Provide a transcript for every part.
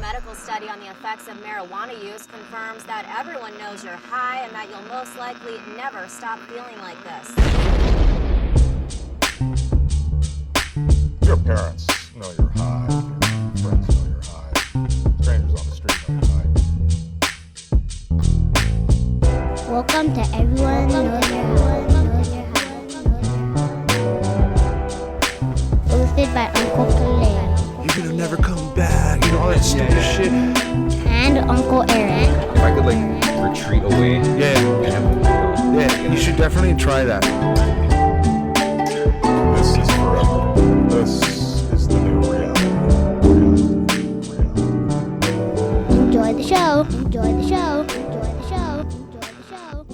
medical study on the effects of marijuana use confirms that everyone knows you're high and that you'll most likely never stop feeling like this. Your parents know you're high. Your friends know you're high. Strangers on the street know you're high. Welcome to Everyone Knows You're High. Hosted by Uncle Kalei. You're gonna never come back, you know, all that stupid shit. And Uncle Erik. If I could retreat away. Yeah, you should definitely try that. This is forever. This is the new reality. Enjoy the show. Enjoy the show. Enjoy the show. Enjoy the show.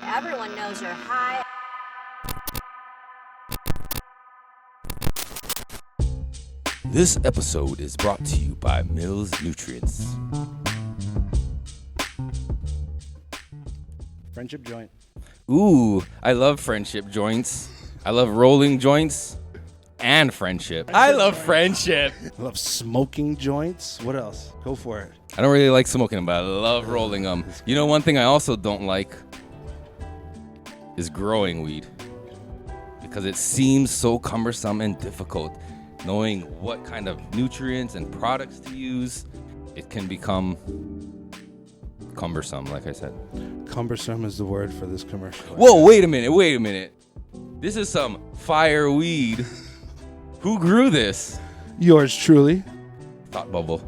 Everyone knows you're high. This episode is brought to you by Mills Nutrients. Friendship joint. Ooh, I love friendship joints. I love rolling joints and friendship. I love friendship. I love smoking joints. What else? Go for it. I don't really like smoking them, but I love rolling them. You know, one thing I also don't like is growing weed because it seems so cumbersome and difficult. Knowing what kind of nutrients and products to use, it can become cumbersome, like I said. Cumbersome is the word for this commercial. Whoa, wait a minute. This is some fire weed. Who grew this? Yours truly. Thought bubble.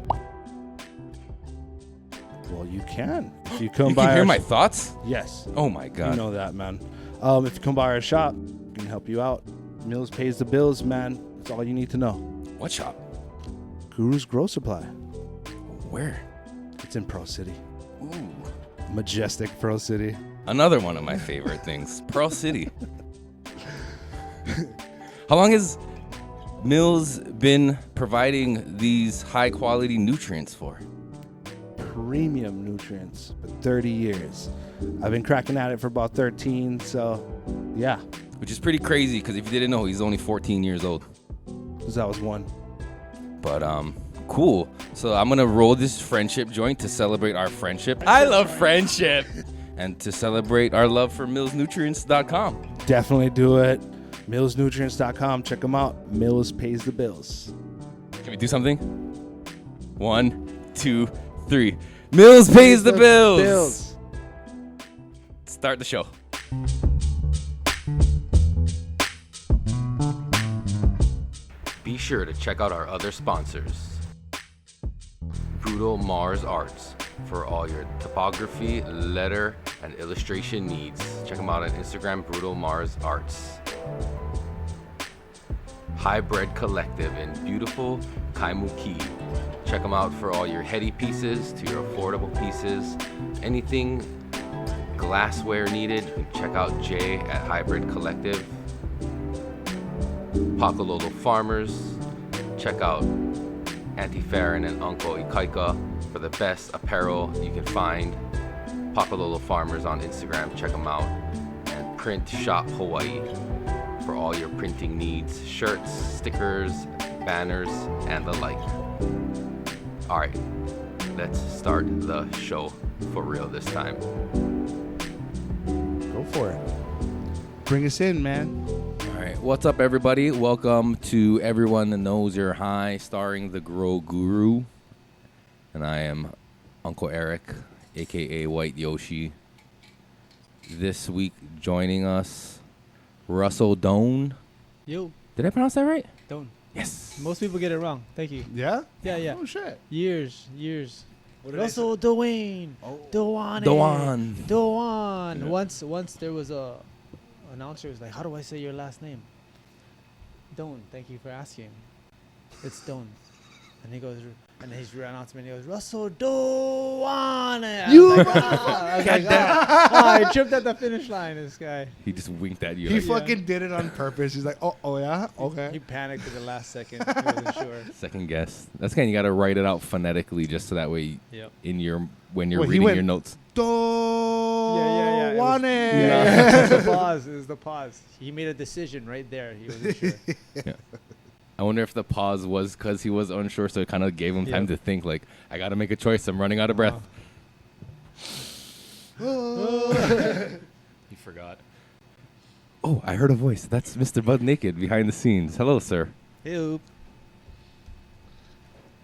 Well, you can. If you come You by can hear our my thoughts? Yes. Oh my God. You know that, man. If you come by our shop, we can help you out. Mills pays the bills, man. That's all you need to know. What shop? Guru's Grow Supply. Where? It's in Pearl City. Ooh. Majestic Pearl City. Another one of my favorite things. Pearl City. How long has Mills been providing these high quality nutrients for? Premium nutrients for 30 years. I've been cracking at it for about 13, so yeah. Which is pretty crazy because if you didn't know, he's only 14 years old. Because I was one. But cool. So I'm gonna roll this friendship joint to celebrate our friendship. I love friendship. And to celebrate our love for millsnutrients.com. Definitely do it. Millsnutrients.com. Check them out. Mills pays the bills. Can we do something? 1, 2, 3. Mills pays the bills. Start the show. Be sure to check out our other sponsors. Brutal Mars Arts for all your typography, letter, and illustration needs. Check them out on Instagram, Brutal Mars Arts. Hybrid Collective in beautiful Kaimuki. Check them out for all your heady pieces to your affordable pieces. Anything glassware needed, you can check out Jay at Hybrid Collective. Pakalolo Farmers, check out Auntie Farron and Uncle Ikaika for the best apparel you can find. Pakalolo Farmers on Instagram, check them out. And Print Shop Hawaii for all your printing needs, shirts, stickers, banners, and the like. All right, let's start the show for real this time. Go for it. Bring us in, man. All right, what's up, everybody? Welcome to Everyone That Knows You're High, starring the Grow Guru. And I am Uncle Erik, a.k.a. White Yoshi. This week, joining us, Russell Doane. Yo, Did I pronounce that right? Doane. Yes. Most people get it wrong. Thank you. Yeah? Yeah. Oh, shit. Years. What Russell Doane. Oh. Doane. Yeah. Once there was a announcer was like, "How do I say your last name?" Doane. Thank you for asking. It's Doane. And he goes, and his announcement, he goes, Russell Doane. I tripped at the finish line, this guy. He just winked at you. He like, fucking did it on purpose. He's like, oh yeah? Okay. He panicked at the last second. He wasn't sure. second guess. That's kind of, you got to write it out phonetically just so that way in your when you're Well, he reading went, your notes. Yeah. Doane. It was the pause. He made a decision right there. He wasn't sure. Yeah. I wonder if the pause was because he was unsure, so it kind of gave him time to think, like, I got to make a choice. I'm running out of breath. He forgot. Oh, I heard a voice. That's Mr. Bud Naked behind the scenes. Hello, sir. Hey,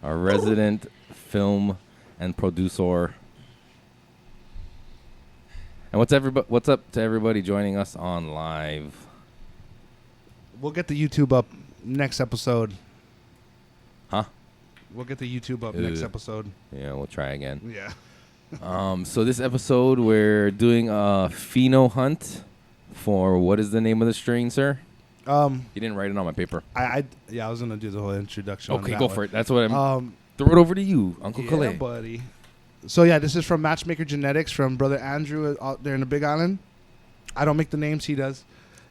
Our resident film and producer. And what's up to everybody joining us on live? We'll get the YouTube up next episode. Huh? We'll get the YouTube up next episode. Yeah, we'll try again. Yeah. So this episode, we're doing a pheno hunt for, what is the name of the strain, sir? You didn't write it on my paper. I was gonna do the whole introduction. Okay, go for it. That's what I'm. Throw it over to you, Uncle Yeah, Kalei. buddy. So yeah, this is from Matchmaker Genetics from brother Andrew out there in the Big Island. I don't make the names; he does.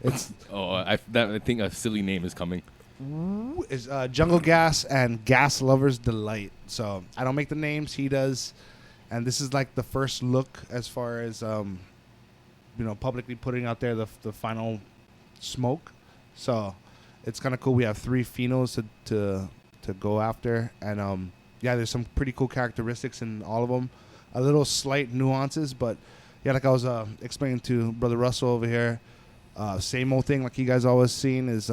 It's I think a silly name is coming. is Jungle Gas and Gas Lovers Delight. So I don't make the names; he does. And this is like the first look as far as publicly putting out there the final smoke. So it's kind of cool. We have 3 phenos to go after, and there's some pretty cool characteristics in all of them. A little slight nuances, but yeah, like I was explaining to brother Russell over here, same old thing like you guys always seen is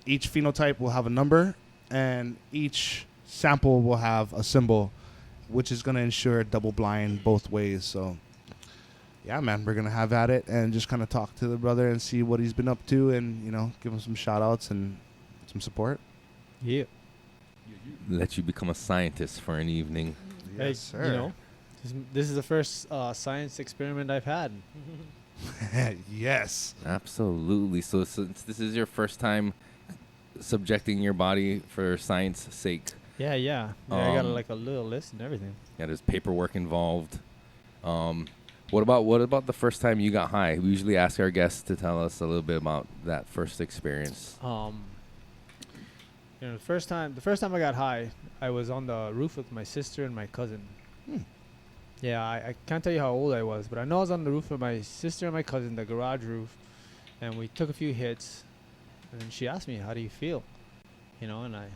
each phenotype will have a number, and each sample will have a symbol, which is going to ensure double blind both ways. So yeah, man, we're going to have at it and just kind of talk to the brother and see what he's been up to, and give him some shout outs and some support. Yeah. Let you become a scientist for an evening. Yes, sir. This is the first science experiment I've had. Yes. Absolutely. So since this is your first time subjecting your body for science sake, Yeah. I got like a little list and everything. yeah, there's paperwork involved. What about the first time you got high? We usually ask our guests to tell us a little bit about that first experience. The first time I got high, I was on the roof with my sister and my cousin. Yeah, I can't tell you how old I was, but I know I was on the roof with my sister and my cousin, the garage roof, and we took a few hits, and then she asked me, "How do you feel?" And I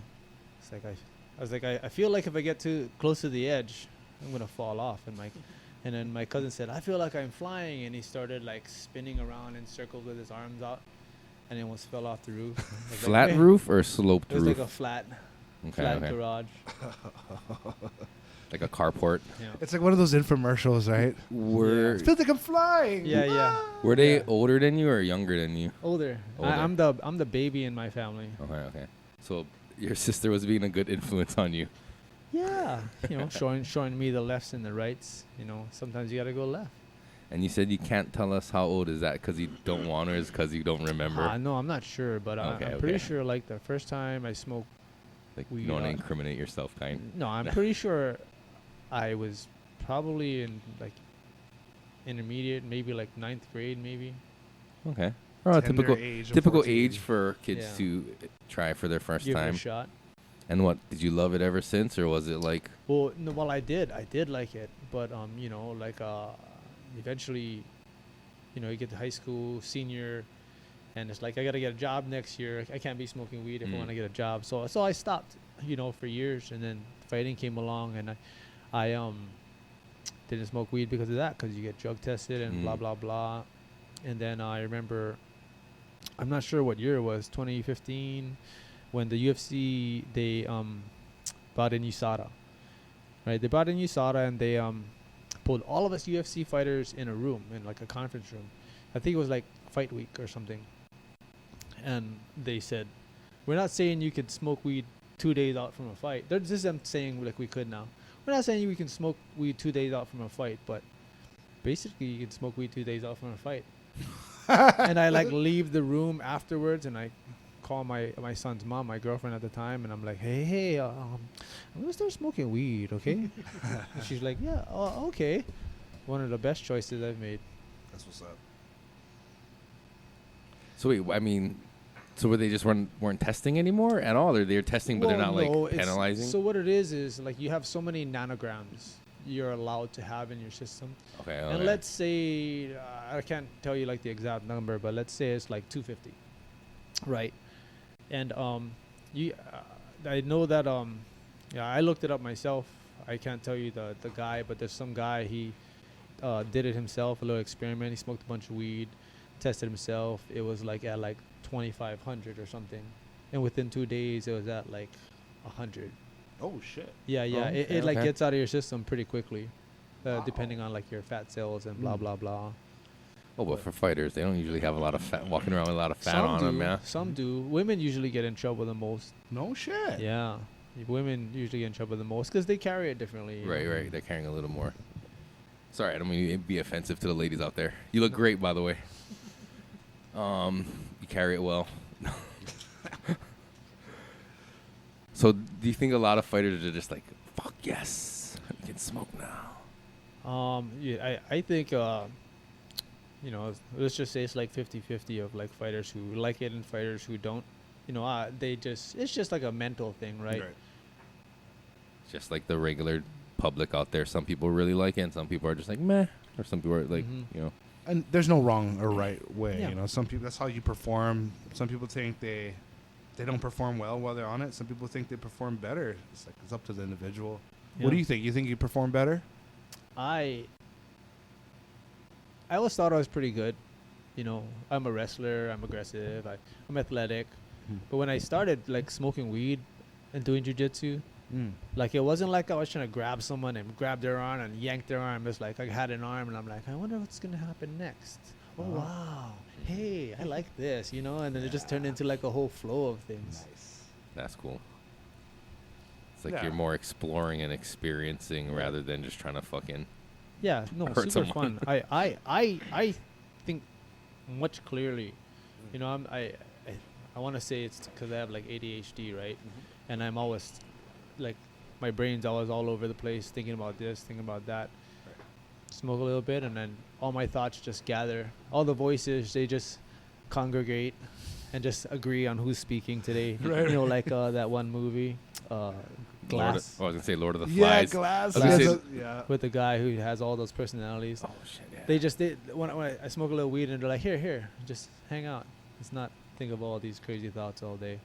was like, I feel like if I get too close to the edge, I'm gonna fall off. And then my cousin said, "I feel like I'm flying," and he started like spinning around in circles with his arms out, and almost fell off the roof. Flat roof or sloped It was roof? like a flat Okay. garage. Like a carport. Yeah. It's like one of those infomercials, right? Were Feels like I'm flying. Yeah. were they Yeah. older than you or younger than you? Older. Older. I'm the baby in my family. Okay. So your sister was being a good influence on you. Yeah. showing me the lefts and the rights. Sometimes you gotta go left. And you said you can't tell us how old is that because you don't want or is because you don't remember? No, I'm not sure, but I'm pretty sure like the first time I smoked. Like you don't want to incriminate yourself, kind. No, I'm pretty sure I was probably in like intermediate, maybe like 9th grade, maybe. Okay. Tender age of Typical 14. age for kids Yeah. to try for their first Give it time. a shot. And what, did you love it ever since, or was it like? Well, no, I did like it, but eventually, you get to high school, senior, and it's like I gotta get a job next year. I can't be smoking weed if I want to get a job. So I stopped, for years, and then fighting came along, and I didn't smoke weed because of that, because you get drug tested and blah blah blah. And then I remember, I'm not sure what year it was, 2015, when the UFC they brought in USADA. Right, they brought in USADA and they pulled all of us UFC fighters in a room, in like a conference room. I think it was like fight week or something. And they said, "We're not saying you could smoke weed 2 days out from a fight." This is them saying like we could now. We're not saying we can smoke weed 2 days out from a fight, but basically you can smoke weed 2 days out from a fight. And I like leave the room afterwards, and I call my son's mom, my girlfriend at the time, and I'm like, hey, I'm gonna start smoking weed, okay? And she's like, yeah, okay. One of the best choices I've made. That's what's up. So wait, I mean, so were they just weren't testing anymore at all, or they're testing but they're not no, like penalizing? So what it is like you have so many nanograms you're allowed to have in your system. Okay. And let's say, I can't tell you like the exact number, but let's say it's like 250, right? And I know that yeah, I looked it up myself. I can't tell you the guy, but there's some guy, he did it himself, a little experiment. He smoked a bunch of weed, tested himself. It was like at like 2,500 or something, and within 2 days it was at like 100. Oh shit. Yeah, Oh, it like okay. gets out of your system pretty quickly, depending on like your fat cells and blah blah blah. Oh, but for fighters, they don't usually have a lot of fat, walking around with a lot of fat Some on do, them, yeah. some do. Women usually get in trouble the most. No shit. Yeah, women usually get in trouble the most because they carry it differently. you Right, know? right. They're carrying a little more. Sorry, I don't mean to be offensive to the ladies out there. You look great, by the way. You carry it well. So, do you think a lot of fighters are just like, fuck yes, we can smoke now? Yeah, I think you know, let's just say it's like 50-50 of like fighters who like it and fighters who don't. You know, it's just like a mental thing, right? Just like the regular public out there. Some people really like it, and some people are just like, meh. Or some people are like, you know. And there's no wrong or right way. Yeah. You know, some people, that's how you perform. Some people think they don't perform well while they're on it. Some people think they perform better. It's like it's up to the individual. Yeah. What do you think? You think you perform better? I always thought I was pretty good. You know, I'm a wrestler. I'm aggressive. I'm athletic. But when I started like smoking weed and doing jujitsu, like it wasn't like I was trying to grab someone and grab their arm and yank their arm. It's like I had an arm and I'm like, I wonder what's gonna happen next. Oh wow, hey, I like this, you know. And then it just turned into like a whole flow of things. That's cool. It's like Yeah. you're more exploring and experiencing rather than just trying to fucking. Yeah, no, Hurt super someone. fun. I think much clearly. You know, I want to say it's because I have like ADHD, right? And I'm always like, my brain's always all over the place, thinking about this, thinking about that. Smoke a little bit, and then all my thoughts just gather. All the voices, they just congregate and just agree on who's speaking today. Right. You know, like that one movie, Glass, I was gonna say Lord of the Yeah, Flies. glass. I was gonna Yeah, say- yeah. with the guy who has all those personalities. Oh shit! Yeah. When I smoke a little weed and they're like, here, just hang out. Let's not think of all these crazy thoughts all day.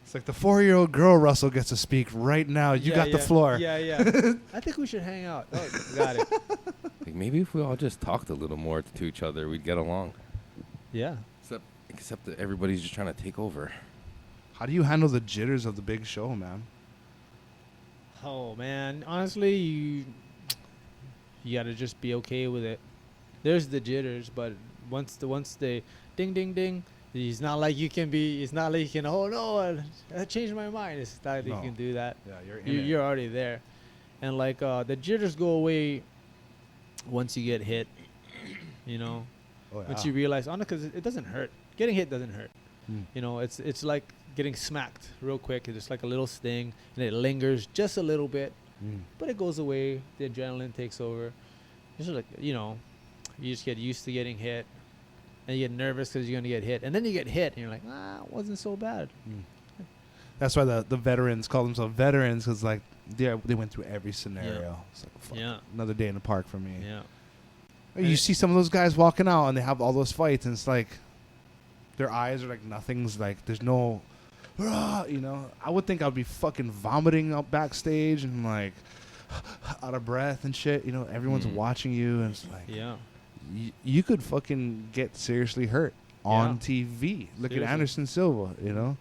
It's like the 4-year-old girl Russell gets to speak right now. You got the floor. Yeah. I think we should hang out. Oh, got it. Like maybe if we all just talked a little more to each other, we'd get along. Yeah. Except that everybody's just trying to take over. How do you handle the jitters of the big show, man? Oh man, honestly, you gotta just be okay with it. There's the jitters, but once they ding ding ding, it's not like you can oh no, I changed my mind. It's not like No. you can do that. Yeah, you're in it. You're already there, and like the jitters go away once you get hit. You know, Oh, yeah. once you realize, because it doesn't hurt. Getting hit doesn't hurt. Mm. You know, it's like getting smacked real quick. It's just like a little sting, and it lingers just a little bit, but it goes away. The adrenaline takes over. It's just like, you know, you just get used to getting hit, and you get nervous because you're gonna get hit, and then you get hit, and you're like, it wasn't so bad. That's why the veterans call themselves veterans, because like they went through every scenario. It's like, fuck, Yeah. another day in the park for me. Yeah. You see some of those guys walking out and they have all those fights, and it's like their eyes are like nothing's like there's no, you know. I would think I'd be fucking vomiting up backstage and like out of breath and shit. You know, everyone's watching you, and it's like Yeah. you could fucking get seriously hurt on TV. Look Seriously. at Anderson Silva. You know,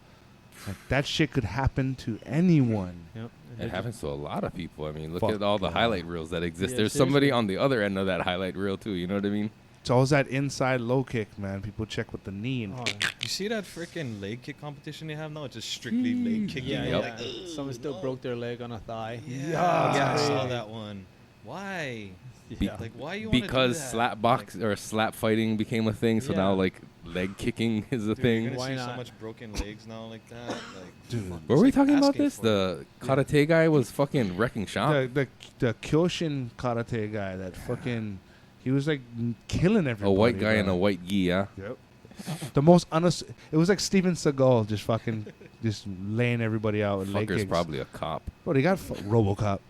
like that shit could happen to anyone. Yep. It happens to a lot of people. I mean, look Fuck at all the yeah. highlight reels that exist. Yeah, There's somebody seriously. on the other end of that highlight reel too. You know what I mean? It's always that inside low kick, man. People check with the knee. And Oh, You see that freaking leg kick competition they have now? It's just strictly leg kicking. yeah, Yep. yeah. Someone still broke their leg on a thigh. Yeah, I saw crazy. that one. Why? Yeah. Like, why you want to do Because that? slap box or slap fighting became a thing, so now Yeah. like leg kicking is a Dude, thing. You're gonna Why see not? so much broken legs now like that. Like, Dude. Were we like talking about asking this? for The karate guy was fucking wrecking shop. the Kyoshin karate guy that fucking he was like killing everybody. A white guy bro. in a white gi, yeah. Yep. The most honest. It was like Steven Seagal just fucking just laying everybody out with leg Fucker's kicks. probably a cop. Bro, he got RoboCop.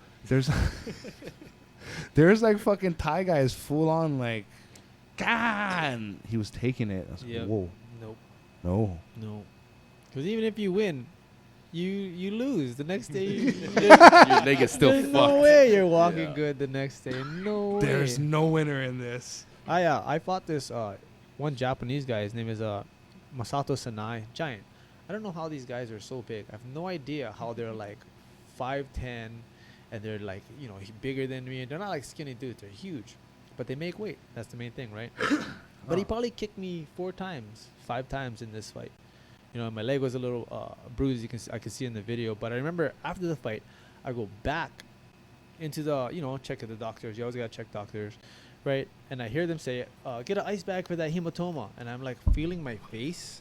There's like fucking Thai guys full on like, God, he was taking it. I was like, Yep. whoa, Nope. no. No. Because even if you win, you lose the next day. Your leg is still There's fucked. no way you're walking Yeah. good the next day. No way. There's no winner in this. I fought this one Japanese guy. His name is Masato Sanai. Giant. I don't know how these guys are so big. I have no idea how they're like 5'10", and they're like bigger than me. They're not like skinny dudes. They're huge, but they make weight. That's the main thing, right? But he probably kicked me 5 times in this fight. My leg was a little bruised. I could see in the video. But I remember after the fight, I go back into the check at the doctors. You always gotta check doctors, right? And I hear them say, "Get an ice bag for that hematoma." And I'm like feeling my face,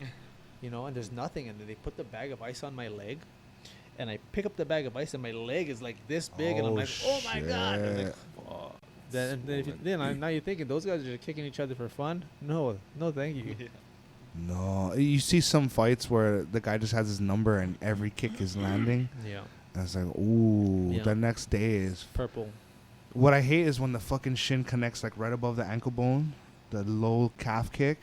and there's nothing. And then they put the bag of ice on my leg, and I pick up the bag of ice, and my leg is like this big, and I'm like, "Oh my god!" I'm like, "Fuck." Now you're thinking those guys are just kicking each other for fun? No, thank you. No, you see some fights where the guy just has his number and every kick is landing. Yeah, And it's like, ooh, Yeah. the next day is. purple. What I hate is when the fucking shin connects like right above the ankle bone, the low calf kick.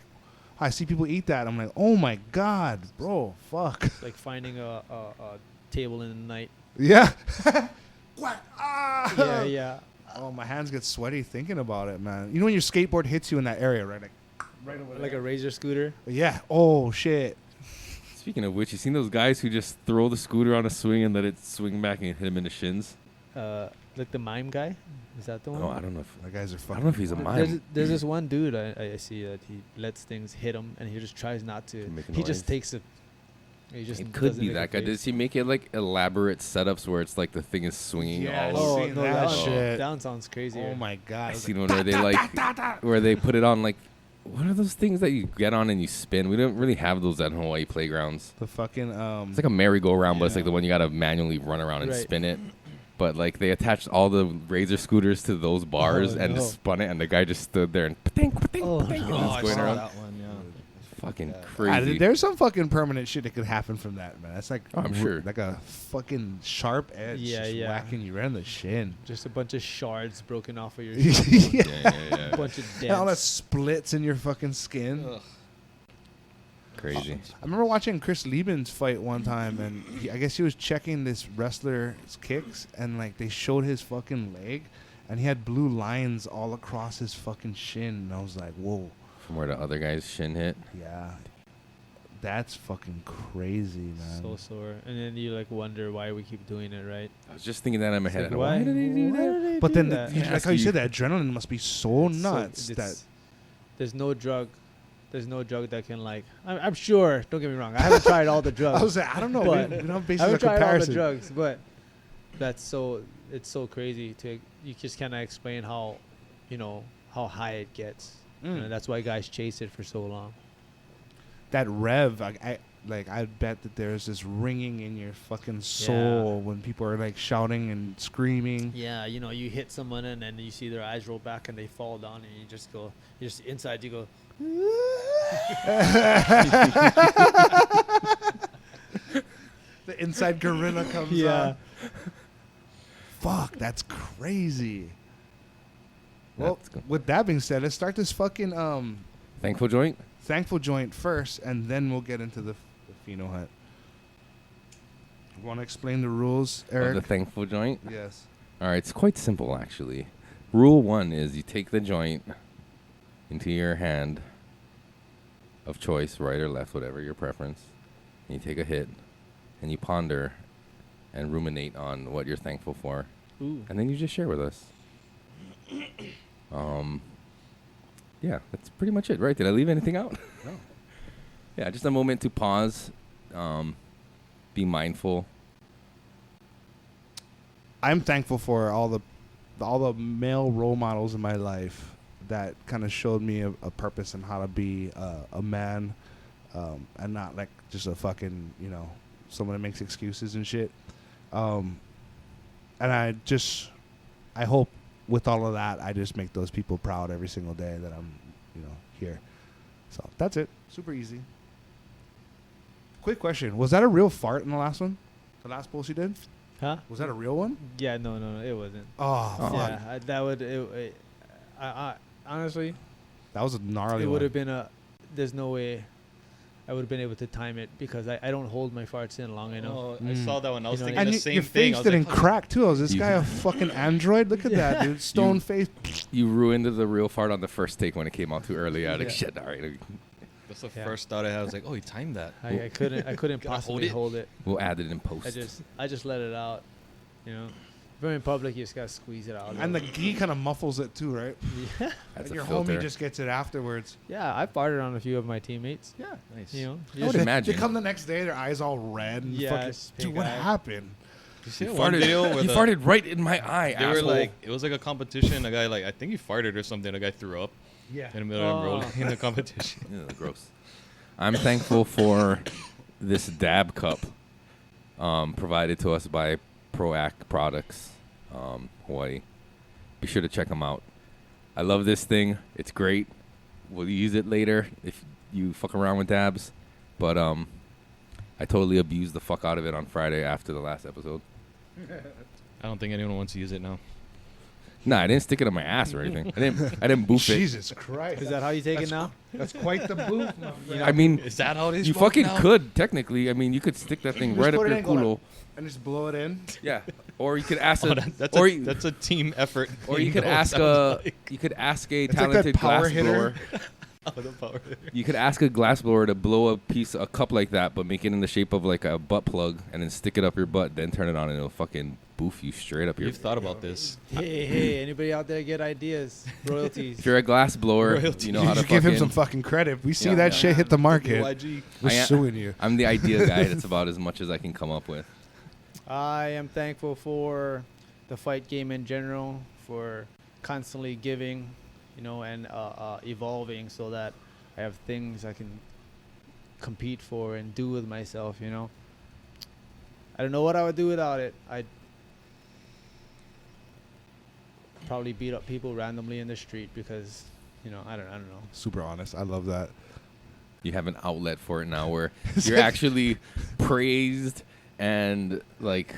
I see people eat that. I'm like, oh my god, bro, fuck. It's like finding a table in the night. Yeah. What? Ah. Yeah. Oh, my hands get sweaty thinking about it, man. You know when your skateboard hits you in that area, right? Like, right over Like there. a razor scooter. Yeah. Oh shit. Speaking of which, you seen those guys who just throw the scooter on a swing and let it swing back and hit him in the shins? Like the mime guy. Is that the one? No, I don't know. If, The guys are I fucking. don't know if he's a mime. There's this one dude I see that he lets things hit him and he just tries not to. To make a He just noise. takes it. He just It could doesn't be make a that guy. face. Does he make it like elaborate setups where it's like the thing is swinging Yes. all over? Oh seen no, that that shit. That one sounds crazy. Oh my god. I It's seen like, one where they like where they put it on like what are those things that you get on and you spin? We don't really have those at Hawaii playgrounds. the fucking It's like a merry-go-round, but it's like Yeah. the one you gotta manually run around and Right. spin it. But like they attached all the razor scooters to those bars Oh, and no. just spun it, and the guy just stood there and pa-ting, pa-ting, Oh, pa-ting, and no. it's going around. that one, yeah. Fucking Ah, crazy. there's some fucking permanent shit that could happen from that, man. That's like, Oh, I'm sure. like a fucking sharp edge, Yeah, just yeah. whacking you right in the shin. Just a bunch of shards broken off of your. Yeah. yeah. A bunch of And all that dents. splits in your fucking skin. Crazy. I remember watching Chris Liebens fight one time, and I guess he was checking this wrestler's kicks, and like they showed his fucking leg, and he had blue lines all across his fucking shin, and I was like, whoa, From where the other guy's shin hit. yeah, that's fucking crazy, man. So sore, and then you like wonder why we keep doing it, right? I was just thinking that in my head. like, Why did he do why that? did they But do then, that? like Ask how you you. said, the adrenaline must be so It's nuts it's- that. there's no drug. There's no drug that can like. I'm sure. Don't get me wrong. I haven't tried all the drugs. I was like, I don't know. We But don't have I basis haven't of tried all the comparison. drugs, but it's so crazy to you just cannot explain how, how high it gets. Mm. That's why guys chase it for so long. That rev, I bet that there's this ringing in your fucking soul when people are like shouting and screaming. Yeah, you hit someone and then you see their eyes roll back and they fall down and you just go, inside you go. The inside gorilla comes Yeah. on. Fuck, that's crazy. Well, That's good. with that being said, let's start this fucking Thankful joint? thankful joint first, and then we'll get into the pheno hut. Want to explain the rules, Of Eric? the thankful joint? Yes. All right, it's quite simple actually. Rule 1 is you take the joint into your hand of choice, right or left, whatever your preference. And you take a hit and you ponder and ruminate on what you're thankful for. Ooh. And then you just share with us. Yeah, that's pretty much it, right? Did I leave anything out? No. Yeah, just a moment to pause, be mindful. I'm thankful for all the male role models in my life that kind of showed me a purpose and how to be a man, and not like just a fucking someone that makes excuses and shit. And I hope with all of that I just make those people proud every single day that I'm here. So that's it. Super easy. Quick question: was that a real fart in the last one? The last post you did? Huh? Was that a real one? Yeah, no, it wasn't. Oh, fuck. Yeah, that would. I honestly, That was a gnarly it one. would have been a. There's no way. I would have been able to time it because I don't hold my farts in long enough. Oh, I saw that one. I was You know, thinking And the you, same your thing. face I was didn't like, crack too. Is this guy a fucking android? Look at that, dude. Stone face. You ruined the real fart on the first take when it came out too early. I was like, Yeah. shit, all right. that's the Yeah. first thought I had. I was like, oh, he timed that. I couldn't Gotta possibly hold it. We'll add it in post. I just let it out. You know, if I'm in public, you just gotta squeeze it out. And the ghee kind of muffles it too, right? yeah, That's And a your filter. homie just gets it afterwards. yeah, I farted on a few of my teammates. Yeah. Nice. You know, I you would just- imagine. They come the next day, their eyes all red. And Yeah, fucking, it's dude, pink what eye. happened? You see He that one video where he the- farted right in my eye, They were asshole. like, it was like a competition. A guy, like, I think he farted or something. A guy threw up Yeah. in the middle of Oh. rolling in the competition. Ew, gross. I'm thankful for this dab cup provided to us by Proact Products, Hawaii. Be sure to check them out. I love this thing. It's great. We'll use it later if you fuck around with dabs. But I totally abused the fuck out of it on Friday after the last episode. I don't think anyone wants to use it now. Nah, I didn't stick it on my ass or anything. I didn't boof it. Jesus Christ. Is that how you take it now? That's quite the boof. I mean, Is that how it is? you smoke fucking now? could technically. I mean, you could stick that thing Just right up put it your in, go like- culo. And just blow it in. Yeah. Or you could ask Oh, a, that's, or a, you- that's a team effort. or you could know what ask sounds a like. you could ask a It's like that talented power glass blower. hitter. Oh, the power. You could ask a glass blower to blow a cup like that, but make it in the shape of like a butt plug, and then stick it up your butt. Then turn it on, and it'll fucking boof you straight up your. You've thought about this. Hey, anybody out there get ideas? Royalties. If you're a glass blower, you know You how to should give him fucking. some fucking credit. We see Yeah. that shit hit the market. YG. We're I- suing you. I'm the idea guy. That's about as much as I can come up with. I am thankful for the fight game in general, for constantly giving, you know, and evolving so that I have things I can compete for and do with myself, you know. I don't know what I would do without it. I'd probably beat up people randomly in the street because, you know, I don't know. Super honest. I love that. You have an outlet for it now, where you're actually praised and like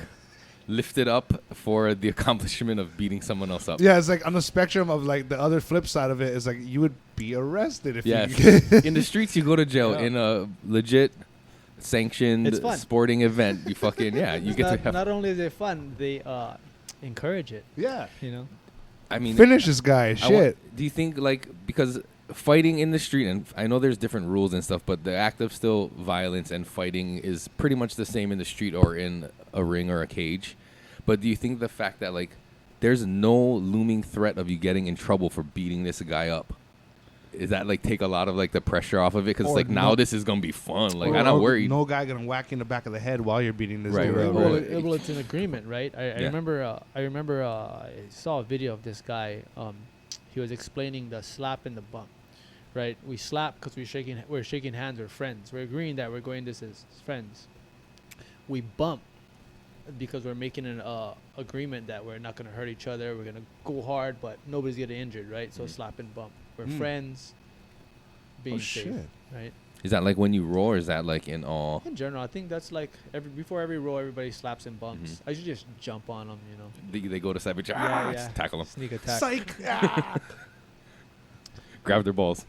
lifted up for the accomplishment of beating someone else up. Yeah, it's like on the spectrum of like the other flip side of it is like you would be arrested if Yeah, you. in the streets you go to jail. Yeah. In a legit sanctioned It's fun. sporting event, you fucking you It's get to not, have. not only is it fun, they encourage it, Yeah. you know. I mean, Finish this guy. I Shit. do you think like because fighting in the street, and I know there's different rules and stuff, but the act of still violence and fighting is pretty much the same in the street or in a ring or a cage. But do you think the fact that like there's no looming threat of you getting in trouble for beating this guy up, is that like take a lot of like the pressure off of it? Because Or like now no- this is gonna be fun. Like Or I'm not worried. No guy gonna whack you in the back of the head while you're beating this Right, dude right, up. Well, right. well, it's an agreement, right? I Yeah. remember. I saw a video of this guy. He was explaining the slap and the bump. Right? We slap because we're shaking hands. We're friends. We're agreeing that we're going this as friends. We bump because we're making an agreement that we're not gonna hurt each other. We're gonna go hard, but nobody's getting injured, right? So slap and bump. We're friends. Being Oh safe, shit. right? Is that like when you roar? Or is that like in all? In general, I think that's like before every roll, everybody slaps and bumps. Mhm. I should just jump on them, you know. They go to savage. Yeah, Just tackle them. Sneak attack. Psych. Ah. Grab their balls.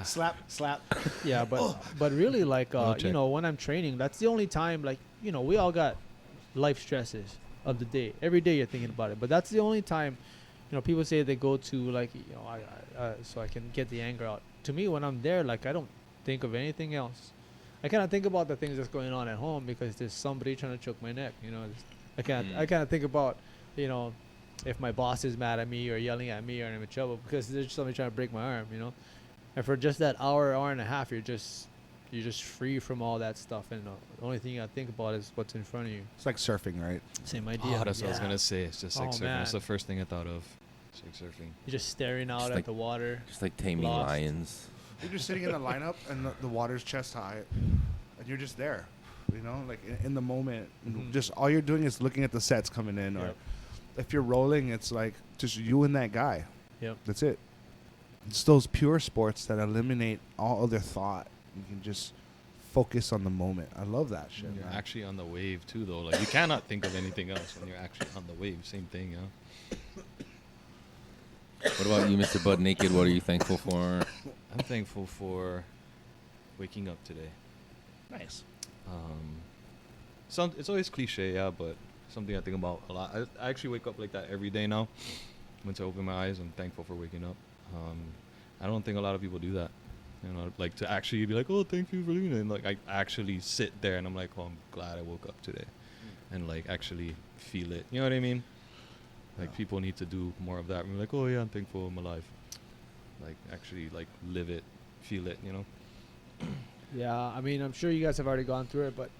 Slap. Slap. Yeah, but really, like No you check. know, when I'm training, that's the only time. Like, you know, we all got life stresses of the day. Every day you're thinking about it, but that's the only time. You know, people say they go to like, you know, so I can get the anger out. To me, when I'm there, like I don't think of anything else. I kind of think about the things that's going on at home because there's somebody trying to choke my neck. You know, I kind of think about, you know, if my boss is mad at me or yelling at me or I'm in trouble because there's somebody trying to break my arm. You know, and for just that hour and a half, you're just free from all that stuff, and the only thing you gotta think about is what's in front of you. It's like surfing, right? Same idea. Oh, that's what I was Yeah. gonna say. It's just like Oh, surfing. That's man. the first thing I thought of. It's like surfing. You're just staring out Just at like- the water. Just like taming Lost. lions. You're just sitting in the lineup and the water's chest high, and you're just there, you know, like in the moment. And just all you're doing is looking at the sets coming in, or Yep. if you're rolling, it's like just you and that guy. Yep. That's it. It's those pure sports that eliminate all other thought. You can just focus on the moment. I love that shit. You're man. actually on the wave too, though. Like you cannot think of anything else when you're actually on the wave. Same thing, you know. What about you, Mr. Bud Naked? What are you thankful for? I'm thankful for waking up today. Nice. It's always cliche, yeah, but something I think about a lot. I actually wake up like that every day now. Once I open my eyes, I'm thankful for waking up. I don't think a lot of people do that. You know, like to actually be like, oh, thank you for doing it. And like I actually sit there and I'm like, oh, I'm glad I woke up today, and like actually feel it. You know what I mean? Like people need to do more of that. We're like, oh yeah, I'm thankful I'm alive. Like actually like live it, feel it. You know? Yeah, I mean, I'm sure you guys have already gone through it, but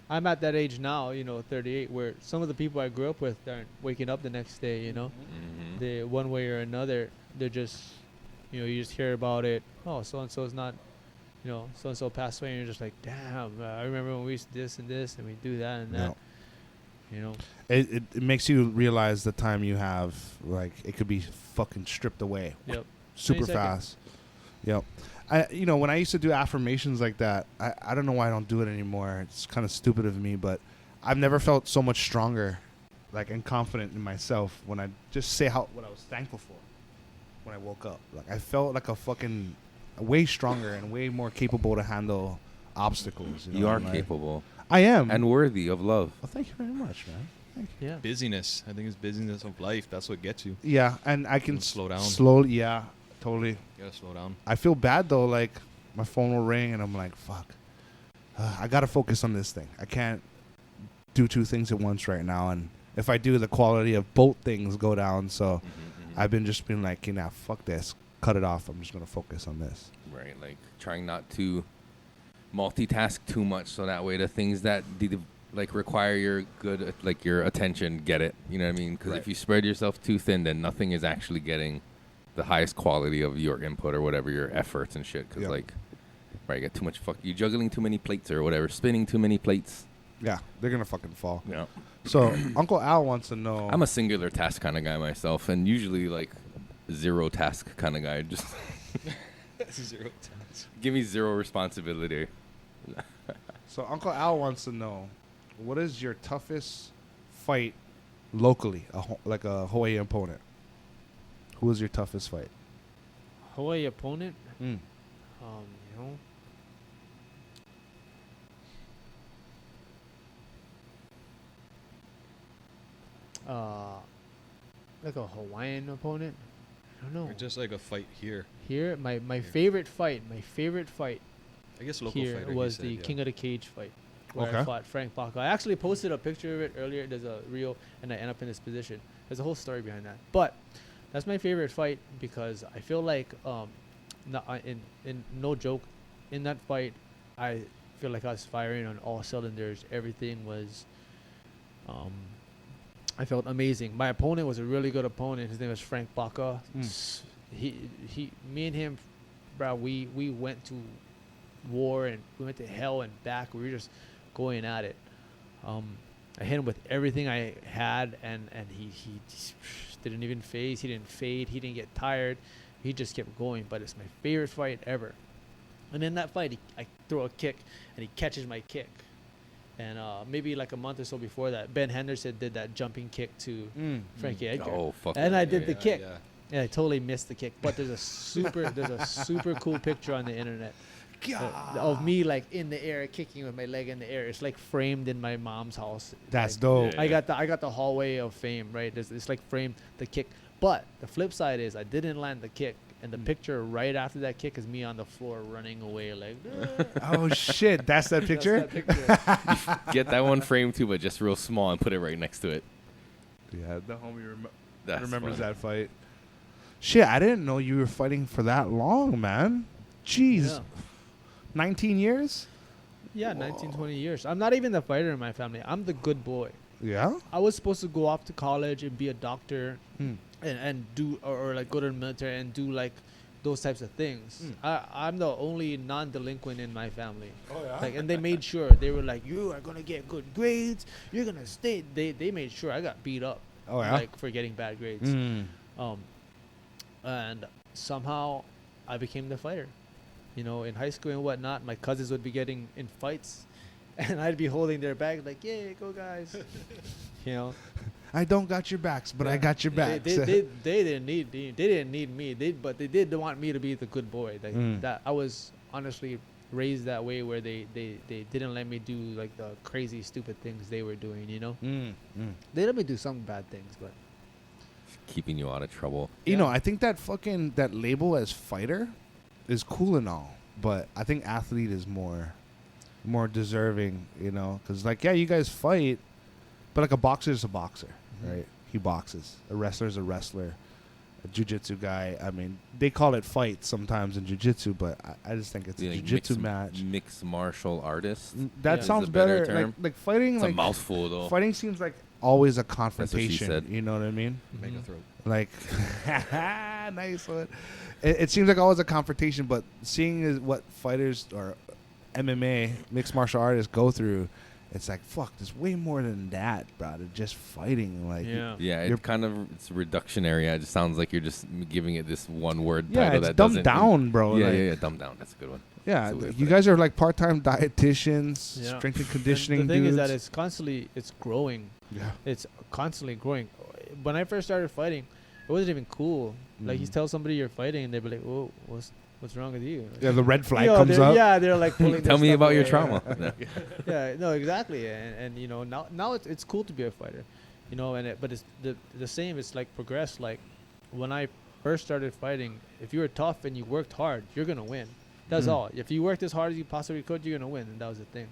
I'm at that age now, 38, where some of the people I grew up with aren't waking up the next day, Mm-hmm. They one way or another, they're just, you just hear about it. Oh, so-and-so is not, so-and-so passed away, and you're just like, damn, I remember when we used to this and this, and we do that and that, It makes you realize the time you have, like, it could be fucking stripped away. Yep. Super 20 seconds. fast. Yep. When I used to do affirmations like that, I don't know why I don't do it anymore. It's kind of stupid of me, but I've never felt so much stronger, like, and confident in myself when I just say what I was thankful for when I woke up. Like, I felt like a fucking way stronger and way more capable to handle obstacles. You are like, capable I am. and worthy of love. Well, thank you very much, man. Thank you. Yeah. Busyness. I think it's busyness of life. That's what gets you. Yeah, and I can You slow down. Slowly, yeah, totally. You gotta slow down. I feel bad though. Like my phone will ring, and I'm like, "Fuck, I gotta focus on this thing. I can't do two things at once right now." And if I do, the quality of both things go down. So I've been like, fuck this, cut it off. I'm just gonna focus on this. Right, like trying not to multitask too much, so that way the things that require your your attention get it. You know what I mean? Because Right. if you spread yourself too thin, then nothing is actually getting the highest quality of your input or whatever, your efforts and shit. Because you get too much you're juggling too many plates or whatever, spinning too many plates. Yeah, they're gonna fucking fall. Yeah. So Uncle Al wants to know. I'm a singular task kind of guy myself, and usually like zero task kind of guy. Just 0 times. give me zero responsibility. So Uncle Al wants to know, what is your toughest fight locally, like a Hawaii opponent? Who was your toughest fight? Hawaii opponent, Mm. like a Hawaiian opponent. I don't know. Or just like a fight here. Here, my favorite fight, I guess local here fighter. was the King of the Cage fight, where Okay. I fought Frank Pakalolo. I actually posted a picture of it earlier. There's a reel, and I end up in this position. There's a whole story behind that. But that's my favorite fight because I feel like, in no joke, in that fight, I feel like I was firing on all cylinders. Everything was, I felt amazing. My opponent was a really good opponent. His name was Frank Baca. Me and him, bro, we went to war and we went to hell and back. We were just going at it. I hit him with everything I had, and he just didn't even phase. He didn't fade. He didn't get tired. He just kept going. But it's my favorite fight ever. And in that fight, I throw a kick, and he catches my kick. And maybe like a month or so before that, Ben Henderson did that jumping kick to Frankie Edgar. Oh fuck! And I did Yeah, the kick. yeah. Yeah, I totally missed the kick. But there's a super cool picture on the internet of me like in the air kicking with my leg in the air. It's like framed in my mom's house. That's Like, dope. Yeah. I got the hallway of fame, right? It's like framed the kick. But the flip side is I didn't land the kick, and the picture right after that kick is me on the floor running away like. Oh shit, that's that picture? That's that picture. Get that one framed too, but just real small, and put it right next to it. Yeah, the homie That's remembers funny. that fight. Shit, I didn't know you were fighting for that long, man. Jeez. Yeah. 19 years? Yeah, 19, 20 years. I'm not even the fighter in my family. I'm the good boy. Yeah? I was supposed to go off to college and be a doctor Hmm. and do or like go to the military and do like those types of things. Hmm. I'm the only non-delinquent in my family. Oh, yeah? Like, and they made sure they were like, you are gonna get good grades. You're gonna stay. They made sure I got beat up. Oh, yeah? Like for getting bad grades. Mm. And somehow I became the fighter. You know, in high school and whatnot, my cousins would be getting in fights, and I'd be holding their bag like, "Yeah, go guys." You know, I don't got your backs, but I got your backs. They didn't need me. But they did want me to be the good boy. Like, Mm. that I was honestly raised that way where they didn't let me do like the crazy stupid things they were doing, you know. They let me do some bad things, but Keeping you out of trouble. You Yeah. know, I think that label as fighter is cool and all, but I think athlete is more deserving, you know, because like, yeah, you guys fight, but like a boxer is a boxer, right? He boxes. A wrestler is a wrestler. A jiu-jitsu guy, I mean, they call it fight sometimes in jiu-jitsu, but I just think it's a Like jiu-jitsu match. Mixed martial artist. That Yeah. sounds Is a better better. term. Like fighting, It's like a mouthful though. fighting seems like always a what she confrontation. said. You know what I mean? Mega throat. Like, nice one. It seems like always a confrontation, but seeing is what fighters or MMA mixed martial artists go through, it's like fuck. There's way more than that, bro. They're just fighting. Like, yeah. Yeah, You're- it's reductionary. It just sounds like you're just giving it this one word yeah, title it's that dumbed doesn't. down, bro. Yeah, like, yeah, dumbed down. That's a good one. yeah. That's a way to You put it. guys are like part-time dietitians, Yeah. strength and And conditioning the thing dudes. is that it's growing. yeah. It's constantly growing. When I first started fighting, it wasn't even cool. Like you tell somebody you're fighting, and they'd be like, "Whoa, what's wrong with you?" Yeah, the red flag You know, comes they're- up. Yeah, they're like pulling. Tell their me stuff about your away. trauma. Yeah, no, exactly, and you know now it's cool to be a fighter, you know, but it's the same. It's like progress. Like when I first started fighting, if you were tough and you worked hard, you're gonna win. That's all. If you worked as hard as you possibly could, you're gonna win, and that was the thing.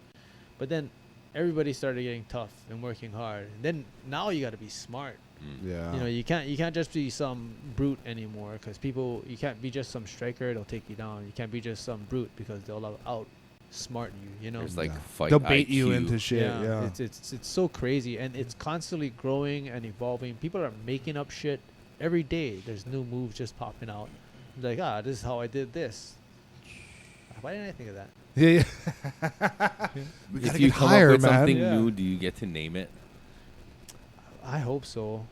But then everybody started getting tough and working hard. And then now you got to be smart. Yeah. You know, you can't just be some brute anymore, because you can't be just some striker, they'll take you down. You can't be just some brute because they'll outsmart you, you know. There's like Yeah. fight They'll bait IQ. you into shit. Yeah. It's so crazy, and it's constantly growing and evolving. People are making up shit every day. There's new moves just popping out. Like, this is how I did this. Why didn't I think of that? Yeah. We gotta If you get come higher, up with man. something Yeah. new, do you get to name it? I hope so.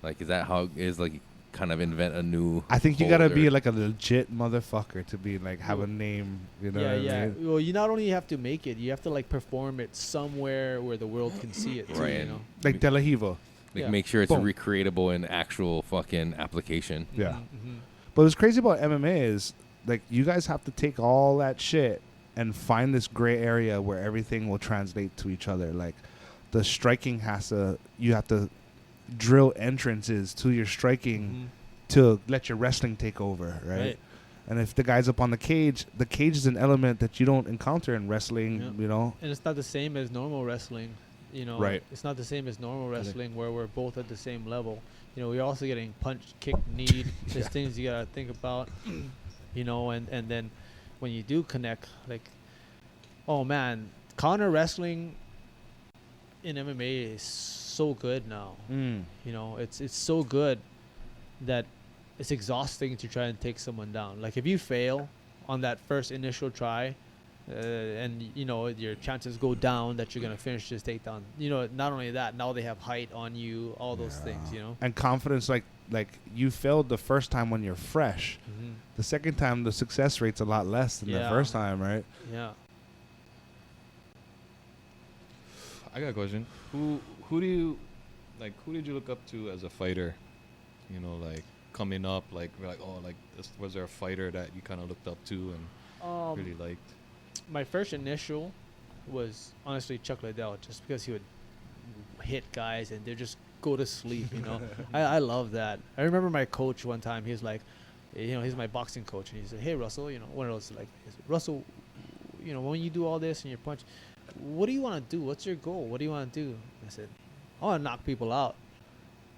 Like, is that how it is? Like, kind of invent a new. I think you gotta hold be or- like a legit motherfucker to be like have a name. You know Yeah, what yeah. I mean? Well, you not only have to make it, you have to like perform it somewhere where the world can see it too, Right. you know. Like Delahivo. Like, Yeah. make sure it's Boom. recreatable in actual fucking application. Yeah. Mm-hmm. But what's crazy about MMA is like you guys have to take all that shit and find this gray area where everything will translate to each other. Like the striking you have to drill entrances to your striking to let your wrestling take over, right? Right. And if the guy's up on the cage is an element that you don't encounter in wrestling, Yeah. you know. And it's not the same as normal wrestling, you know. Right. It's not the same as normal wrestling where we're both at the same level. You know, we're also getting punched, kicked, kneed. There's things you gotta think about, you know. And then when you do connect, like, oh man, counter wrestling in MMA is so good now. Mm. You know, it's so good that it's exhausting to try and take someone down. Like if you fail on that first initial try, and you know your chances go down that you're gonna finish this takedown. You know, not only that, now they have height on you, all those things. You know. And confidence, like you failed the first time when you're fresh. Mm-hmm. The second time, the success rate's a lot less than the Yeah. first time, right? Yeah. I got a question. Who do you like? Who did you look up to as a fighter? You know, like coming up, like was there a fighter that you kind of looked up to and really liked? My first initial was honestly Chuck Liddell, just because he would hit guys and they just go to sleep. You know, I love that. I remember my coach one time. He was like, you know, he's my boxing coach, and he said, "Hey Russell, you know, one of those like, Russell, you know, when you do all this and you punch, what do you want to do? What's your goal? What do you want to do?" I said, "I want to knock people out."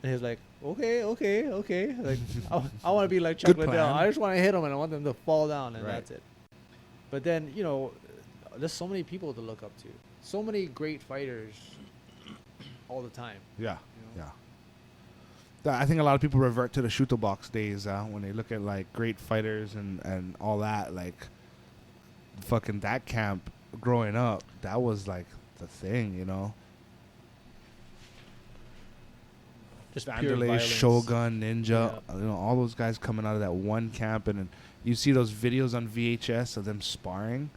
And he was like, okay. Like, I want to be like Chuck Good Liddell. plan. I just want to hit them and I want them to fall down, and Right. that's it. But then, you know, there's so many people to look up to. So many great fighters all the time. Yeah, You know? yeah. I think a lot of people revert to the shooter box days when they look at like great fighters and all that. Like, fucking that camp growing up, that was like the thing, you know. Just pure Vandalay, violence. Shogun, Ninja, Yeah. you know, all those guys coming out of that one camp, and then you see those videos on VHS of them sparring,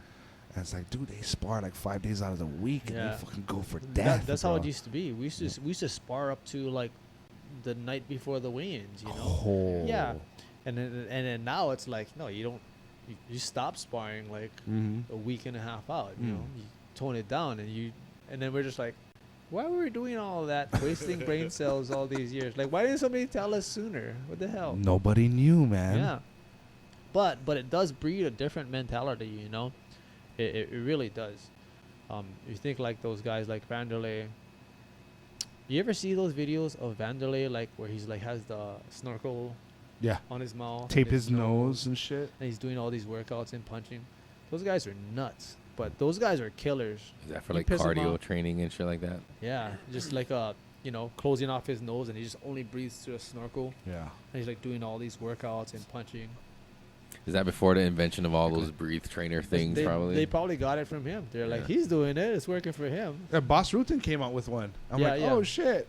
and it's like, dude, they spar like 5 days out of the week, and Yeah. they fucking go for death. That's how it bro. used to be. We used to spar up to like the night before the weigh-ins, you know. Oh. Yeah. And then now it's like, no, you don't you stop sparring like Mm-hmm. a week and a half out. You Mm. know, you tone it down, and then we're just like, why were we doing all that, wasting brain cells all these years? Like, why didn't somebody tell us sooner? What the hell? Nobody knew, man. Yeah. But it does breed a different mentality, you know. It really does. You think like those guys like Vanderlei. You ever see those videos of Vanderlei like where he's like has the snorkel Yeah. on his mouth, Tape and his nose and shit. and he's doing all these workouts and punching? Those guys are nuts. But those guys are killers. Is that for You like piss 'em cardio off. training and shit like that? Yeah, just like you know, closing off his nose, and he just only breathes through a snorkel. Yeah. And he's like doing all these workouts and punching. Is that before the invention of all those breathe trainer things? They probably got it from him. They're like, Yeah. he's doing it. It's working for him. Boss Rutan came out with one. I'm Yeah, like, yeah. oh shit.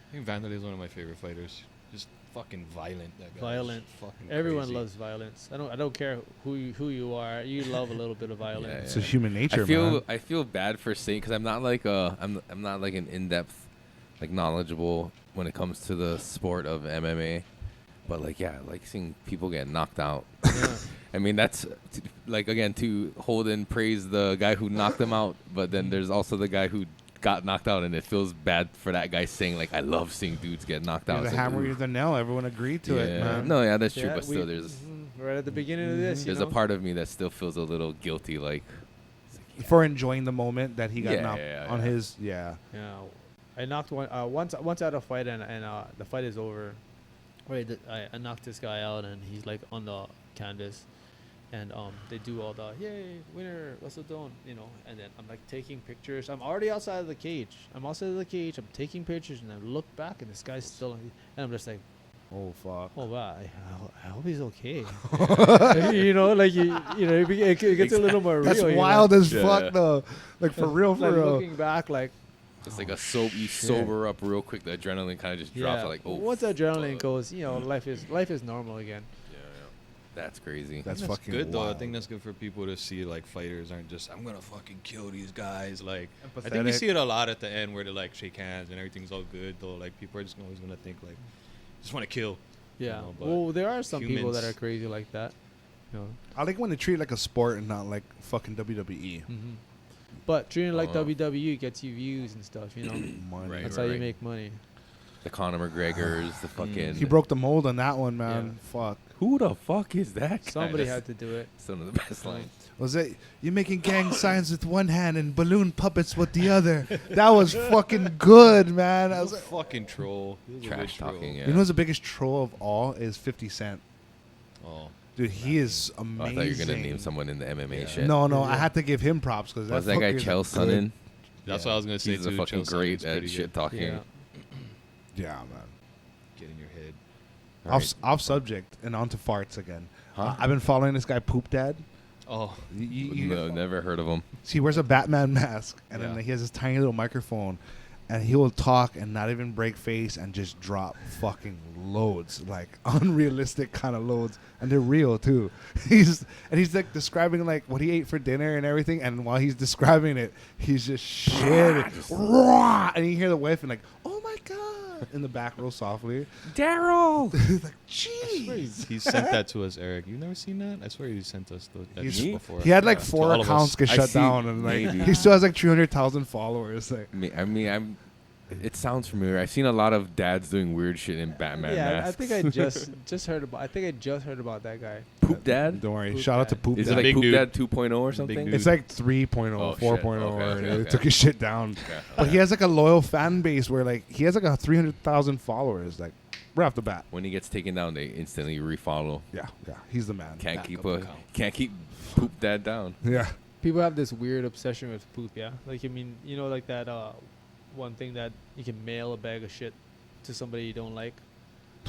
I think Vanderlei is one of my favorite fighters. Just fucking violent. That guy. Violent. Fucking Everyone crazy. loves violence. I don't care who you are. You love a little bit of violence. It's a human nature, man. I feel bad for saying because I'm not like I'm not like an in-depth, like knowledgeable when it comes to the sport of MMA, but like yeah, like seeing people get knocked out. Yeah. I mean that's like again to hold and praise the guy who knocked him out, but then there's also the guy who got knocked out, and it feels bad for that guy saying like I love seeing dudes get knocked out. You're the It's like, hammer, ooh. you're the nail. Everyone agreed to it, Yeah. man. No, yeah, that's true, Yeah, but still there's right at the beginning of this. there's you a know? part of me that still feels a little guilty, like For enjoying the moment that he got Yeah, knocked yeah, on yeah. his, yeah. Yeah, I knocked once at a fight, and the fight is over. Right, I knocked this guy out, and he's like on the canvas, and they do all the yay winner Russell Doane, you know, and then I'm like taking pictures. I'm already outside of the cage. I'm taking pictures, and I look back, and this guy's still, and I'm just like, Oh, fuck. oh wow, I hope he's okay. You know, like you know, it gets a little more real. That's you know? wild as Yeah. fuck, though. Like, for real, for Like real. looking back, like it's like you sober up real quick. The adrenaline kind of just drops. yeah. Like oh, Once the adrenaline fuck. goes, you know, life is normal again. Yeah, that's crazy. That's That's fucking good though. I wild. think that's good for people to see like fighters aren't just I'm gonna fucking kill these guys. Like I think Empathetic. you see it a lot at the end where they like shake hands and everything's all good though. Like people are just always gonna think like just want to kill. Yeah. know, but Well, there are some people that humans- are crazy like that. You know. I like when they treat it like a sport and not like fucking WWE. But treating it like Oh. WWE gets you views and stuff. You know. Money. Right. That's how you make money. The Conor McGregor's, the fucking. He broke the mold on that one, man. Fuck. Who the fuck is that guy? Somebody That's had to do it. some of the best lines. Was it you making gang signs with one hand and balloon puppets with the other? That was fucking good, man. I was like, Fucking troll. He was a Trash good troll. talking. Yeah. you know who's the biggest troll of all is 50 Cent. Oh. Dude, he is Oh, amazing. I thought you were gonna name someone in the MMA Yeah. shit. No, I Yeah. had to give him props because Was that guy Chael Sonnen? That's what I was gonna say He's a too. fucking Chael great Sonnen's at pretty shit good. talking. Yeah. Yeah, man. Get in your head. Off subject and onto farts again. Huh? I've been following this guy, Poop Dad. Oh. No, never heard of him. He wears a Batman mask, and Yeah. then he has this tiny little microphone, and he will talk and not even break face and just drop fucking loads, like unrealistic kind of loads, and they're real too. He's like describing like what he ate for dinner and everything, and while he's describing it, he's just shit, and you hear the wife and like, oh my god, in the back real softly. Daryl. Like, jeez. He sent that to us, Eric. You never seen that? I swear he sent us that He's- shit before. He had like To 4 all of accounts us. get I shut see- down, and like maybe. he still has like 300,000 followers. Like, I mean, it sounds familiar. I've seen a lot of dads doing weird shit in Batman Yeah, masks. I think I just heard about. I think I just heard about that guy. Poop Dad. don't worry. Poop Shout out to Dad. Poop Is Dad. it like Big Poop dude. Dad 2.0 or something? dude. It's like 3.0, Oh, shit. 4.0. Okay, They okay. took his shit down. Okay. But he has like a loyal fan base where like he has like a 300,000 followers, like right off the bat. When he gets taken down, they instantly refollow. Yeah, he's the man. Can't Backup keep account. Poop Dad down. Yeah. People have this weird obsession with poop. Yeah, like I mean, you know, like that one thing that you can mail a bag of shit to somebody you don't like.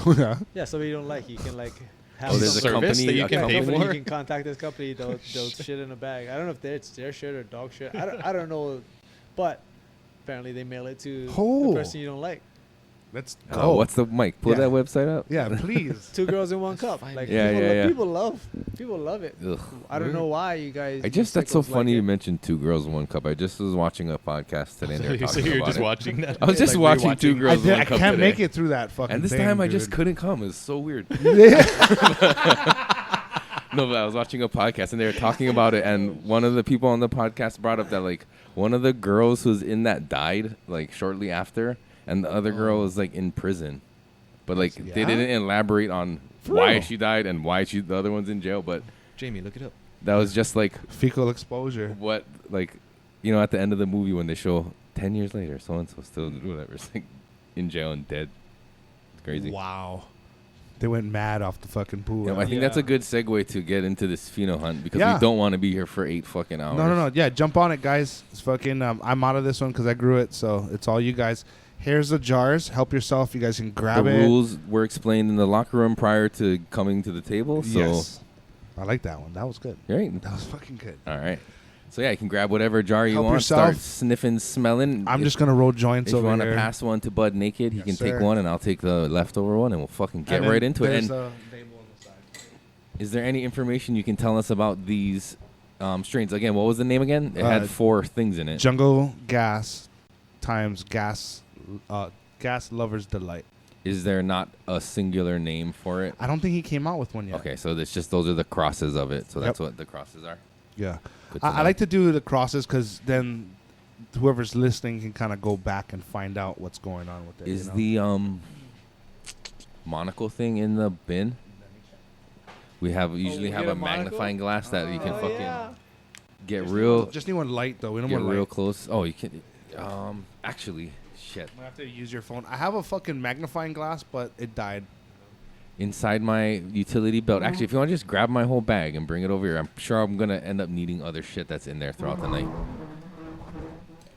Yeah. Yeah, somebody you don't like, you can like have Oh, there's a some service company that you a can yeah, pay company- company, for? you can contact this company. They'll shit in a bag. I don't know if it's their shit or dog shit. I don't know, but apparently they mail it to Oh. the person you don't like. Let's Oh, go. what's the mic? Pull Yeah. that website up. Yeah, please. 2 girls in 1 cup. Like Yeah, people, yeah, yeah. people love it. Ugh. I don't know why you guys. That's so sickos funny like you it. mentioned 2 girls in 1 cup. I just was watching a podcast today and they were So talking you're about just it. watching that? I was just Like watching 2 rewatching? girls in 1 I cup can't today. make it through that fucking And this thing, time I just dude. couldn't come. It was so weird. No, but I was watching a podcast and they were talking about it, and one of the people on the podcast brought up that like one of the girls who was in that died like shortly after, and the other girl was like in prison, but like they Yeah? didn't elaborate on For why real? she died and why the other one's in jail. But Jamie, look it up. that was just like Fecal exposure. what, like, you know, at the end of the movie when they show 10 years later, so and so still whatever, it's like in jail and dead. It's crazy. Wow. They went mad off the fucking pool. Yeah, I think that's a good segue to get into this pheno hunt because Yeah. we don't want to be here for 8 fucking hours. No. Yeah, jump on it, guys. It's fucking. I'm out of this one because I grew it, so it's all you guys. Here's the jars. Help yourself. You guys can grab The it. rules were explained in the locker room prior to coming to the table. So, Yes. I like that one. That was good. right. That was fucking good. All right. So yeah, you can grab whatever jar you Help want. yourself. Start sniffing, smelling. I'm If- just gonna roll joints If you over want to here. pass one to Bud naked, he Yes, can sir. take one, and I'll take the leftover one, and we'll fucking get And then right into it. there's And a label on the side. is there any information you can tell us about these strains? Again, what was the name again? It had 4 things in it. Jungle gas times gas lover's delight. Is there not a singular name for it? I don't think he came out with one yet. Okay, so it's just those are the crosses of it. So that's Yep. what the crosses are. Yeah. Good to I know. like to do the crosses because then whoever's listening can kind of go back and find out what's going on with it. Is you know? the monocle thing in the bin? We usually we have get a a monocle? magnifying glass that you can Oh, fucking yeah. get real Just need one light though. We don't get want real light. close. Oh, you can. Actually, shit. I have to use your phone. I have a fucking magnifying glass, but it died. Inside my utility belt. Actually, if you want to just grab my whole bag and bring it over here, I'm sure I'm gonna end up needing other shit that's in there throughout the night.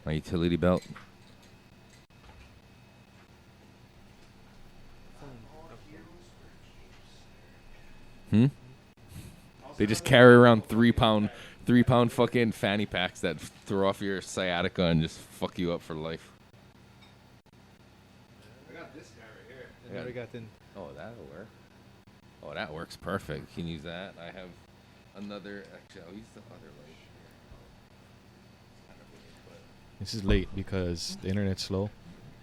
My utility belt. They just carry around 3 pound fucking fanny packs that throw off your sciatica and just fuck you up for life. I got this guy right here. Yeah. We got the Oh, that'll work. Oh, that works perfect. You can use that. I have another. Actually, I'll use the other light. This is late because the internet's slow.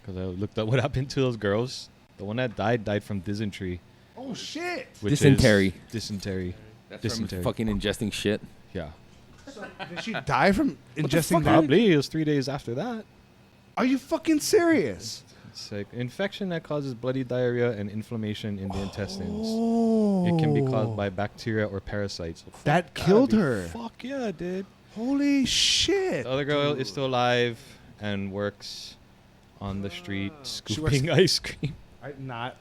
Because I looked up what happened to those girls. The one that died from dysentery. Oh shit! Which is Dysentery. Dysentery. That's Dysentery. from fucking ingesting shit. Yeah. Did she die from ingesting that? Probably. It was 3 days after that. Are you fucking serious? It's like infection that causes bloody diarrhea and inflammation in the intestines. Oh. It can be caused by bacteria or parasites. So That fuck killed dude. her. Fuck yeah, dude. Holy shit! The other girl is still alive and works on the street She works- scooping ice cream. Not.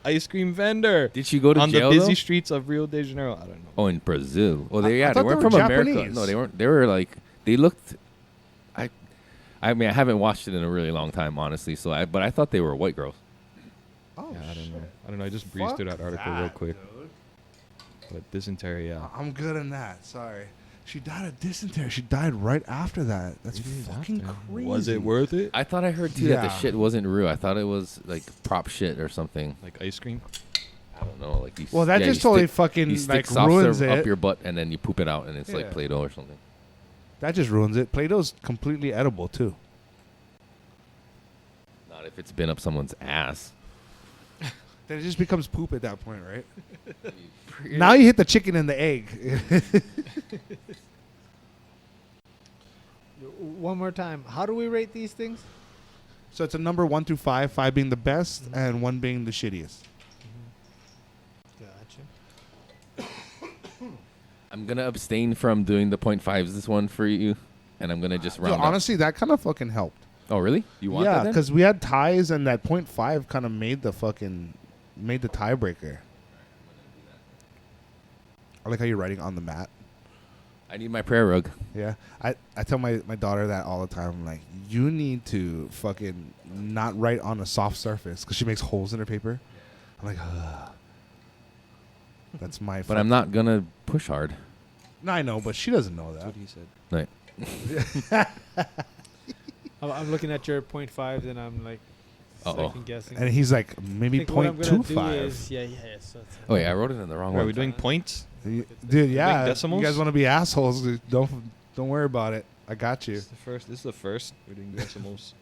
Ice cream vendor. Did she go to on jail? the busy though? streets of Rio de Janeiro. I don't know. Oh, in Brazil. Oh, I they thought they weren't were from America. Japanese. No, they weren't. They were like they looked. I mean, I haven't watched it in a really long time, honestly. But I thought they were white girls. Oh, Yeah, I don't shit. know. I don't know. I just breezed Fuck through that article real that, quick. dude. But dysentery, yeah. I'm good in that. Sorry. She died of dysentery. She died right after that. That's 3 days fucking after. crazy. Was it worth it? I thought I heard too that the Yeah. shit wasn't real. I thought it was like prop shit or something. Like ice cream? I don't know. Like you. Well, that yeah, just you totally stick, fucking you stick like soft ruins serve it. up your butt and then you poop it out and it's like Yeah. Play-Doh or something. That just ruins it. Play-Doh's completely edible too. Not if it's been up someone's ass. Then it just becomes poop at that point, right? Now you hit the chicken and the egg. One more time. How do we rate these things? So it's a number 1 through 5, 5 being the best and 1 being the shittiest. Gotcha. I'm gonna abstain from doing the 0.5s this one for you, and I'm gonna just Dude, round up. honestly, that kind of fucking helped. Oh, really? You want Yeah, that? then? because we had ties and that 0.5 kind of made the tiebreaker. I like how you're writing on the mat. I need my prayer rug. Yeah, I tell my daughter that all the time. I'm like, you need to fucking not write on a soft surface because she makes holes in her paper. I'm like, ugh. That's my. But I'm not gonna push hard. No, I know, but she doesn't know That's that. what he said. Right. I'm looking at your 0.5s and I'm like Uh-oh. second guessing. And he's like, I maybe think what I'm gonna do 0.25. is- Yeah. So it's Oh yeah, I wrote it in the wrong Are one. we doing points? Dude, yeah. decimals? You guys want to be assholes? Don't worry about it. I got you. This is the first. We're doing decimals.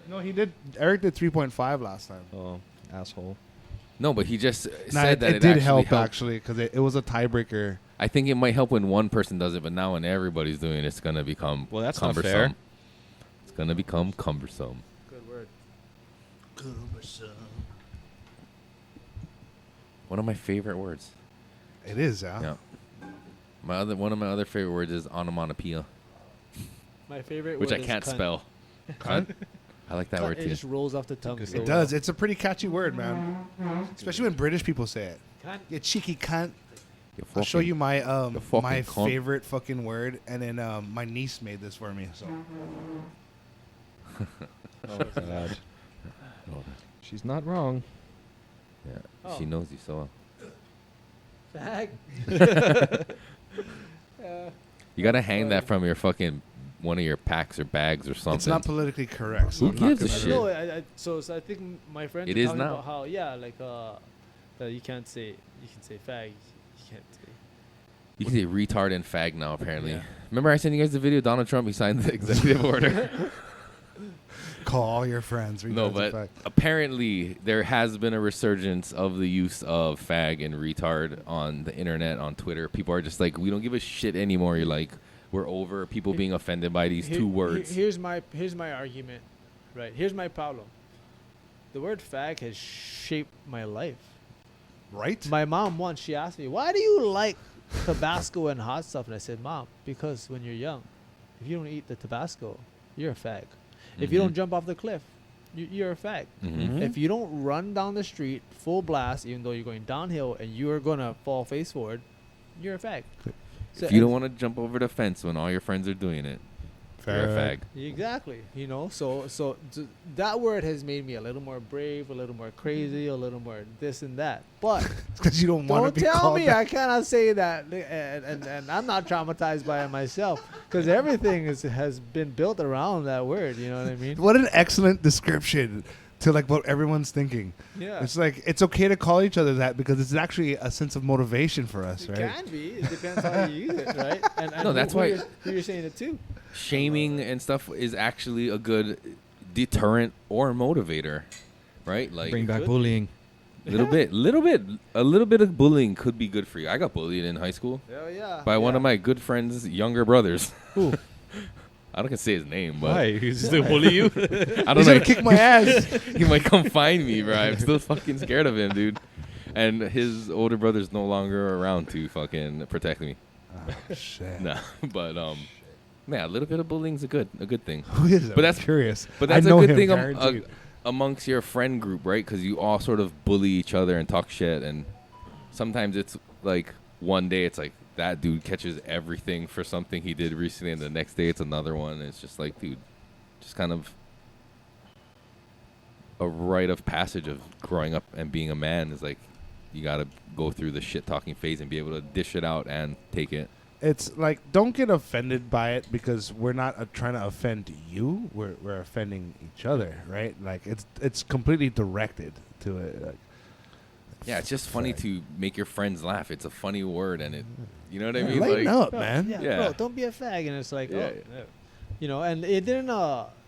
No, he did. Eric did 3.5 last time. Oh, asshole. No, but he just Nah, said that it did actually help helped. actually because it was a tiebreaker. I think it might help when one person does it, but now when everybody's doing it, it's gonna become Well, that's not cumbersome. fair. It's gonna become cumbersome. Good word. One of my favorite words. It is, yeah. Yeah. One of my other favorite words is onomatopoeia, My favorite which I word is can't cunt. spell. Cunt? I like that Cunt, word it too. just rolls off the tongue. so It does. It's a pretty catchy word, man. Especially when British people say it. Cunt. You cheeky cunt. You I'll show fucking- you my fucking my cunt. favorite fucking word, and then my niece made this for me. So God. She's not wrong. Yeah, Oh. she knows you so well. Fag. You gotta hang that from your fucking one of your packs or bags or something. it's not politically correct. So Who I'm not gives a gonna- shit? No, so I think my friends It are is talking now. about how that you can't say fag. You can't say. You can say retard and fag now, apparently. Yeah. Remember I sent you guys the video of Donald Trump? He signed the executive order. Call all your friends. No, retards but and fact. apparently there has been a resurgence of the use of fag and retard on the internet, on Twitter. People are just like, we don't give a shit anymore. You're like, we're over people being offended by these two words. Here's my argument, right? Here's my problem. The word fag has shaped my life. Right? My mom once, she asked me, why do you like Tabasco and hot stuff? And I said, Mom, because when you're young, if you don't eat the Tabasco, you're a fag. If you don't jump off the cliff, you're a fag. Mhm. If you don't run down the street full blast, even though you're going downhill and you're going to fall face forward, you're a fag. So If you don't want to jump over the fence when all your friends are doing it, you're a fag. Exactly. You know, so that word has made me a little more brave, a little more crazy, a little more this and that. But Because you don't want to don't be tell called me that. I cannot say that, and I'm not traumatized by it myself, because everything has been built around that word. You know what I mean? What an excellent description to like what everyone's thinking. Yeah. It's like it's okay to call each other that because it's actually a sense of motivation for us, It right? can be. It depends how you use it, right? And No, that's why- who you're saying it to. Shaming and stuff is actually a good deterrent or motivator, right? Like Bring back Good. bullying. a little bit of bullying could be good for you. I got bullied in high school Hell yeah. by one of my good friends' younger brothers. Who? I don't can say his name, but Why? He's still bully you? I He's don't gonna know. kick my ass. He might come find me, bro. I'm still fucking scared of him, dude. And his older brother's no longer around to fucking protect me. Oh, shit. Nah, but yeah, a little bit of bullying's a good thing. Who is it? But I'm that's- curious. But that's I know a good him, thing guaranteed. amongst your friend group, right? Because you all sort of bully each other and talk shit, and sometimes it's like one day it's like that dude catches everything for something he did recently, and the next day it's another one. And it's just like, dude, just kind of a rite of passage of growing up and being a man is like you gotta go through the shit talking phase and be able to dish it out and take it. It's like don't get offended by it because we're not trying to offend you. We're offending each other, right? Like it's completely directed to it. Like, Yeah, it's just funny to make your friends laugh. It's a funny word, and it, you know what I yeah, mean? lighten Like, up, Bro, man. Yeah. Bro, don't be a fag. And it's like, Yeah, oh, you know, and it didn't,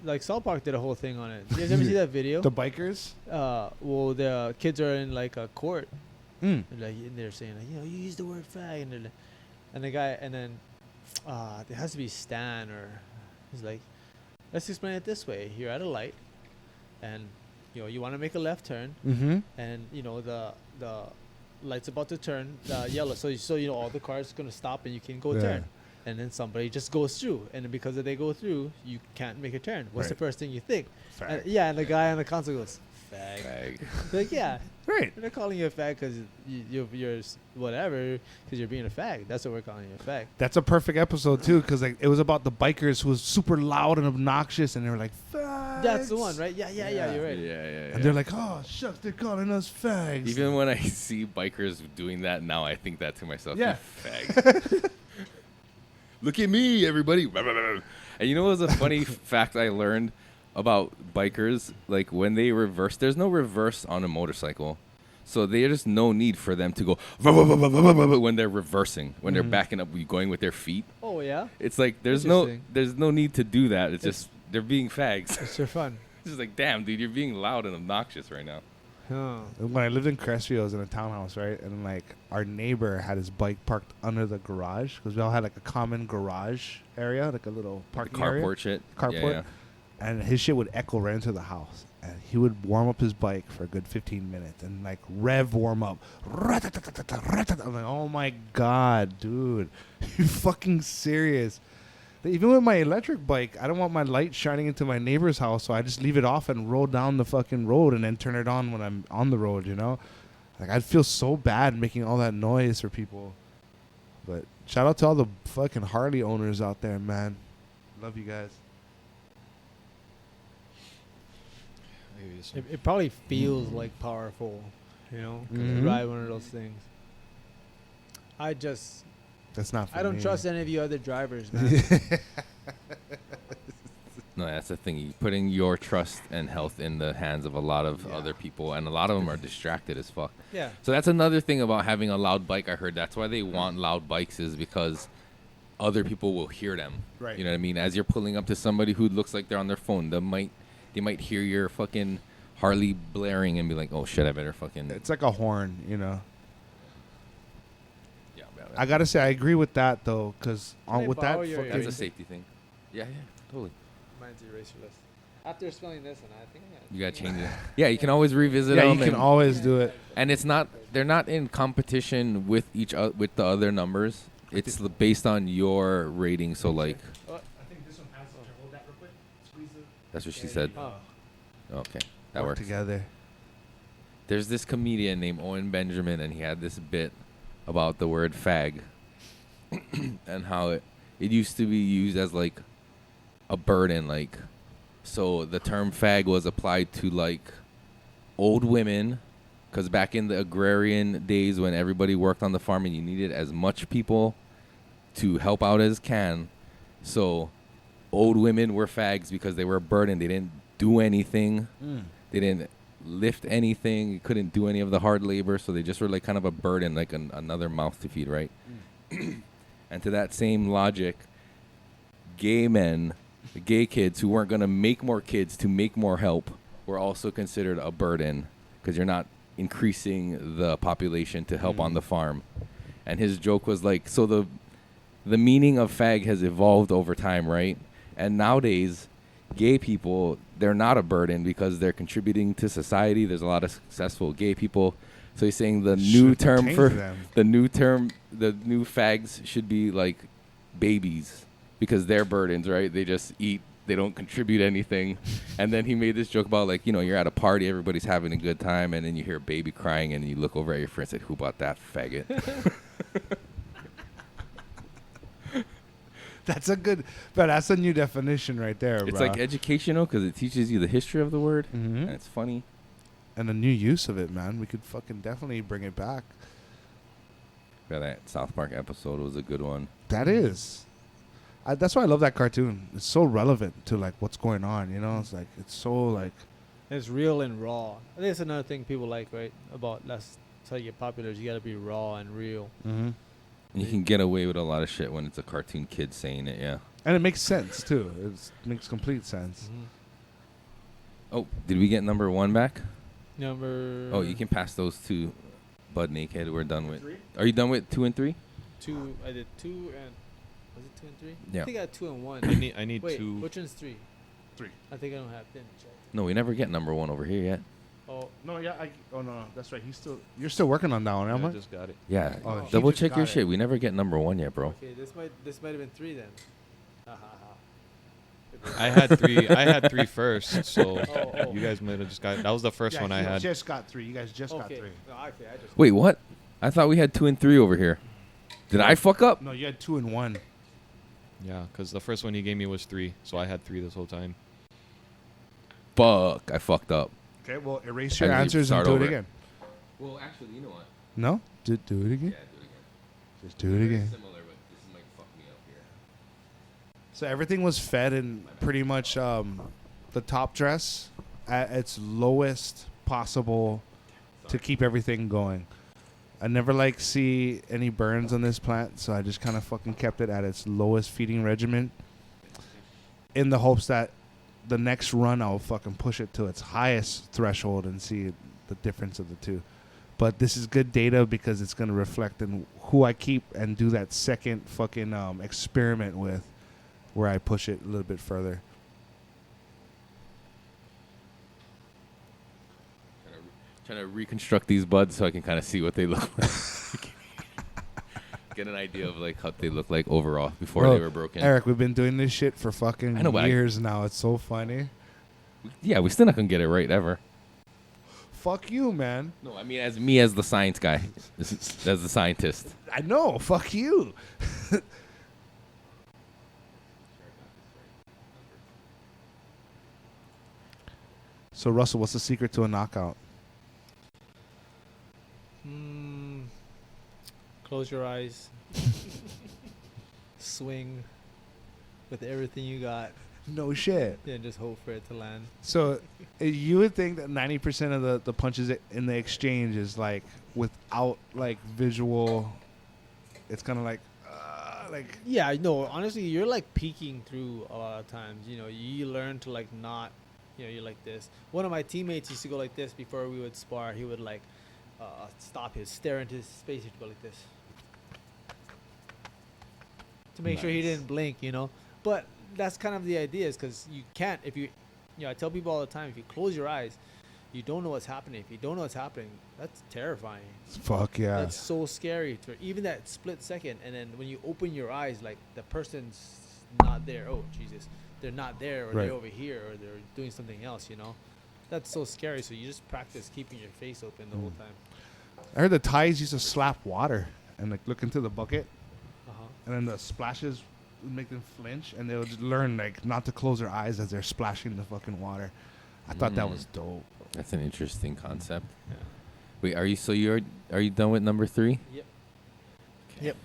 like South Park did a whole thing on it. You guys ever see that video? The bikers. Well, the kids are in like a court. Mm. And like, and they're saying, like, you know, you use the word fag. And, and the guy, and then it has to be Stan or he's like, let's explain it this way. You're at a light and, you know, you want to make a left turn. Mm-hmm. And, you know, the light's about to turn yellow. So you know, all the cars going to stop and you can go Yeah. turn. And then somebody just goes through. And then because if they go through, you can't make a turn. What's the Right. first thing you think? Fag. Yeah, and the guy on the console goes, fag. fag. Like, yeah. Right. They're calling you a fag because you're whatever, because you're being a fag. That's what we're calling you, a fag. That's a perfect episode too, because like it was about the bikers who was super loud and obnoxious, and they were like, "Fags." That's the one, right? Yeah, you're right. Yeah. And they're like, "Oh shucks, they're calling us fags." Even when I see bikers doing that now, I think that to myself. Yeah. "You fag." Look at me, everybody. And you know what was a funny fact I learned about bikers? Like when they reverse, there's no reverse on a motorcycle. So there's no need for them to go when they're reversing, when they're backing up, going with their feet. Oh, yeah? It's like there's no need to do that. It's just they're being fags. It's for fun. It's just like, damn, dude, you're being loud and obnoxious right now. When I lived in Crestview, I was in a townhouse, right? And like our neighbor had his bike parked under the garage because we all had like a common garage area, like a little parking area. Carport shit. Carport. Yeah. And his shit would echo right into the house. And he would warm up his bike for a good 15 minutes and like rev warm up. I'm like, oh my God, dude. You fucking serious? Even with my electric bike, I don't want my light shining into my neighbor's house, so I just leave it off and roll down the fucking road and then turn it on when I'm on the road, you know? Like, I'd feel so bad making all that noise for people. But shout out to all the fucking Harley owners out there, man. Love you guys. It probably feels like powerful, you know, to ride one of those things. That's not for I don't me. trust any of you other drivers, man. No, that's the thing. You're putting your trust and health in the hands of a lot of other people, and a lot of them are distracted as fuck. Yeah. So that's another thing about having a loud bike. I heard that's why they want loud bikes, is because other people will hear them. Right. You know what I mean? As you're pulling up to somebody who looks like they're on their phone, they might hear your fucking Harley blaring and be like, "Oh shit, I better fucking." It's like a horn, you know. Yeah, I gotta say, I agree with that though, because Can I with borrow that, your fucking- that's a eraser? safety thing. Yeah, totally. Mine's eraserless. After spelling this, and I think You gotta change it. Yeah, you can always revisit yeah, them. you can always do it. And it's not, they're not in competition with with the other numbers. It's based on your rating. So like, I think this one has to hold that real quick. Squeeze it. that's what she said. Oh. Okay, that Work works. together. There's this comedian named Owen Benjamin, and he had this bit about the word fag and how it used to be used as like a burden, like, so the term fag was applied to like old women, because back in the agrarian days when everybody worked on the farm and you needed as much people to help out as can, so old women were fags because they were a burden. They didn't do anything. They didn't lift anything. You couldn't do any of the hard labor, so they just were like kind of a burden, like another mouth to feed, right? And to that same logic, gay men, the gay kids who weren't going to make more kids to make more help, were also considered a burden because you're not increasing the population to help on the farm. And his joke was like, so the meaning of fag has evolved over time, right? And nowadays, gay people, they're not a burden because they're contributing to society. There's a lot of successful gay people. So he's saying the new term pertain for to them. the new fags should be like babies, because they're burdens, right? They just eat, they don't contribute anything. And then he made this joke about like, you know, you're at a party, everybody's having a good time, and then you hear a baby crying, and you look over at your friend and say, "Who bought that faggot?" That's a new definition right there, It's bro. like educational because it teaches you the history of the word, and it's funny. And a new use of it, man. We could fucking definitely bring it back. Yeah, that South Park episode was a good one. That is. That's why I love that cartoon. It's so relevant to like what's going on, you know? It's like it's so like It's real and raw. I think it's another thing people like, right? About that's how you get popular. Is you gotta be raw and real. And you can get away with a lot of shit when it's a cartoon kid saying it, yeah. and it makes sense too. It makes complete sense. Oh, did we get number 1 back? Number. Oh, you can pass those to Bud Naked. We're done with. Are you done with 2 and 3? 2. I did 2 and. Was it 2 and 3? Yeah. I think I had 2 and 1. I need Wait, two. which one's 3? 3. I think I don't have. Didn't check. No, we never get number 1 over here yet. Oh, No, yeah, no, that's right. You're still working on that one, I Elmer? just got it. Yeah. Oh, he Double just check your got it. shit. We never get number 1 yet, bro. okay. This might have been 3 then. Ha ha ha. I had three. I had 3 first, so Oh. you guys might have just got. That was the first one I had. Just got 3. You guys just got Okay. 3. No, actually, I just. Wait, what? I thought we had 2 and 3 over here. Did I fuck up? No, you had 2 and 1. Yeah, because the first one he gave me was 3, so I had 3 this whole time. Fuck, I fucked up. Okay, well, erase I your need to answers and start do over. it again. Well, actually, you know what? No? Do it again? do it again. Just do it again. Similar, but this might fuck me up here. So everything was fed in pretty much the top dress at its lowest possible to keep everything going. I never see any burns on this plant, so I just kind of fucking kept it at its lowest feeding regimen in the hopes that the next run I'll fucking push it to its highest threshold and see the difference of the two. But this is good data because it's going to reflect in who I keep and do that second fucking experiment with, where I push it a little bit further. Trying to reconstruct these buds so I can kind of see what they look like. Get an idea of like how they look like overall before Bro, they were broken. Eric, we've been doing this shit for fucking I know, but years now. It's so funny. Yeah, we're still not gonna get it right ever. Fuck you, man. No, I mean as the science guy, as the scientist. I know. Fuck you. So, Russell, what's the secret to a knockout? Close your eyes. Swing with everything you got. No shit. And just hope for it to land. So, you would think that 90% of the punches in the exchange is like without like visual. It's kind of like. Yeah, no, honestly, you're like peeking through a lot of times. You know, you learn to like not, you know, you're like this. One of my teammates used to go like this before we would spar. He would like stop stare into his space. He'd go like this to make sure he didn't blink, you know. But that's kind of the idea, is because you can't, if you know, I tell people all the time, if you close your eyes, you don't know what's happening. If you don't know what's happening, that's terrifying. Fuck yeah. That's so scary for even that split second. And then when you open your eyes, like the person's not there. Oh, Jesus. They're not there, or Right. they're over here, or they're doing something else, you know? That's so scary. So you just practice keeping your face open the whole time. I heard the Thais used to slap water and like look into the bucket, Uh-huh. and then the splashes would make them flinch, and they would just learn like not to close their eyes as they're splashing the fucking water. I thought that was dope. That's an interesting concept. Yeah. Wait, are you done with number 3? Yep. Okay. Yep.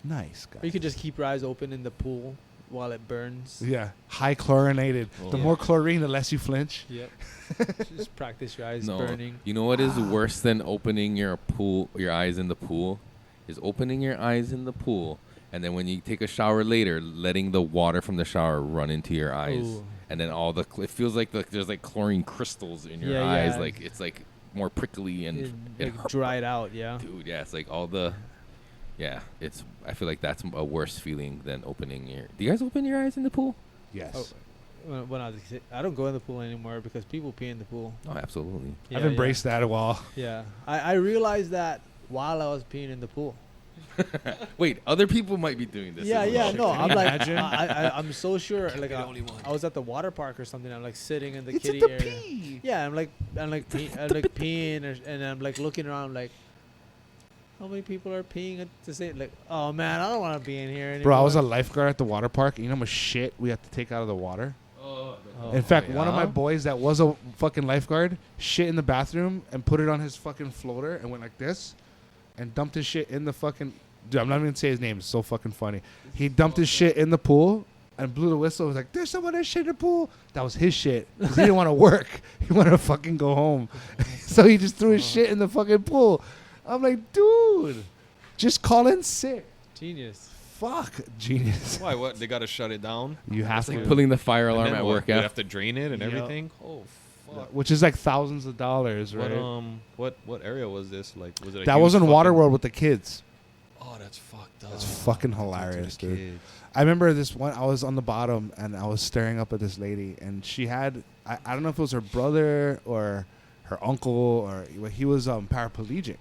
Nice, guys. Or you could just keep your eyes open in the pool while it burns. Yeah, high chlorinated. The Yeah. more chlorine, the less you flinch. Yep. Just practice your eyes No, burning. you know what is worse than opening your eyes in the pool? Is opening your eyes in the pool, and then when you take a shower later, letting the water from the shower run into your eyes. Ooh. And then it feels like there's like chlorine crystals in your Yeah, eyes. yeah. Like it's like more prickly and It like dried out, yeah. Dude, yeah, it's like all the, yeah. I feel like that's a worse feeling than opening your. Do you guys open your eyes in the pool? Yes. When I was a kid, I don't go in the pool anymore because people pee in the pool. Oh, absolutely. Yeah, I've embraced that a while. Yeah. I realized that while I was peeing in the pool. Wait, other people might be doing this. Yeah, as yeah, well. no, I'm you like, imagine? I'm so sure. Like, the only one. I was at the water park or something. I'm like sitting in the It's kiddie at the area. pee. Yeah, I'm like peeing, and I'm like looking around, like, how many people are peeing at the same? Like, oh man, I don't want to be in here anymore. Bro, I was a lifeguard at the water park. You know how much shit we have to take out of the water? Oh, In fact, one of my yeah? boys that was a fucking lifeguard shit in the bathroom and put it on his fucking floater and went like this and dumped his shit in the fucking... Dude, I'm not even going to say his name. It's so fucking funny. He dumped his shit in the pool and blew the whistle. He was like, there's someone that shit in the pool. That was his shit. 'Cause he didn't want to work. He wanted to fucking go home. So he just threw his shit in the fucking pool. I'm like, dude, just call in sick. Genius. Fuck. Genius. Why? What? They gotta shut it down. You have It's like to. pulling the fire And alarm then at what? work. They Yeah. have to drain it and Yep. everything. Oh fuck. Which is like thousands of dollars, right? But what area was this? Like, was it? A That huge was in fucking- Waterworld with the kids. Oh, that's fucked up. That's fucking To the hilarious, dude. kids. I remember this one. I was on the bottom and I was staring up at this lady, and she had I don't know if it was her brother or her uncle or he was paraplegic,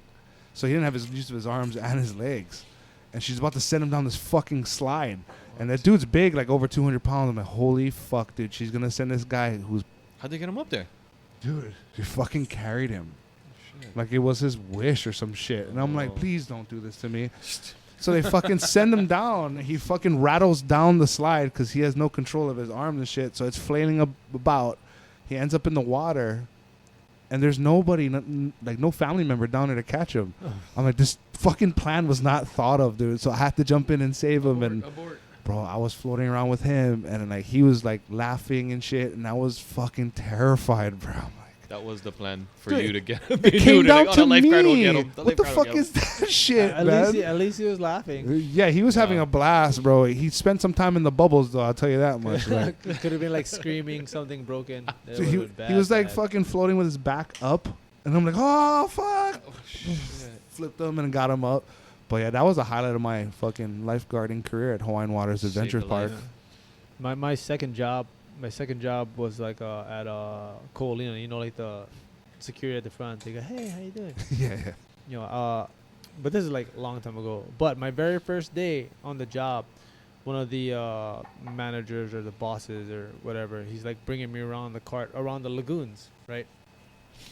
so he didn't have his use of his arms and his legs, and she's about to send him down this fucking slide, and that dude's big, like over 200 pounds. I'm like, holy fuck, dude, she's gonna send this guy who's How'd they get him up there? dude, she fucking carried him Shit. like it was his wish or some shit, and I'm like, Oh. please don't do this to me. So they fucking send him down. He fucking rattles down the slide because he has no control of his arms and shit. So it's flailing about. He ends up in the water, and there's nobody, like no family member down there to catch him. I'm like, this fucking plan was not thought of, dude. So I had to jump in and save him. And bro, I was floating around with him, and like he was like laughing and shit, and I was fucking terrified, bro. I'm like, That was the plan for Dude, you to get. it came down to the lifeguard will me. get him. What the fuck is that shit, At man? least he was laughing. Yeah, he was having a blast, bro. He spent some time in the bubbles, though. I'll tell you that much. Like, Could have been like screaming something broken. That so he would've been was bad, like bad. fucking floating with his back up, And I'm like, oh, fuck. Flipped them and got them up. But yeah, that was a highlight of my fucking lifeguarding career at Hawaiian Waters Saved Adventure a life. Park. My second job was like at Colina, you know, like the security at the front. They go, hey, how you doing? Yeah. You know, but this is like a long time ago. But my very first day on the job, one of the managers or the bosses or whatever, he's like bringing me around the cart, around the lagoons, right?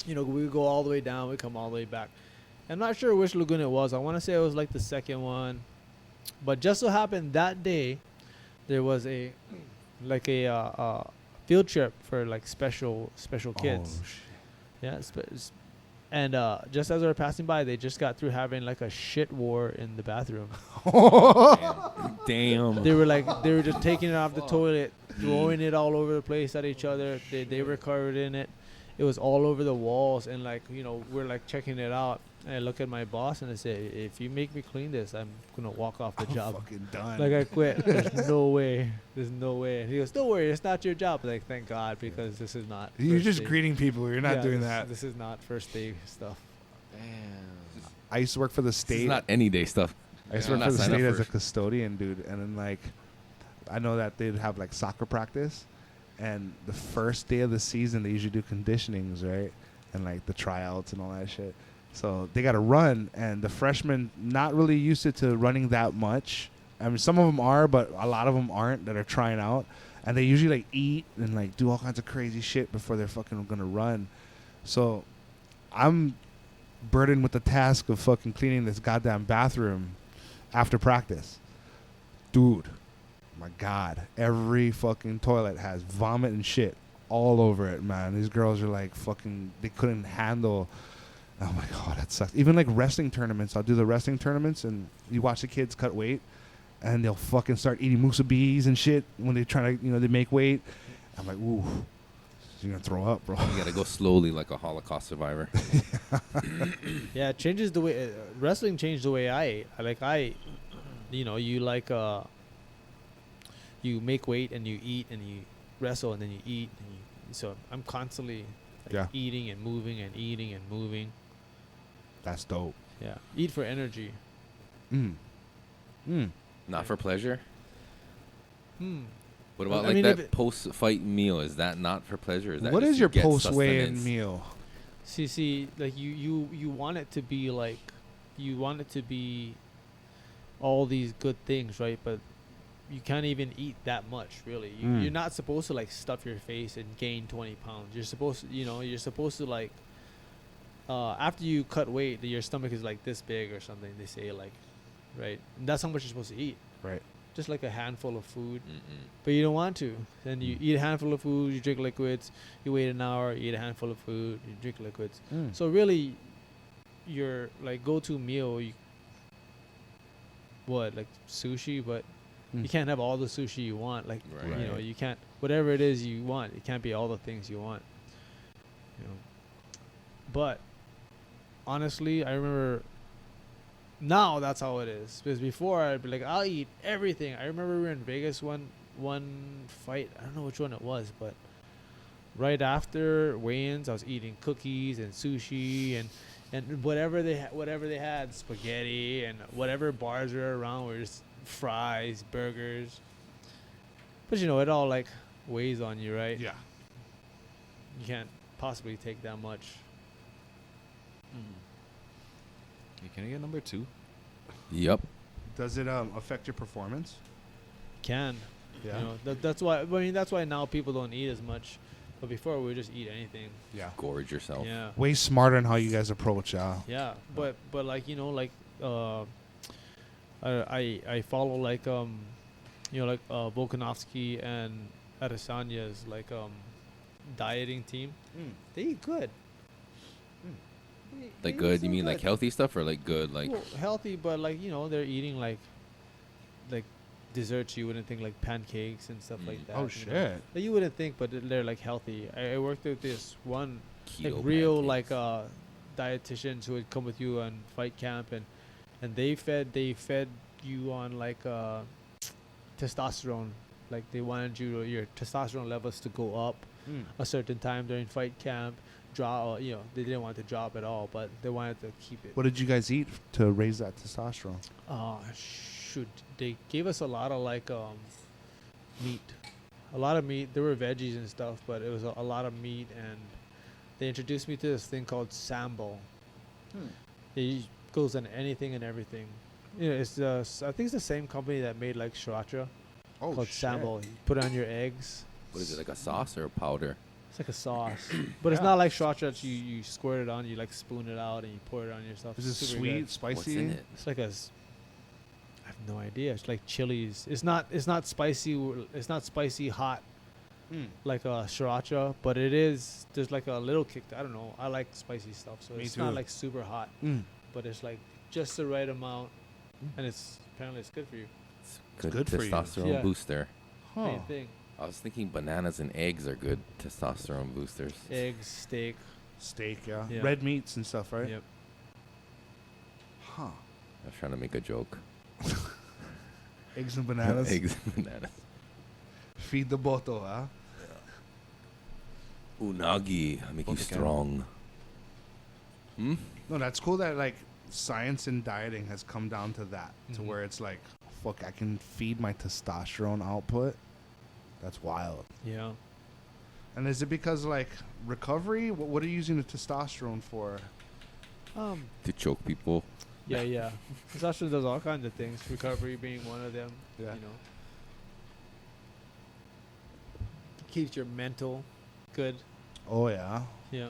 You know, we go all the way down, we come all the way back. I'm not sure which lagoon it was. I want to say it was like the second one. But just so happened that day, there was a field trip for like special kids. Oh, shit. Yeah, and just as we were passing by, they just got through having like a shit war in the bathroom. Damn. They were just taking it off the toilet, throwing it all over the place at each other. They were covered in it. It was all over the walls, and like, you know, we're like checking it out. And I look at my boss and I say, if you make me clean this, I'm gonna walk off the I'm job. fucking done. Like, I quit. There's no way. There's no way. And he goes, don't worry, it's not your job. Like, thank God, because this is not. You're first just day. greeting people. You're not Yeah, doing this- that. This is not first day stuff. I used to work for the This is state. not any day stuff. I used to Yeah. work for Not the signed up state as a for- custodian, dude. And then, like, I know that they'd have, like, soccer practice. And the first day of the season, they usually do conditionings, right? And, like, the tryouts and all that shit. So they got to run. And the freshmen not really used to running that much. I mean, some of them are, but a lot of them aren't that are trying out. And they usually, like, eat and, like, do all kinds of crazy shit before they're fucking going to run. So I'm burdened with the task of fucking cleaning this goddamn bathroom after practice. Dude, my God, every fucking toilet has vomit and shit all over it, man. These girls are like fucking, they couldn't handle. Oh my God, that sucks. Even like wrestling tournaments, I'll do the wrestling tournaments and you watch the kids cut weight and they'll fucking start eating musubis and shit when they try to, you know, they make weight. I'm like, ooh, you're gonna throw up, bro. You gotta go slowly like a Holocaust survivor. Yeah, it changes the way wrestling changed the way I ate. You know, you like you make weight and you eat and you wrestle and then you eat and you. So I'm constantly like eating and moving and eating and moving. That's dope. Yeah, eat for energy. Not for pleasure. What about I like mean, that if it- post-fight meal? Is that not for pleasure? Is that What just is you your get post-weigh-in sustenance? meal? See, like you want it to be like, you want it to be all these good things, right? But you can't even eat that much, really. You're not supposed to like stuff your face and gain 20 pounds. You're supposed to, you're supposed to like, after you cut weight, your stomach is like this big or something. They say like, right? And that's how much you're supposed to eat. Right. Just like a handful of food. But you don't want to. Then you eat a handful of food, you drink liquids, you wait an hour, you eat a handful of food, you drink liquids. So really, your like go-to meal, like sushi, but you can't have all the sushi you want. Like, Right. you can't, whatever it is you want, it can't be all the things you want. But honestly, I remember now that's how it is. Because before I'd be like, I'll eat everything. I remember we were in Vegas one fight. I don't know which one it was, but right after weigh-ins, I was eating cookies and sushi and whatever they had, spaghetti and whatever bars were around were just fries, burgers. But it all like weighs on you, right? Yeah. You can't possibly take that much. Can I get number 2? Yep. Does it affect your performance? Can. Yeah. That's why. I mean, that's why now people don't eat as much. But before we would just eat anything. Yeah. Gorge yourself. Yeah. Way smarter in how you guys approach, Yeah. But like I follow like Volkanovski and Adesanya's like dieting team. They eat good. Like good? You mean like healthy stuff or like good? Like Well, healthy, but like they're eating like desserts you wouldn't think, like pancakes and stuff like that. Oh, you know. shit. That you wouldn't think, but they're like healthy. I worked with this one like keto real pancakes. like dietitians who would come with you on fight camp and they fed you on like testosterone Like they wanted your testosterone levels to go up a certain time during fight camp. They didn't want it to drop at all, but they wanted to keep it. What did you guys eat to raise that testosterone? Shoot, they gave us a lot of like meat, a lot of meat. There were veggies and stuff, but it was a lot of meat, and they introduced me to this thing called sambo. It goes on anything and everything. It's I think it's the same company that made like sriracha. Called sambo. You put it on your eggs. What is it, like a sauce or a powder? It's like a sauce, but it's not like sriracha that you squirt it on. You like spoon it out and you pour it on yourself. Is it Super sweet, good. spicy? What's in it? It's like I have no idea. It's like chilies. It's not spicy. It's not spicy hot like a sriracha, but it is. There's like a little kick. I don't know. I like spicy stuff, so Me it's too. not like super hot, but it's like just the right amount, and apparently it's good for you. It's good, good for you. testosterone Yeah. booster. Main thing. I was thinking bananas and eggs are good testosterone boosters. Eggs, steak. Steak, yeah. Yeah. Red meats and stuff, right? Yep. Huh. I was trying to make a joke. Eggs and bananas. Eggs and bananas. Feed the boto, huh? Unagi, I make you Okay. strong. No, that's cool that like science in dieting has come down to that, to Mhm. where it's like, fuck, I can feed my testosterone output. That's wild. Yeah. And is it because like recovery? What are you using the testosterone for? To choke people. Yeah. Testosterone does all kinds of things. Recovery being one of them. Yeah. You know. Keeps your mental good. Oh yeah. Yeah.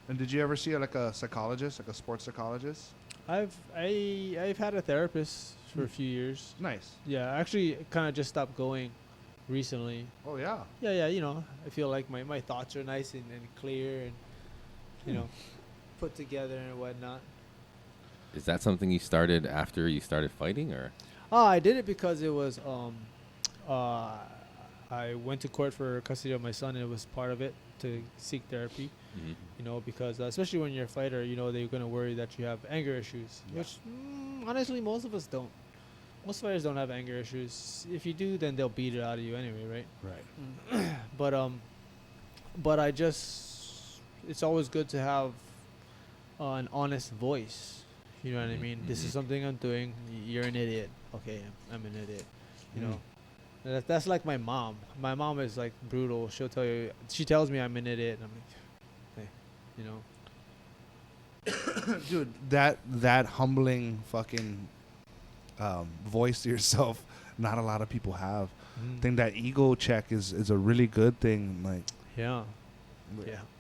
And did you ever see like a psychologist, like a sports psychologist? I've had a therapist for a few years. Nice. Yeah, actually kind of just stopped going recently. Oh yeah. Yeah, I feel like my thoughts are nice and clear and, put together and whatnot. Is that something you started after you started fighting, or? I did it because it was, I went to court for custody of my son, and it was part of it to seek therapy, because especially when you're a fighter, they're going to worry that you have anger issues, which honestly, most of us don't. Most fighters don't have anger issues. If you do, then they'll beat it out of you anyway, right? Right. But it's always good to have an honest voice. You know what I mean? This is something I'm doing. You're an idiot. Okay, I'm an idiot. You know, that's like my mom. My mom is like brutal. She'll tell you. She tells me I'm an idiot. And I'm like, hey, Dude, that humbling fucking voice to yourself, not a lot of people have. I think that ego check is a really good thing. Like, yeah.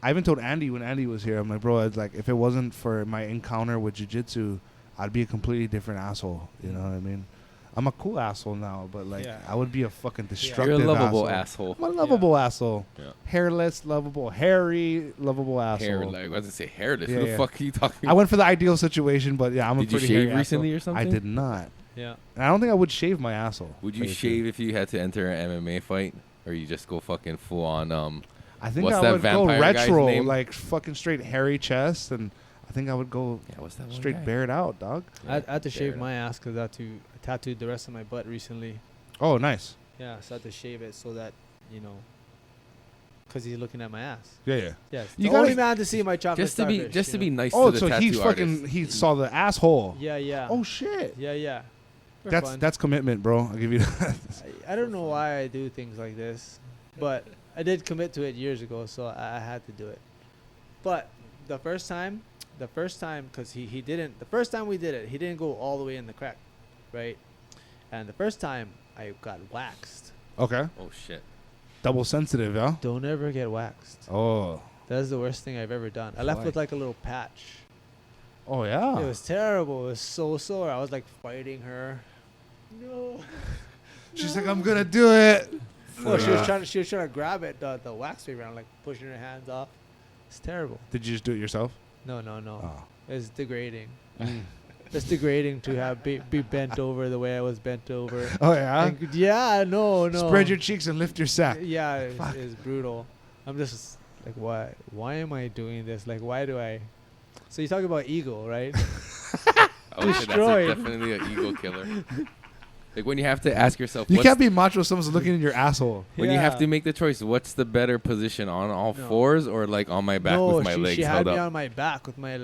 I even told Andy when Andy was here, I'm like, bro, it's like if it wasn't for my encounter with jiu-jitsu, I'd be a completely different asshole. You know what I mean? I'm a cool asshole now, but like Yeah. I would be a fucking destructive You're a lovable asshole. I'm a lovable asshole. Yeah. Hairless, lovable, hairy, lovable asshole. Hair, like, I was gonna say hairless. Yeah, Who the yeah. fuck are you talking I went for the ideal situation, but yeah, I'm Did a you pretty shave hairy recently asshole. or something? I did not. Yeah. And I don't think I would shave my asshole. Would you Pretty shave sure. if you had to enter an MMA fight, or you just go fucking full on? I think what's I that would go vampire guy's retro, name? like fucking straight hairy chest, and I think I would go Yeah, what's that one straight guy? bared out, dog. I had to shave Fair my ass because I tattooed the rest of my butt recently. Oh, nice. Yeah, so I had to shave it so that, because he's looking at my ass. Yeah. Yes, You the gotta- only man to see my chocolate Just to be starfish, just to be nice Oh, to the so tattoo artist. he saw the asshole. Yeah. Oh shit. Yeah. For That's fun. that's commitment, bro. I'll give you that. I don't know why I do things like this, but I did commit to it years ago, so I had to do it. But the first time, because he didn't, the first time we did it, he didn't go all the way in the crack, right? And the first time I got waxed. Okay. Oh shit. Double sensitive, yeah. Don't ever get waxed. Oh. That's the worst thing I've ever done. I left Why? with like a little patch. Oh yeah. It was terrible. It was so sore. I was like fighting her. No. She's like, I'm gonna do it. No, she was trying to grab it, the wax paper, and like pushing her hands off. It's terrible. Did you just do it yourself? No. Oh. It's degrading. It's degrading to have be bent over the way I was bent over. Oh yeah. And yeah, no. Spread your cheeks and lift your sack. Yeah, it's brutal. I'm just like, why am I doing this? Like, why do I? So you talk about ego, right? I would say Destroyed. that's definitely an ego killer. Like when you have to ask yourself, You can't be macho if someone's looking in your asshole. when you have Yeah. to make the choice, what's the better position, on all No. fours or like on my back no, with my she legs had held me up, on my back with my,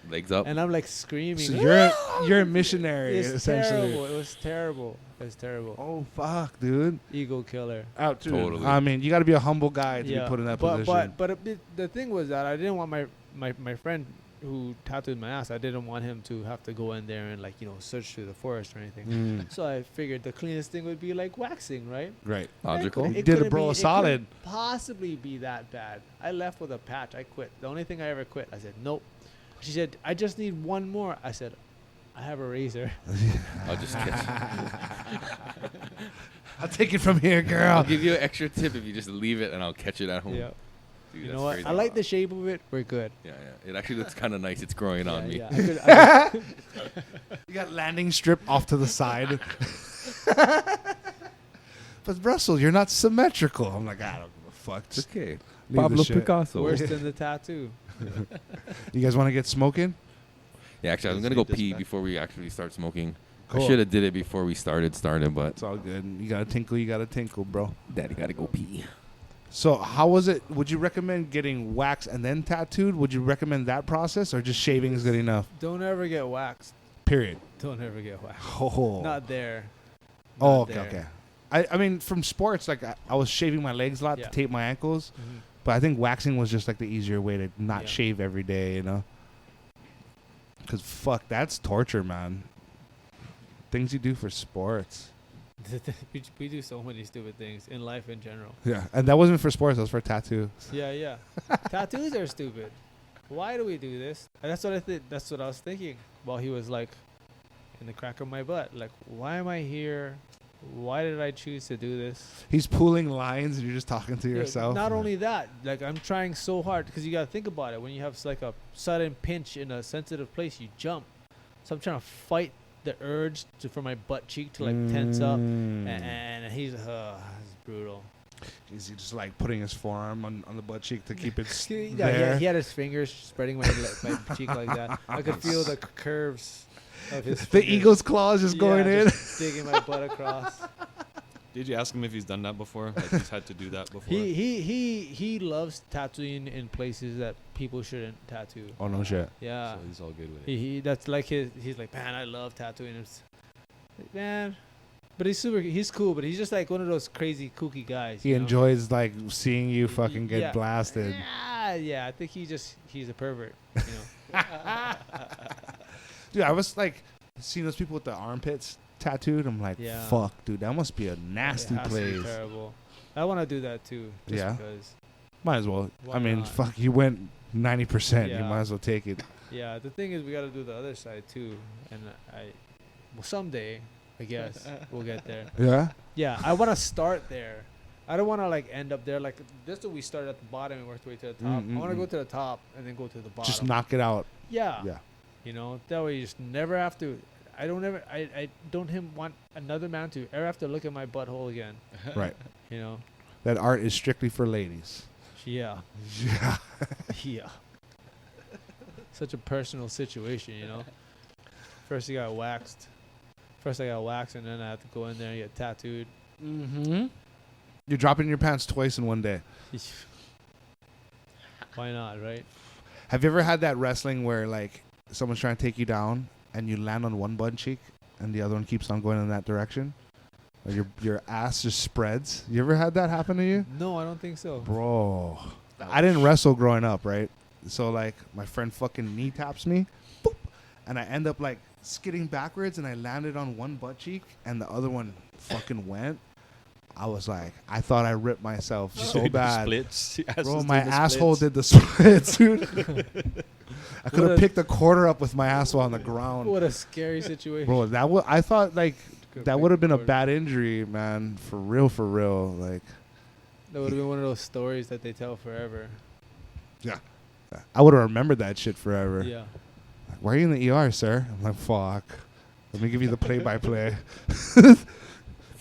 legs up? and I'm like screaming. So you're a missionary, It's essentially. terrible. It was terrible. It was terrible. Oh fuck, dude. Ego killer. Out Totally. I mean, you got to be a humble guy to be put in that position. But the thing was that I didn't want my friend who tattooed my ass. I didn't want him to have to go in there and search through the forest or anything. Mm, So I figured the cleanest thing would be like waxing, right? right. Logical. It You did a couldn't bro be- a it solid. couldn't possibly be that bad. I left with a patch. I quit. The only thing I ever quit. I said nope. She said I just need one more. I said I have a razor. I'll just catch. I'll take it from here, I'll girl. give you an extra tip if you just leave it, and I'll catch it at home. Yeah. Dude, You that's know what? crazy. I like the shape of it. We're good. Yeah, yeah. It actually looks kind of nice. It's growing on me. Yeah. I could, You got landing strip off to the side. But Russell, you're not symmetrical. I'm like, I don't give a fuck. It's Just okay. leave Pablo the shit. Picasso. worse than the tattoo. You guys want to get smoking? Yeah, actually, I was Let's gonna go leave this pee back. before we actually start smoking. Cool. I should have did it before we started, but It's all good. You got to tinkle, bro. Daddy gotta go pee. So how was it? Would you recommend getting waxed and then tattooed? Would you recommend that process or just shaving is good enough? Don't ever get waxed. Period. Don't ever get waxed. Oh. Not there. Oh, Not okay, there. okay. I mean, from sports, like I was shaving my legs a lot Yeah. to tape my ankles, Mhm. but I think waxing was just like the easier way to not Yeah. shave every day, you know? Because fuck, that's torture, man. Things you do for sports. we do so many stupid things in life in general. Yeah, and that wasn't for sports. That was for tattoo. Yeah. Tattoos are stupid. Why do we do this? And that's what I think. That's what I was thinking while he was like in the crack of my butt. Like, why am I here? Why did I choose to do this? He's pulling lines, and you're just talking to Yeah, yourself. Not only that, like I'm trying so hard because you gotta think about it. When you have like a sudden pinch in a sensitive place, you jump. So I'm trying to fight the urge for my butt cheek to like tense up, and he's it's brutal. Is he just like putting his forearm on the butt cheek to keep it He had his fingers spreading my cheek like that. I could feel the curves of his The fingers. eagle's claws just going in. just digging my butt across. Did you ask him if he's done that before? Like he's had to do that before? He loves tattooing in places that people shouldn't tattoo. Oh no shit. Yeah. So he's all good with it. He that's like he's like, man, I love tattooing. It's like, man, but he's cool, but he's just like one of those crazy kooky guys. He you know? enjoys like seeing you fucking get Yeah. blasted. Yeah, I think he's a pervert. You know. Dude, I was like seeing those people with the armpits tattooed. I'm like, Yeah. fuck, dude, that must be a nasty It has to be place. terrible. I want to do that too. Just Yeah? Because. Might as well. Why I mean, not? fuck, you went 90%. You Yeah. might as well take it. Yeah, the thing is, we got to do the other side too, and well, someday, I guess we'll get there. Yeah. Yeah, I want to start there. I don't want to like end up there. Like this, we started at the bottom and worked our way to the top. I want to go to the top and then go to the bottom. Just knock it out. Yeah. Yeah. You know, that way you just never have to. I don't want another man to ever have to look at my butthole again. Right. You know. That art is strictly for ladies. Yeah. Yeah. Yeah. Such a personal situation, you know. First I got waxed, and then I had to go in there and get tattooed. Mm-hmm. You're dropping your pants twice in one day. Why not, right? Have you ever had that wrestling where like someone's trying to take you down and you land on one butt cheek and the other one keeps on going in that direction? Or your ass just spreads? You ever had that happen to you? No, I don't think so. Bro, I didn't wrestle growing up, right? So like my friend fucking knee taps me, boop, and I end up like skidding backwards and I landed on one butt cheek and the other one fucking went. I was like, I thought I ripped myself so bad. Splits. Bro, my asshole did the splits, dude. I could What have a- picked a quarter up with my asshole on the ground. What a scary situation. Bro, I thought like Could've that picked would have been a the quarter. bad injury, man. For real. Like, That would have been one of those stories that they tell forever. I would have remembered that shit forever. Yeah. Like, why are you in the ER, sir? I'm like, fuck. Let me give you the play-by-play.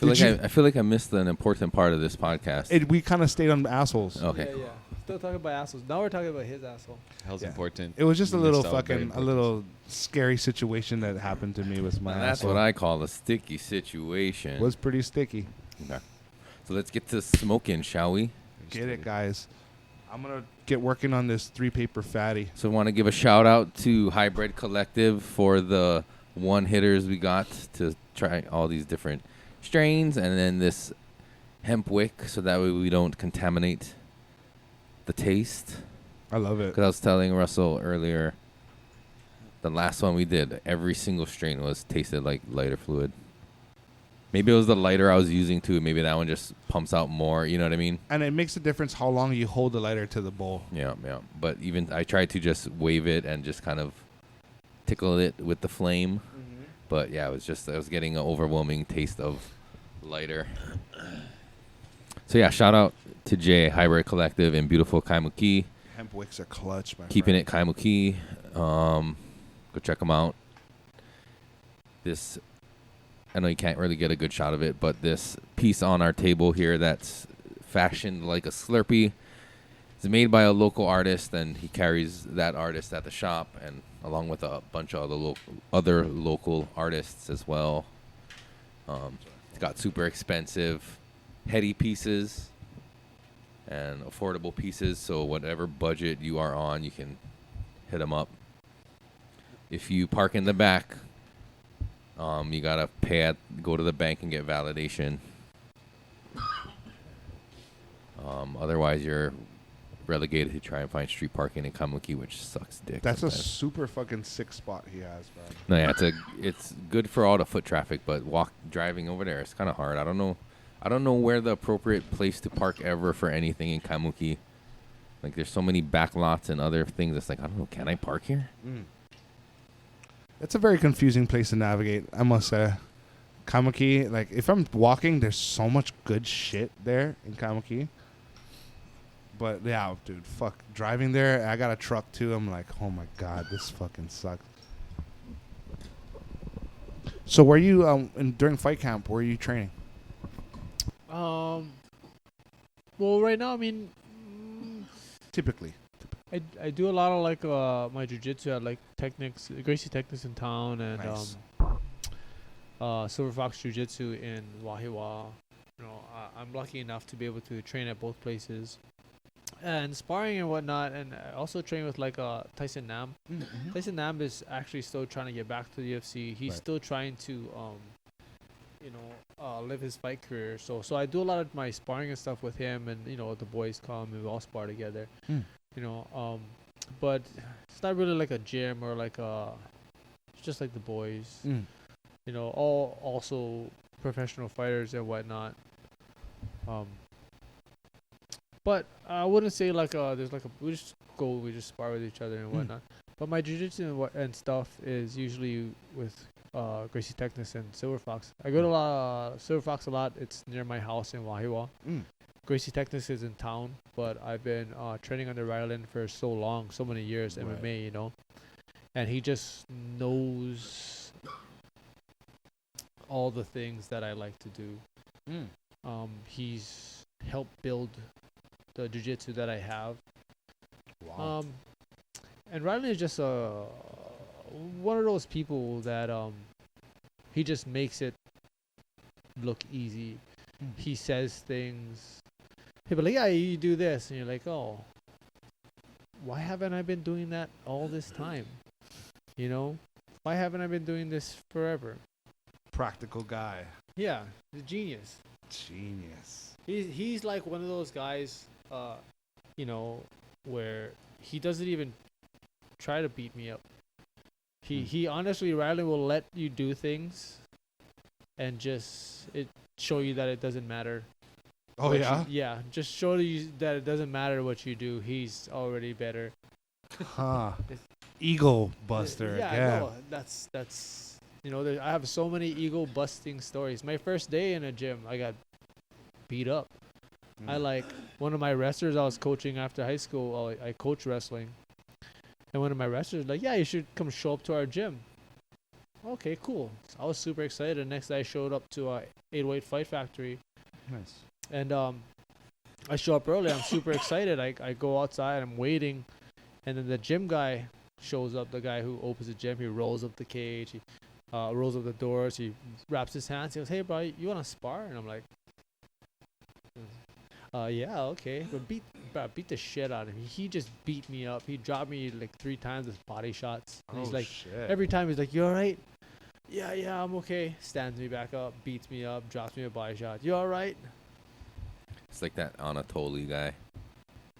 I feel like I missed an important part of this podcast. We kind of stayed on assholes. Okay. Yeah, cool. yeah. Still talking about assholes. Now we're talking about his asshole. Hell's Yeah. important. It was just a You little missed out, very fucking, a important. little scary situation that happened to me with my And that's asshole. what I call a sticky situation. Was pretty sticky. Okay. So let's get to smoking, shall we? Get it, guys. I'm gonna get working on this 3-paper fatty. So I want to give a shout out to Hybrid Collective for the one hitters we got to try all these different strains, and then this hemp wick, so that way we don't contaminate the taste. I love it. Because I was telling Russell earlier, the last one we did, every single strain was tasted like lighter fluid. Maybe it was the lighter I was using too. Maybe that one just pumps out more. You know what I mean? And it makes a difference how long you hold the lighter to the bowl. Yeah, yeah. But even I tried to just wave it and just kind of tickle it with the flame. But yeah, it was just, I was getting an overwhelming taste of lighter. So yeah, shout out to Jay, Hybrid Collective in beautiful Kaimuki. Hemp wicks are clutch, my Keeping friend. it Kaimuki. Go check them out. This, I know you can't really get a good shot of it, but this piece on our table here that's fashioned like a Slurpee is made by a local artist, and he carries that artist at the shop, and along with a bunch of other local artists as well. It's got super expensive, heady pieces and affordable pieces, so whatever budget you are on, you can hit them up. If you park in the back, you gotta go to the bank and get validation. Otherwise, you're relegated to try and find street parking in Kaimuki, which sucks dick. That's a sometimes. super fucking sick spot he has, man. No, yeah, it's good for all the foot traffic, but driving over there, it's kind of hard. I don't know where the appropriate place to park ever for anything in Kaimuki. Like, there's so many back lots and other things. It's like, I don't know, can I park here? It's a very confusing place to navigate, I must say. Kaimuki, like, if I'm walking, there's so much good shit there in Kaimuki. But, yeah, dude, fuck. Driving there, I got a truck, too. I'm like, oh, my God, this fucking sucks. So, were you, during fight camp, were you training? Well, right now, I mean, Typically. I do a lot of like my jujitsu at like Technics, Gracie Technics in town, and Nice. Silver Fox Jiu-Jitsu in Wahiwa. You know, I'm lucky enough to be able to train at both places, and sparring and whatnot, and I also train with like Tyson Nam. Mm-hmm. Tyson Nam is actually still trying to get back to the UFC. He's Right. still trying to live his fight career. So I do a lot of my sparring and stuff with him, and the boys come and we all spar together. But it's not really like a gym or like it's just like the boys. All also professional fighters and whatnot. But I wouldn't say like there's like we just spar with each other and whatnot. But my jiu-jitsu and stuff is usually with Gracie Technics and Silver Fox. I go to Silver Fox a lot. It's near my house in Wahiwa. Gracie Technics is in town, but I've been training under Ryland for so many years, Right. MMA, and he just knows all the things that I like to do. He's helped build the jiu-jitsu that I have. Wow. And Ryland is just one of those people that he just makes it look easy. He says things. He'll be like, yeah, you do this. And you're like, oh, why haven't I been doing that all this time? Why haven't I been doing this forever? Practical guy. Yeah, the genius. Genius. He's like one of those guys, where he doesn't even try to beat me up. He honestly, Ryland will let you do things and just show you that it doesn't matter. Oh, yeah? Yeah, just show you that it doesn't matter what you do. He's already better. Huh. Ego buster. Yeah, no, that's I have so many ego busting stories. My first day in a gym, I got beat up. I one of my wrestlers I was coaching after high school. I coach wrestling, and one of my wrestlers yeah, you should come show up to our gym. Okay, cool. So I was super excited. The next day I showed up to 808 Fight Factory. Nice. And I show up early. I'm super excited. I go outside. I'm waiting, and then the gym guy shows up. The guy who opens the gym. He rolls up the cage. He rolls up the doors. He wraps his hands. He goes, "Hey, bro, you want to spar?" And I'm like, "Yeah, okay." But beat the shit out of him. He just beat me up. He dropped me like 3 times with body shots. And he's like, shit. every time he's like, "You all right?" Yeah, I'm okay. Stands me back up, beats me up, drops me a body shot. "You all right?" It's like that Anatoly guy.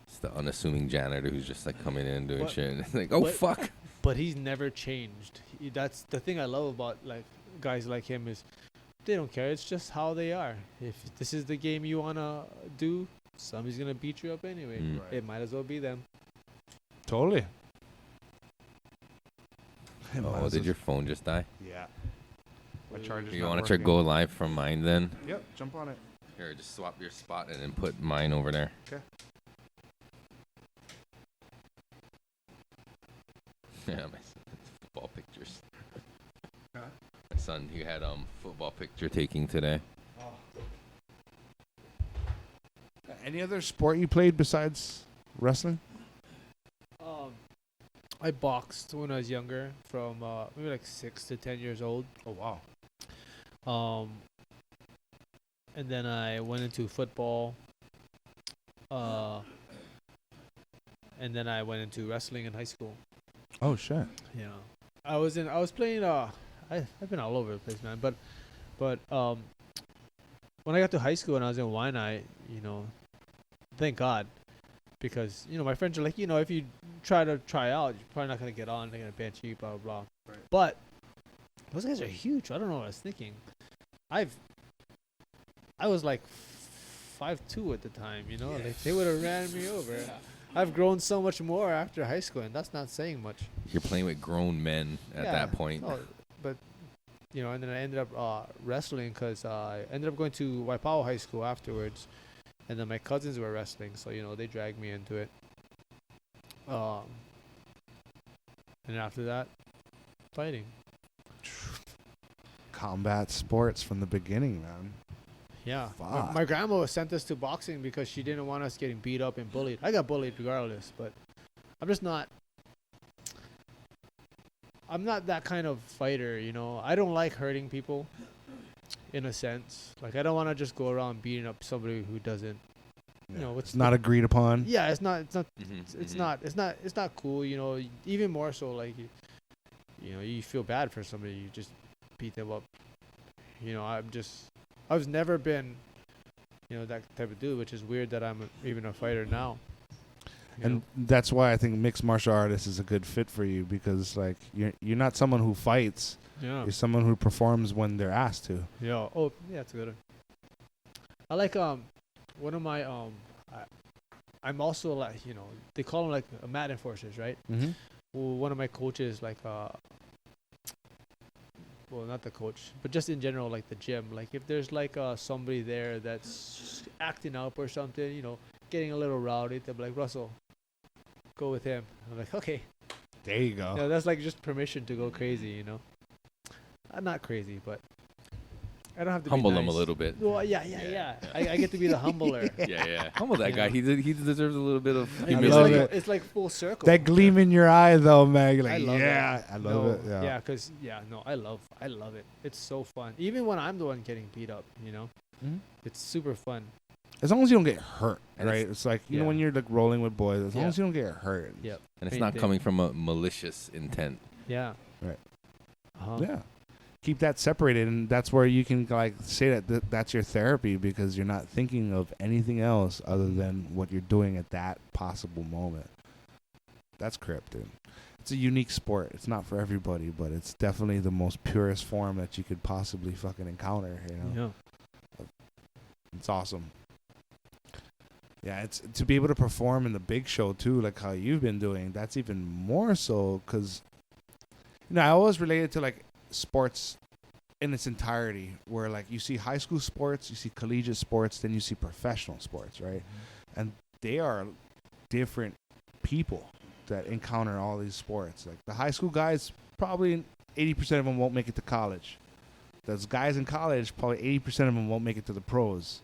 It's the unassuming janitor who's just like coming in and doing shit. And it's like, oh, fuck. But he's never changed. That's the thing I love about like guys like him is they don't care. It's just how they are. If this is the game you want to do, somebody's going to beat you up anyway. Mm. Right. It might as well be them. Totally. Oh, did your phone just die? Yeah. My charger's You not want to try working. go live from mine then? Yep, jump on it. Here, just swap your spot and then put mine over there. Okay. Yeah, my son's football pictures. Huh? My son, he had football picture taking today. Any other sport you played besides wrestling? I boxed when I was younger, from maybe like 6 to 10 years old. Oh, wow. And then I went into football. And then I went into wrestling in high school. Oh, shit. Yeah, I was playing. I've been all over the place, man. But when I got to high school and I was in Waianae, thank God, because my friends are like, if you try out, you're probably not gonna get on. They're gonna bench you, blah blah blah. Right. But those guys are huge. I don't know what I was thinking. I was like 5'2" at the time. Like they would have ran me over. Yeah. I've grown so much more after high school, and that's not saying much. You're playing with grown men at that point. Oh, but and then I ended up wrestling because I ended up going to Waipawa High School afterwards, and then my cousins were wrestling, so they dragged me into it. And after that, fighting. Combat sports from the beginning, man. Yeah. Fuck. My grandma sent us to boxing because she didn't want us getting beat up and bullied. I got bullied regardless, but I'm not that kind of fighter, I don't like hurting people, in a sense. Like, I don't want to just go around beating up somebody who doesn't, it's not agreed upon. Yeah, it's not Mm-hmm. it's not cool, even more so, like, you feel bad for somebody, you just beat them up. I've never been, that type of dude, which is weird that I'm even a fighter now. And that's why I think mixed martial artist is a good fit for you, because like you're not someone who fights. Yeah. You're someone who performs when they're asked to. Yeah. Oh, yeah, it's good. I like one of my I'm also like, they call them like mat enforcers, right? Mm-hmm. Well, one of my coaches, like well, not the coach, but just in general, like the gym, like if there's like somebody there that's acting up or something, getting a little rowdy, they'll be like, "Russell, go with him." I'm like, "Okay." There you go. That's like just permission to go crazy, I'm not crazy, but I don't have to Humble be him a nice. little bit. Well, yeah. I get to be the humbler. Yeah. Humble that guy. He deserves a little bit of I It's love like, it. it's like full circle. That gleam in your eye, though, man. You're like, I love yeah, it. I love it. Yeah. Yeah, because I love it. It's so fun. Even when I'm the one getting beat up, Mhm. it's super fun. As long as you don't get hurt, And right? It's like you know yeah. when you're like rolling with boys. As long Yeah. as you don't get hurt. Yep. And it's Main not thing. coming from a malicious intent. Yeah. Right. Uh-huh. Yeah. Keep that separated, and that's where you can like say that that's your therapy, because you're not thinking of anything else other than what you're doing at that possible moment. That's Crip, dude. It's a unique sport. It's not for everybody, but it's definitely the most purest form that you could possibly fucking encounter. Yeah. It's awesome. Yeah, it's to be able to perform in the big show too, like how you've been doing. That's even more so because, I always related to like sports in its entirety, where like you see high school sports, you see collegiate sports, then you see professional sports, right? Mm-hmm. And they are different people that encounter all these sports. Like the high school guys, probably 80% of them won't make it to college. Those guys in college, probably 80% of them won't make it to the pros.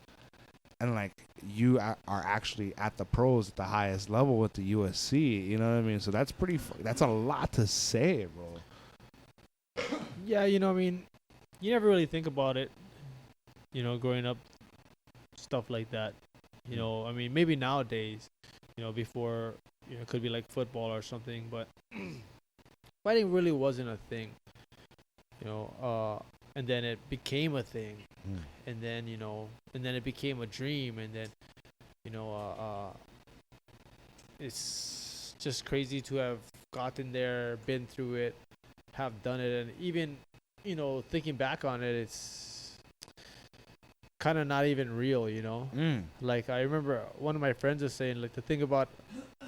And like you are actually at the pros at the highest level with the USC. You know what I mean? So that's that's a lot to say, bro. Yeah, you know, I mean, you never really think about it, you know, growing up, stuff like that. You know, I mean, maybe nowadays, you know, before, you know, it could be like football or something, but fighting really wasn't a thing, you know, and then it became a thing, and then, you know, and then it became a dream, and then, you know, it's just crazy to have gotten there, been through it, have done it, and even, you know, thinking back on it, it's kind of not even real, you know. Like, I remember one of my friends was saying, like, to think about,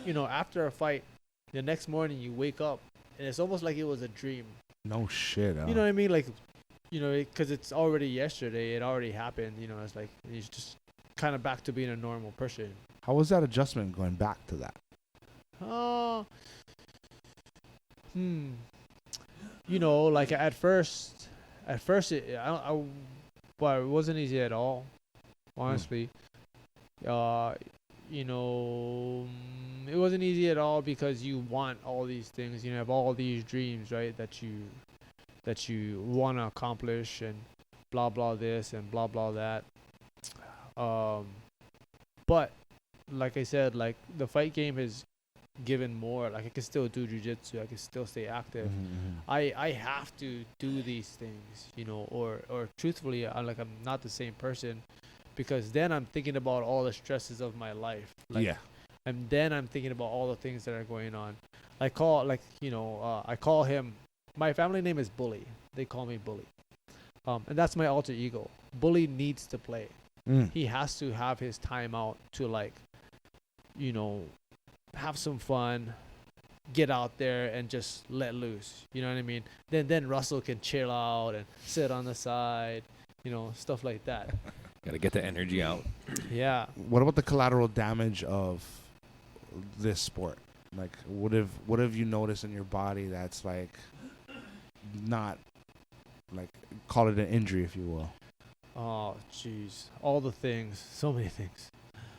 you know, after a fight, the next morning you wake up and it's almost like it was a dream. No shit. You know what I mean? Like, you know, because it's already yesterday, it already happened, you know. It's like you're just kind of back to being a normal person. How was that adjustment going back to that? You know, like at first it well, it wasn't easy at all, honestly. You know, it wasn't easy at all because you want all these things, you know, have all these dreams, right, that you want to accomplish, and blah blah this and blah blah that. But like I said, like, the fight game has given more. Like, I can still do jiu-jitsu, I can still stay active. I have to do these things, you know, or truthfully, I'm not the same person, because then I'm thinking about all the stresses of my life. Like, Yeah. and then I'm thinking about all the things that are going on. I call him, my family name is Bully. They call me Bully. And that's my alter ego. Bully needs to play. He has to have his time out to, like, you know, have some fun, get out there and just let loose. You know what I mean? Then Russell can chill out and sit on the side, you know, stuff like that. Gotta get the energy out. Yeah. What about the collateral damage of this sport? Like, what have you noticed in your body that's like not, like, call it an injury, if you will? Oh, jeez. All the things. So many things.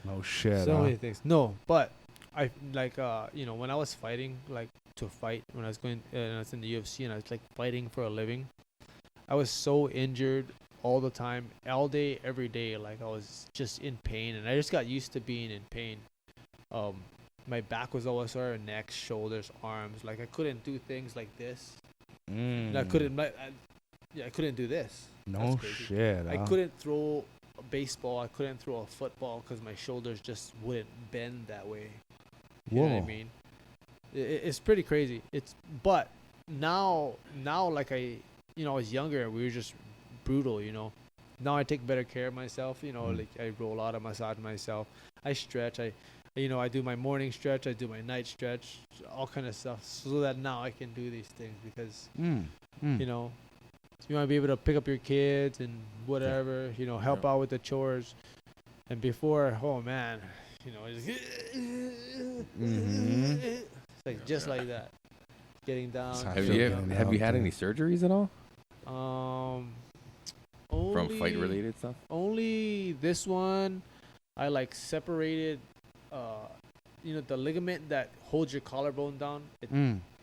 No shit. So many things. No, but I, like, you know, when I was fighting, like, to fight, when I was going, I was in the UFC and I was, like, fighting for a living, I was so injured all the time, all day, every day. Like, I was just in pain, and I just got used to being in pain. My back was always sore, neck, shoulders, arms. Like, I couldn't do things like this. I couldn't. I couldn't do this. No shit. I couldn't throw a baseball. I couldn't throw a football because my shoulders just wouldn't bend that way. You know what I mean? It's pretty crazy. But now, like, I was younger. We were just brutal, you know. Now I take better care of myself. You know, like, I roll out, I massage myself. I stretch. I do my morning stretch. I do my night stretch. All kind of stuff, so that now I can do these things because, you know, you want to be able to pick up your kids and whatever. You know, help out with the chores. And before, oh man, you know, it's like just like that, getting down. Have you had any surgeries at all? From fight related stuff? Only this one. I, like, separated, you know, the ligament that holds your collarbone down. It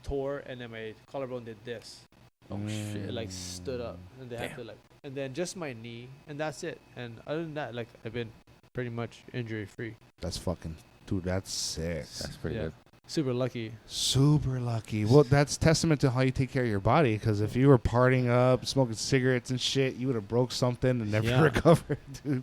tore, and then my collarbone did this. Oh shit! It, like, stood up, and they had to, like, and then just my knee, and that's it. And other than that, like, I've been pretty much injury free. That's fucking, dude. That's sick. That's pretty good. Super lucky. Super lucky. Well, that's testament to how you take care of your body. Because if you were partying up, smoking cigarettes and shit, you would have broke something and never recovered, dude.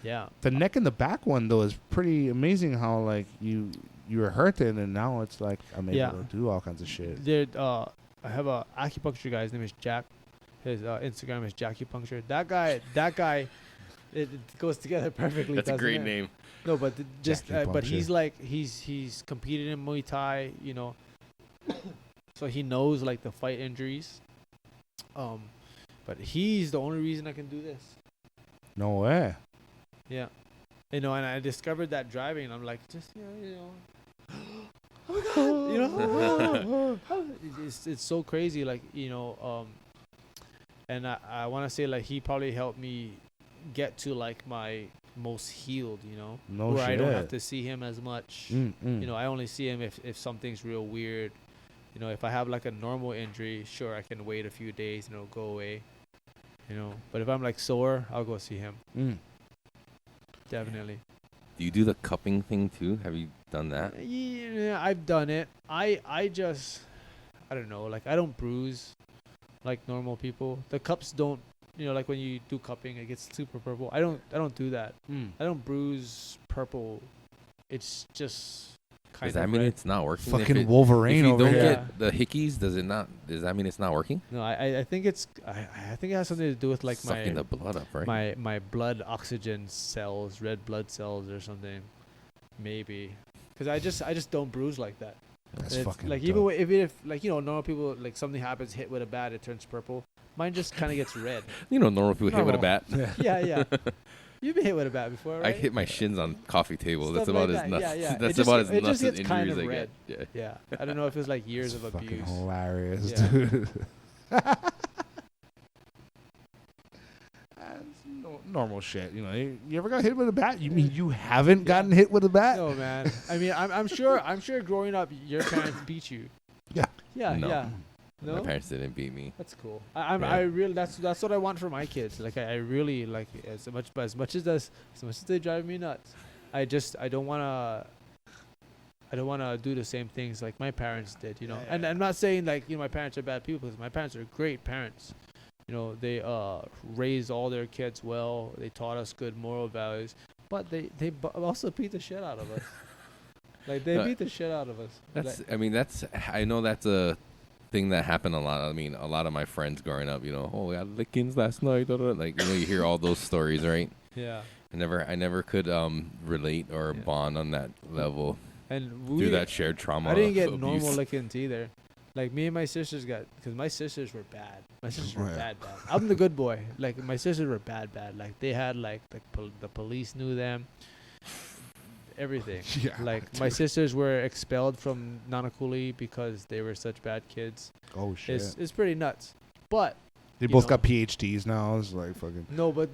Yeah. The neck and the back one, though, is pretty amazing. How, like, you were hurting, and now it's like I'm able to do all kinds of shit. I have a acupuncture guy. His name is Jack. His Instagram is Jaccupuncture. That guy, it goes together perfectly. That's a great name. No, but but he's like he's competed in Muay Thai, you know, so he knows, like, the fight injuries. But he's the only reason I can do this. No way. Yeah, you know, and I discovered that driving, and I'm like, just you know. Oh my God, you know, it's so crazy, like, you know, and I want to say, like, he probably helped me get to, like, my most healed, you know, No where I don't have shit. to see him as much. Mm. You know, I only see him if something's real weird. You know, if I have like a normal injury, sure, I can wait a few days and it'll go away. You know, but if I'm like sore, I'll go see him. Definitely. Do you do the cupping thing too? Have you done that? Yeah, I've done it. I just, I don't know, like I don't bruise like normal people. The cups don't, you know, like when you do cupping, it gets super purple. I don't do that. I don't bruise purple. It's just kind Does of that mean red. it's not working? Fucking If Wolverine you over don't here. get the hickeys, does that mean it's not working? No, I think it's I think it has something to do with like Sucking the blood up, right? my blood oxygen cells, red blood cells or something, maybe. Because I just don't bruise like that. That's It's fucking like dope. even if like, you know, normal people, like something happens, hit with a bat, it turns purple. Mine just kind of gets red. You know, normal people hit with a bat. Yeah. You've been hit with a bat before, right? I hit my shins on coffee tables. Stuff That's about like as that. nuts. Yeah. That's It about just- as it nuts just as gets kind injuries of I red. get. Yeah. Yeah. I don't know if it's like years It's of fucking abuse. hilarious, Yeah. dude. That's normal shit, you know. You ever got hit with a bat? You mean you haven't gotten hit with a bat? No, man. I mean, I'm sure growing up, your parents beat you. Yeah. Yeah. No. Yeah. My No. parents didn't beat me. That's cool. Yeah. I really that's what I want for my kids. Like I really like as much as they drive me nuts. I don't wanna do the same things like my parents did, you know. And I'm not saying like, you know, my parents are bad people, because my parents are great parents. You know, they raised all their kids well. They taught us good moral values, but they also beat the shit out of us. Like they No, beat the shit out of us. I know that's a thing that happened a lot. I mean, a lot of my friends growing up, you know, we had lickings last night. Like, you know, you hear all those stories, right? Yeah. I never could relate or Yeah. bond on that level And through that shared trauma. I didn't get of normal abuse. lickings either. Like me and my sisters because my sisters were bad. My sisters were Yeah. bad. I'm the good boy. Like my sisters were bad. Like they had like the police knew them. Everything. Yeah, Like my sisters were expelled from Nanakuli because they were such bad kids. Oh shit. It's pretty nuts. But They you both know. got PhDs now. It's like fucking. but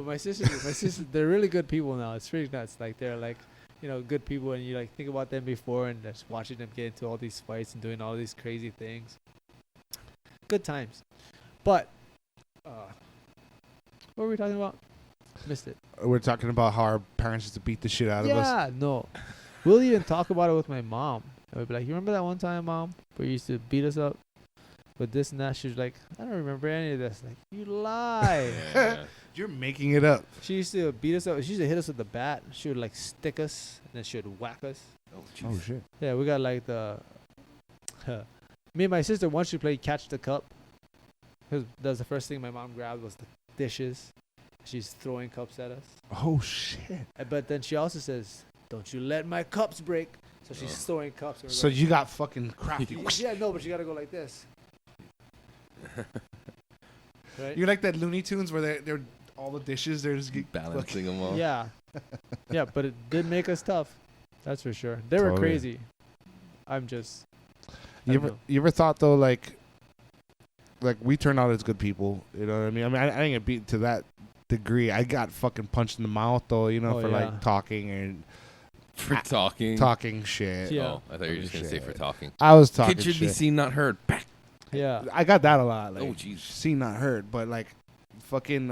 my sisters, they're really good people now. It's pretty nuts. Like they're like, you know, good people, and you like think about them before and just watching them get into all these fights and doing all these crazy things. Good times. But what were we talking about? Missed it. We're talking about how our parents used to beat the shit out of us. Yeah, no. We'll even talk about it with my mom. And we'll be like, you remember that one time, Mom, where you used to beat us up with this and that? She was like, I don't remember any of this. Like, you lie. Yeah. You're making it up. She used to beat us up. She used to hit us with the bat. She would like stick us, and then she would whack us. Oh, Oh jeez. shit. Yeah, we got like the. Me and my sister, once she played catch the cup, because that was the first thing my mom grabbed was the dishes. She's throwing cups at us. Oh shit. But then she also says, "Don't you let my cups break." So she's throwing cups. And we're So going, you got fucking crafty. yeah, no, but you gotta go like this. Right? You're like that Looney Tunes where they're all the dishes. They're just Balancing them all. Yeah, yeah, but it did make us tough. That's for sure. They were Totally. crazy. I'm just. You ever thought though, like we turned out as good people, you know what I mean? I didn't get beat to that degree. I got fucking punched in the mouth though, you know, Oh, for yeah. like talking and For talking. talking shit. Yeah. Oh, I thought you were just going to say for talking. I was talking Kid should be shit. seen, not heard. Back. Yeah. I got that a lot. Like, Oh, jeez. seen not heard, but like fucking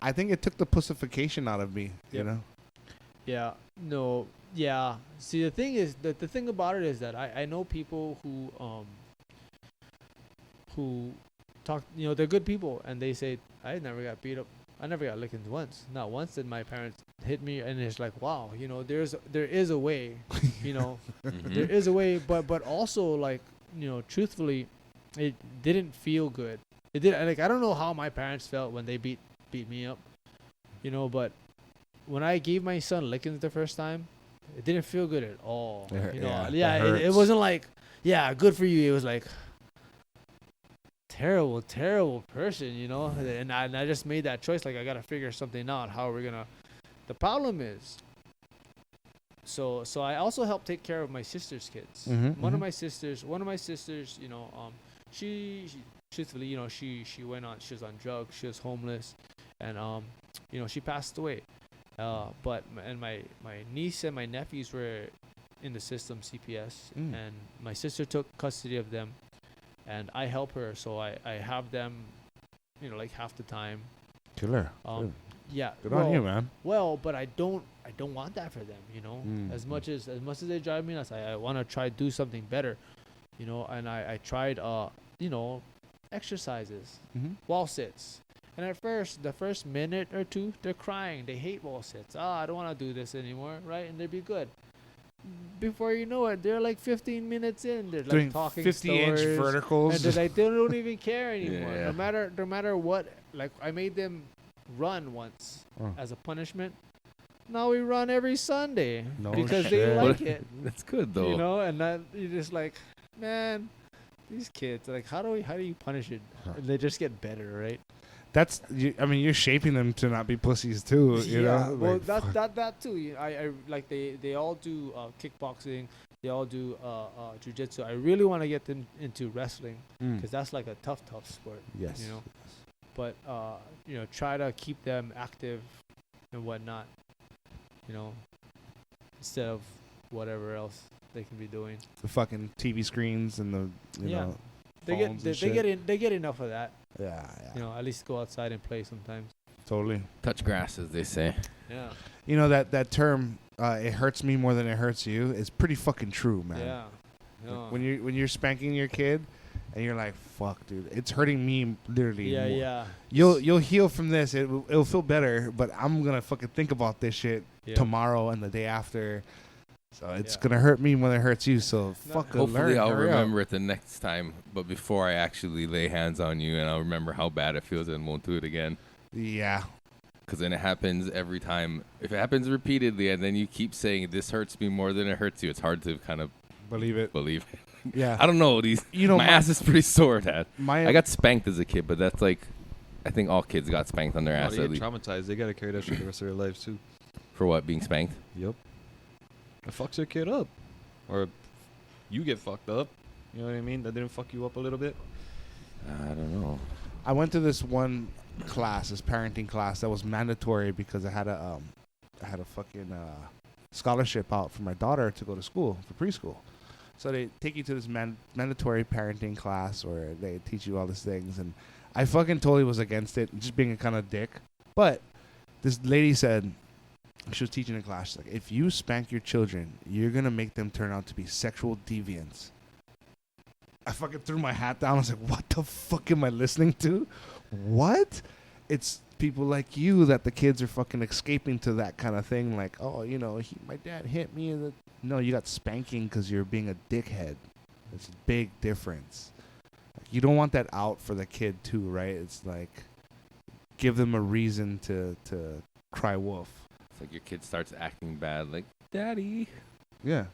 I think it took the pussification out of me, you Yep. know. Yeah. No. Yeah. See, the thing is that the thing about it is that I know people who talk, you know, they're good people, and they say, I never got beat up. I never got lickings once. Not once did my parents hit me, and it's like, wow, you know, there is a way, you know, Mhm. there is a way, but also like, you know, truthfully, it didn't feel good. It did. Like, I don't know how my parents felt when they beat me up, you know, but when I gave my son lickings the first time, it didn't feel good at all. It hurt- You know, yeah, it yeah, it hurts. wasn't like, yeah, good for you. It was like, terrible person, you know. And I just made that choice. Like, I gotta figure something out. How are we gonna? The problem is, so I also help take care of my sister's kids. Mhm, One of mhm. my sisters, you know, she truthfully, you know, she was on drugs. She was homeless, and she passed away. But my niece and my nephews were in the system, CPS, and my sister took custody of them, and I help her, so I have them, like half the time. Killer. Yeah. Good on you, man. Well, but I don't want that for them, As much as they drive me nuts, I want to try to do something better, and I tried exercises, wall sits. And at first, the first minute or two, they're crying. They hate wall sits. I don't want to do this anymore, right? And they'd be good. Before you know it, they're like 15 minutes in. They're doing like talking 50-inch stories, verticals. and they're like, they don't even care anymore. Yeah. No matter what. Like, I made them run once as a punishment. Now we run every Sunday because they shit. like it. That's good though. And that you're just like, man, these kids, like, how do you punish it? And they just get better, right? That's, you're shaping them to not be pussies too, you know? Well, Like, that too. I like they all do kickboxing. They all do jiu-jitsu. I really want to get them into wrestling because that's like a tough sport. Yes. But try to keep them active and whatnot. Instead of whatever else they can be doing. The fucking TV screens and the They get enough of that. Yeah. At least go outside and play sometimes. Totally. Touch grass, as they say. Yeah. That term, it hurts me more than it hurts you, is pretty fucking true, man. Yeah. Like, when you're spanking your kid and you're like, fuck, dude, it's hurting me literally. Yeah, more. yeah. You'll heal from this. It'll feel better, but I'm gonna fucking think about this shit tomorrow and the day after. So it's gonna hurt me more than it hurts you. So fucking Hopefully learn. I'll Hurry remember up. it the next time, but before I actually lay hands on you, and I'll remember how bad it feels and won't do it again. Yeah. Because then it happens every time. If it happens repeatedly, and then you keep saying this hurts me more than it hurts you, it's hard to kind of Believe it. Yeah. I don't know. My ass is pretty sore, Dad. I I got spanked as a kid, but that's like, I think all kids got spanked on their ass They at get least. traumatized. They gotta carry that shit the rest of their lives too. For what? Being spanked? Yep. It fucks your kid up, or you get fucked up. You know what I mean? That didn't fuck you up a little bit. I don't know. I went to this one class, this parenting class that was mandatory because I had a fucking scholarship out for my daughter to go to school for preschool. So they take you to this mandatory parenting class where they teach you all these things, and I fucking totally was against it, just being a kind of dick. But this lady said, she was teaching a class, she's like, if you spank your children, you're gonna make them turn out to be sexual deviants. I fucking threw my hat down. I was like, what the fuck am I listening to? What? It's people like you that the kids are fucking escaping to that kind of thing. Like, oh, my dad hit me. No, you got spanking because you're being a dickhead. It's a big difference. Like, you don't want that out for the kid too, right? It's like, give them a reason to cry wolf. It's like your kid starts acting bad, like, Daddy, Yeah.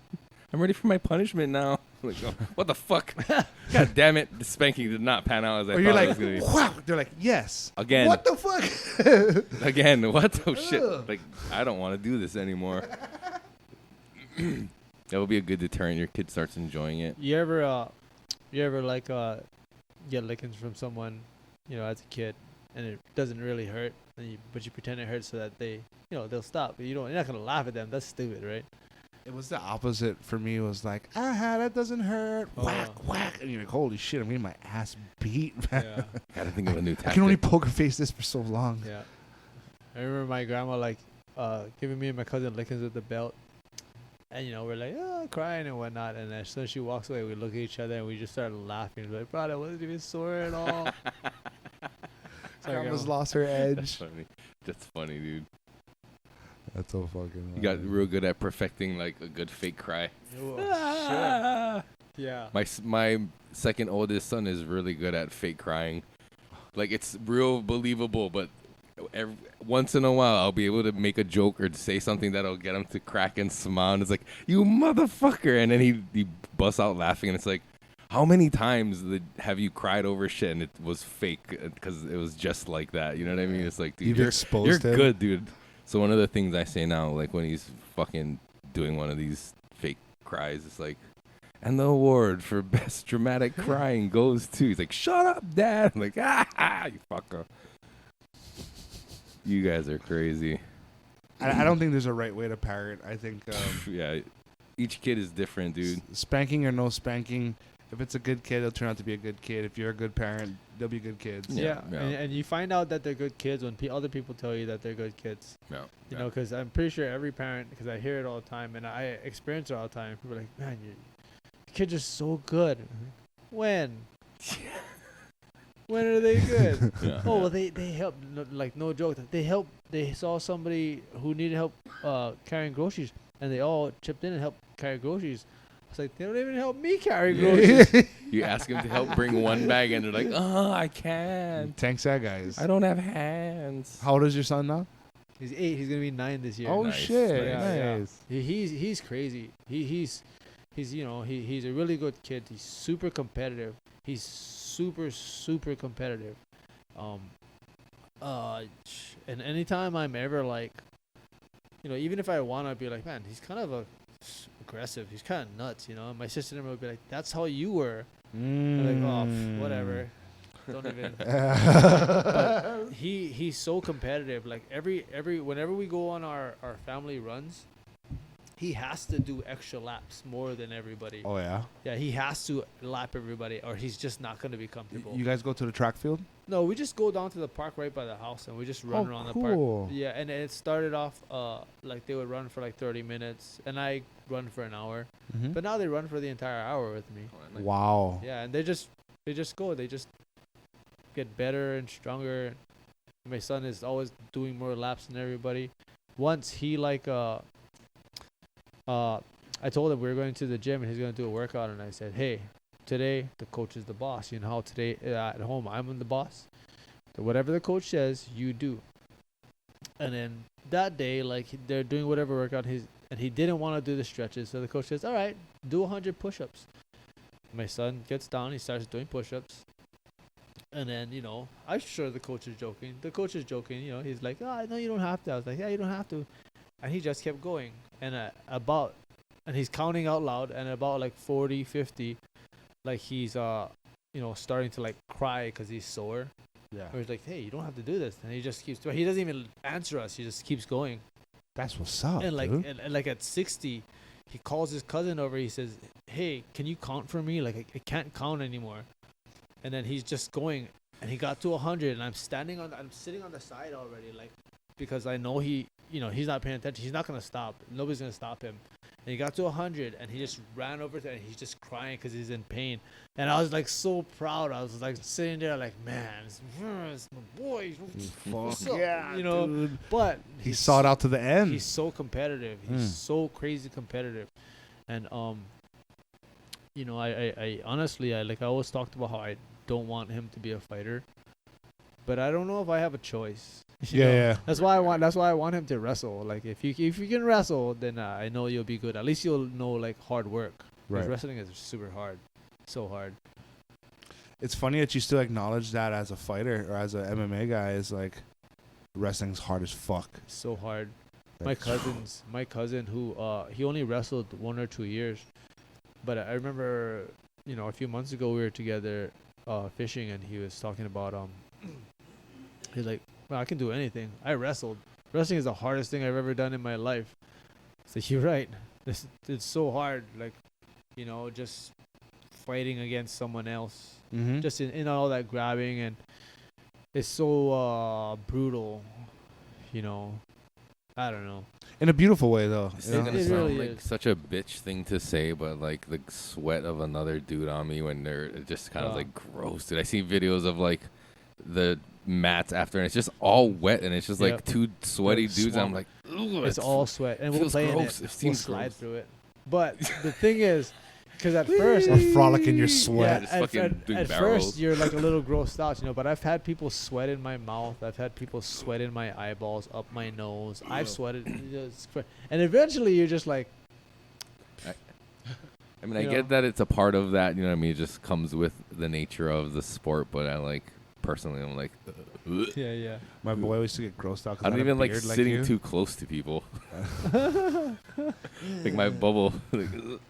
I'm ready for my punishment now. Like, oh, what the fuck? God damn it. The spanking did not pan out as I Or thought you're it like, was going to be. wow. They're like, yes. Again. What the fuck? Again, what? Oh, shit. Ugh. Like, I don't want to do this anymore. That would be a good deterrent. Your kid starts enjoying it. You ever like get lickings from someone, as a kid, and it doesn't really hurt, but you pretend it hurts so that they, they'll stop. But you're not gonna laugh at them. That's stupid, right? It was the opposite for me. It was like, that doesn't hurt. Whack, whack. And you're like, holy shit, I'm getting my ass beat, man. Yeah. Gotta think of a new tactic. I can only poker face this for so long. Yeah. I remember my grandma giving me and my cousin lickings with the belt. And, we're like, crying and whatnot. And as soon as she walks away, we look at each other and we just started laughing. We're like, bro, that wasn't even sore at all. Grandma's lost her edge. That's funny. That's funny, dude. That's so fucking You got real good at perfecting, like, a good fake cry. Sure. Yeah. My second oldest son is really good at fake crying. Like, it's real believable, but once in a while I'll be able to make a joke or say something that'll get him to crack and smile, and it's like, you motherfucker, and then he busts out laughing, and it's like, how many times have you cried over shit and it was fake because it was just like that? You know what I mean? It's like, dude, you're him. good, dude. So one of the things I say now, like when he's fucking doing one of these fake cries, it's like, and the award for best dramatic crying goes to. He's like, shut up, Dad. I'm like, you fucker. You guys are crazy. I don't think there's a right way to parent. I think Yeah, each kid is different, dude. spanking or no spanking. If it's a good kid, they'll turn out to be a good kid. If you're a good parent, they'll be good kids. Yeah. And you find out that they're good kids when other people tell you that they're good kids. Yeah, You know, because I'm pretty sure every parent, because I hear it all the time and I experience it all the time. People are like, man, your kids are so good. When? When are they good? Oh, well, they help. Like, no joke. They saw somebody who needed help carrying groceries, and they all chipped in and helped carry groceries. It's like, they don't even help me carry groceries. You ask them to help bring one bag, and they're like, "Oh, I can't. Thanks, that guys. I don't have hands." How old is your son now? He's 8. He's gonna be 9 this year. Oh Nice. shit! Yeah. Nice. He's crazy. He's you know, he's a really good kid. He's super competitive. He's super competitive. And anytime I'm ever like, you know, even if I wanna be like, man, he's kind of aggressive. He's kind of nuts, you know. And my sister and I would be like, that's how you were. I'm like, oh, whatever. Don't even. But he's so competitive. Like whenever we go on our family runs, he has to do extra laps more than everybody. Oh yeah. Yeah, he has to lap everybody, or he's just not gonna be comfortable. You guys go to the track field? No, we just go down to the park right by the house, and we just run around the park. Cool. Yeah, and it started off like they would run for like 30 minutes, and I run for an hour. Mhm. But now they run for the entire hour with me. Wow. Yeah, and they just go. They just get better and stronger. My son is always doing more laps than everybody. Once he like I told him we were going to the gym and he's gonna do a workout, and I said, hey, today the coach is the boss. You know how today at home I'm the boss. So whatever the coach says, you do. And then that day, like they're doing whatever workout and he didn't want to do the stretches, so the coach says, all right, do 100 push-ups. My son gets down, he starts doing push-ups. And then, you know, I'm sure the coach is joking. The coach is joking, you know, he's like, oh, no, you don't have to. I was like, yeah, you don't have to. And he just kept going. And and he's counting out loud, and about like 40, 50, like he's, you know, starting to like cry because he's sore. Yeah. Or he's like, hey, you don't have to do this. And he just keeps doing. He doesn't even answer us. He just keeps going. That's what's up, And like, dude. and like at 60, he calls his cousin over. He says, hey, can you count for me? Like, I can't count anymore. And then he's just going, and he got to 100, and I'm sitting on the side already, like, because I know he's not paying attention. He's not gonna stop. Nobody's gonna stop him. And he got to 100, and he just ran over there, and he's just crying because he's in pain. And I was like so proud. I was like sitting there, like, man, it's my boy. What's up? yeah, you know. dude. But He saw it out to the end. He's so competitive. He's so crazy competitive. And you know, I honestly, I always talked about how I don't want him to be a fighter, but I don't know if I have a choice. You know? Yeah. That's why I want him to wrestle. Like if you can wrestle, then I know you'll be good. At least you'll know like hard work. Because Right. wrestling is super hard, so hard. It's funny that you still acknowledge that as a fighter or as a MMA guy. Is like wrestling's hard as fuck. So hard. Like, My cousin who he only wrestled 1 or 2 years, but I remember, you know, a few months ago we were together fishing, and he was talking about he's like, well, I can do anything. I wrestled. Wrestling is the hardest thing I've ever done in my life. So you're right. It's so hard. Like, you know, just fighting against someone else. Mm-hmm. Just in all that grabbing, and it's so brutal. You know, I don't know. In a beautiful way, though. It's You know? gonna It sound really like is. such a bitch thing to say, but like the sweat of another dude on me when they're just kind of like gross, dude. I see videos of like the mats after, and it's just all wet, and it's just like Yep. two sweaty Like dudes. And I'm swamp. like, ugh, It's all sweat, and we'll feels play in gross. it. It We'll seems slide gross. through it. But the thing is, because at first, Or frolic in your sweat. just fucking doing at barrels. first you're like a little grossed out, you know. But I've had people sweat in my mouth. I've had people sweat in my eyeballs, up my nose. I've sweated, and eventually you're just like, I mean, I you get know. that it's a part of that, you know what I mean? It just comes with the nature of the sport, but I like, personally, I'm like, ugh. yeah. My boy used to get grossed out. 'cause I don't had a even like beard sitting you. too close to people. Like my bubble. Like, ugh.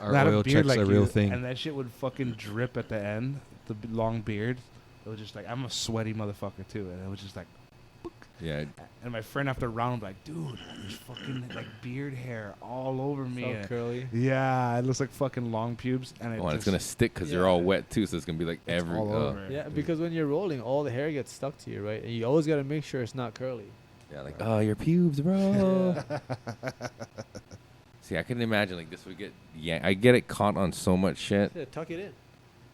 Our Had a oil beard checks like a real you, thing. and that shit would fucking drip at the end. The long beard. It was just like, I'm a sweaty motherfucker too, and it was just like, book. Yeah. And my friend after a round was like, dude, there's fucking like beard hair all over me. So curly. Yeah, it looks like fucking long pubes. And Oh, and it's gonna stick because they're all wet too, so it's gonna be like it's all over. Yeah, because when you're rolling, all the hair gets stuck to you, right? And you always got to make sure it's not curly. Yeah, like, oh, your pubes, bro. See, I couldn't imagine like this would get. Yeah, I get it caught on so much shit. Yeah, tuck it in.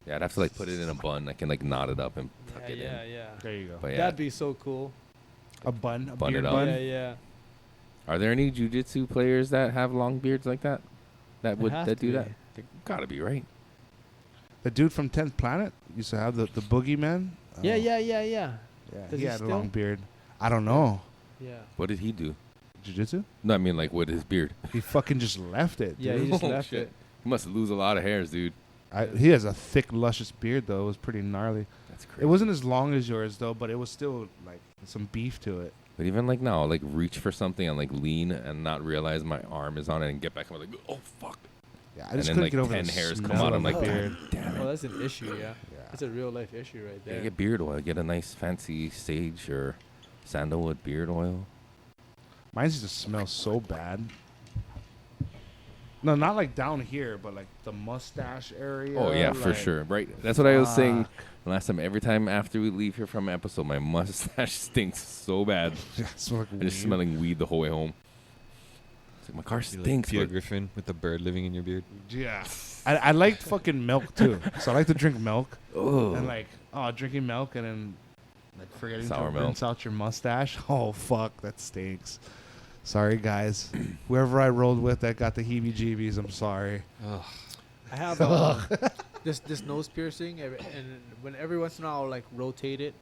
Yeah, I'd have to like put it in a bun. I can like knot it up and tuck it in. Yeah. There you go. But yeah, That'd be so cool. A bun, a Bun beard it up. bun. Yeah. are there any jujitsu players that have long beards like that? That would have that to do be. that? They gotta be, right? The dude from 10th Planet used to have the boogeyman. Yeah. Yeah, Does he he had a still? long beard. I don't know. Yeah. What did he do? Jiu-jitsu? No, I mean like with his beard. He fucking just left it, Yeah, dude. he just Oh, left shit. it. He must lose a lot of hairs, dude. He has a thick, luscious beard, though. It was pretty gnarly. That's crazy. It wasn't as long as yours, though, but it was still, like, some beef to it. But even like now, I'll, like reach for something and like lean and not realize my arm is on it and get back. I'm like, oh fuck! Yeah, I And just then couldn't like get over 10 the hairs come smell out. of I'm like, the beard. damn Oh, it! that's an issue, yeah. Yeah. That's a real life issue right Yeah, there. get beard oil. Get a nice fancy sage or sandalwood beard oil. Mine used to smell so bad. No, not like down here, but like the mustache area. Oh yeah, for like- sure. Right. That's what I was saying Fuck. last time. Every time after we leave here from episode, my mustache stinks so bad. Yeah, it smells like I'm just weed. smelling weed the whole way home. It's like my car You're like stinks. Peter but- Griffin with the bird living in your beard. Yeah. I liked fucking milk, too. So I like to drink milk. Ugh. And like, drinking milk and then like forgetting Sour to milk. rinse out your mustache. Oh, fuck. That stinks. Sorry, guys. Whoever I rolled with that got the heebie-jeebies, I'm sorry. I have this nose piercing, and when every once in a while I'll like rotate it,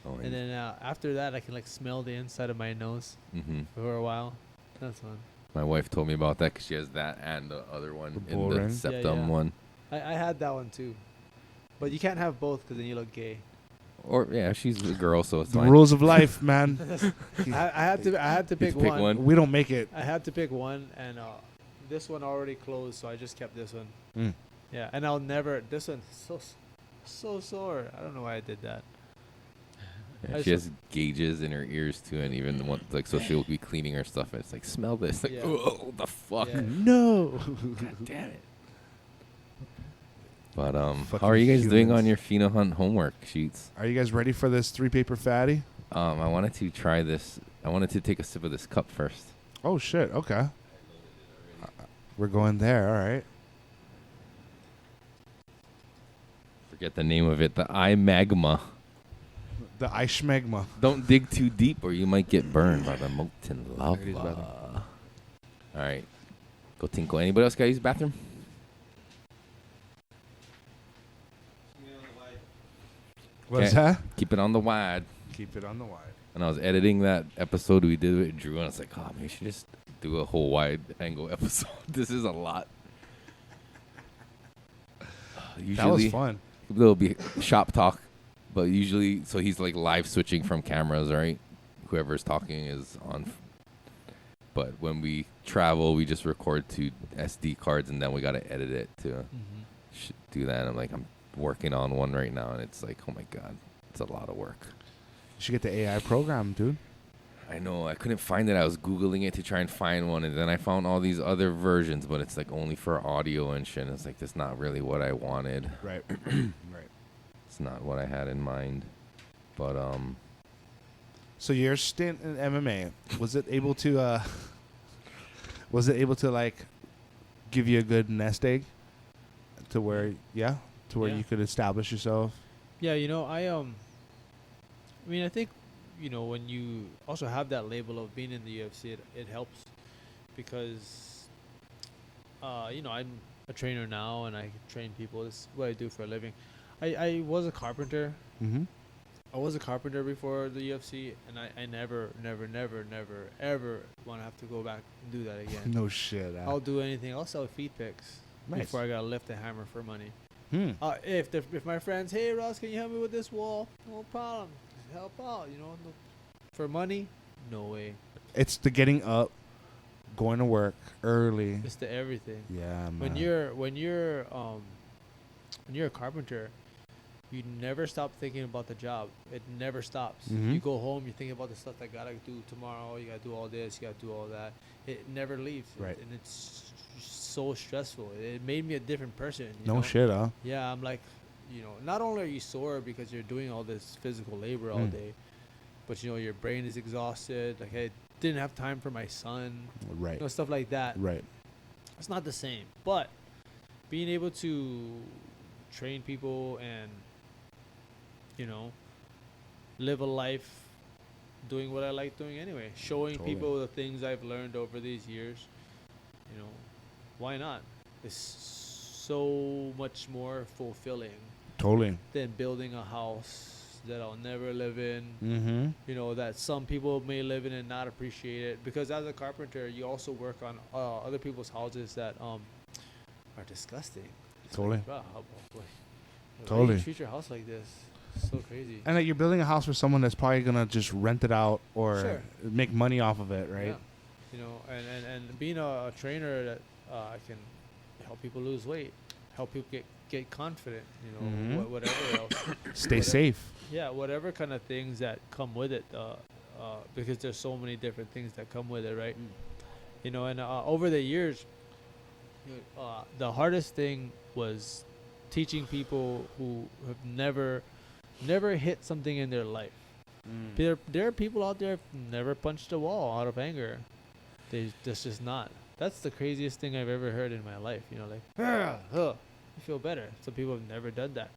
Oh, and then after that I can like smell the inside of my nose hmm for a while. That's fun. My wife told me about that because she has that and the other one The in bull the ring? septum Yeah. one. I had that one too, but you can't have both because then you look gay. Or yeah, she's a girl, so it's The fine. rules of life, man. I had to You pick pick one. one. We don't make it. I had to pick one, and this one already closed, so I just kept this one. Mm. Yeah, and I'll never. This one's so sore. I don't know why I did that. Yeah, I she just- has gauges in her ears too, and even one like so she'll be cleaning her stuff, and it's like smell this, like Yeah. oh the fuck, Yeah. No. God damn it. But how Fucking are you guys doing humans. on your pheno hunt homework sheets? Are you guys ready for this 3-paper fatty? I wanted to try this. I wanted to take a sip of this cup first. Oh, shit. Okay. We're going there. All right. Forget the name of it. The eye magma. The Eichmegma. Don't dig too deep, or you might get burned by the molten lava. There it is, bathroom. All right, go tinkle. Anybody else got to use the bathroom? What's Okay. that? Keep it on the wide. Keep it on the wide. And I was editing that episode we did with Drew, and I was like, oh, man, you should just do a whole wide angle episode. This is a lot. Usually, That was fun. there'll be shop talk, but usually, so he's like live switching from cameras, right? Whoever's talking is on. But when we travel, we just record to SD cards, and then we got to edit it to do that. And I'm like, I'm working on one right now, and it's like, oh my God, it's a lot of work. You should get the AI program, dude. I know. I couldn't find it. I was Googling it to try and find one, and then I found all these other versions, but it's like only for audio and shit. It's like, that's not really what I wanted. Right. Right. It's not what I had in mind. But, So your stint in MMA, was it able to like give you a good nest egg to where Yeah. you could establish yourself? Yeah, I mean, I think, when you also have that label of being in the UFC, it helps because, I'm a trainer now and I train people. This is what I do for a living. I was a carpenter. Mm-hmm. I was a carpenter before the UFC, and I never, ever want to have to go back and do that again. No shit. I'll do anything. I'll sell feed picks Nice. before I gotta lift a hammer for money. If my friends, hey Ross, can you help me with this wall? No problem. Help out, no, for money, no way. It's the getting up, going to work early. It's the everything. Yeah, man. When you're a carpenter, you never stop thinking about the job. It never stops. Mhm. You go home, you think about the stuff that gotta do tomorrow. You gotta do all this. You gotta do all that. It never leaves. Right. And it's so stressful. It made me a different person. You No know? shit, huh? Yeah, I'm like, not only are you sore because you're doing all this physical labor all day, but your brain is exhausted. Like, I didn't have time for my son. Right. Stuff like that. Right. It's not the same. But being able to train people and live a life doing what I like doing anyway, showing Totally. people the things I've learned over these years, why not? It's so much more fulfilling Totally. than building a house that I'll never live in. Mm-hmm. That some people may live in and not appreciate it. Because as a carpenter, you also work on other people's houses that are disgusting. It's Totally. Like, wow, why Totally. you treat your house like this? So crazy. And like, you're building a house for someone that's probably gonna just rent it out or Sure. make money off of it, right? Yeah. And being a trainer that I can help people lose weight, help people get confident, Mhm. whatever else. Stay Whatever. safe. Yeah, whatever kind of things that come with it, because there's so many different things that come with it, right? And over the years, the hardest thing was teaching people who have never hit something in their life. There are people out there who've never punched a wall out of anger. That's just not. That's the craziest thing I've ever heard in my life. You feel better. Some people have never done that.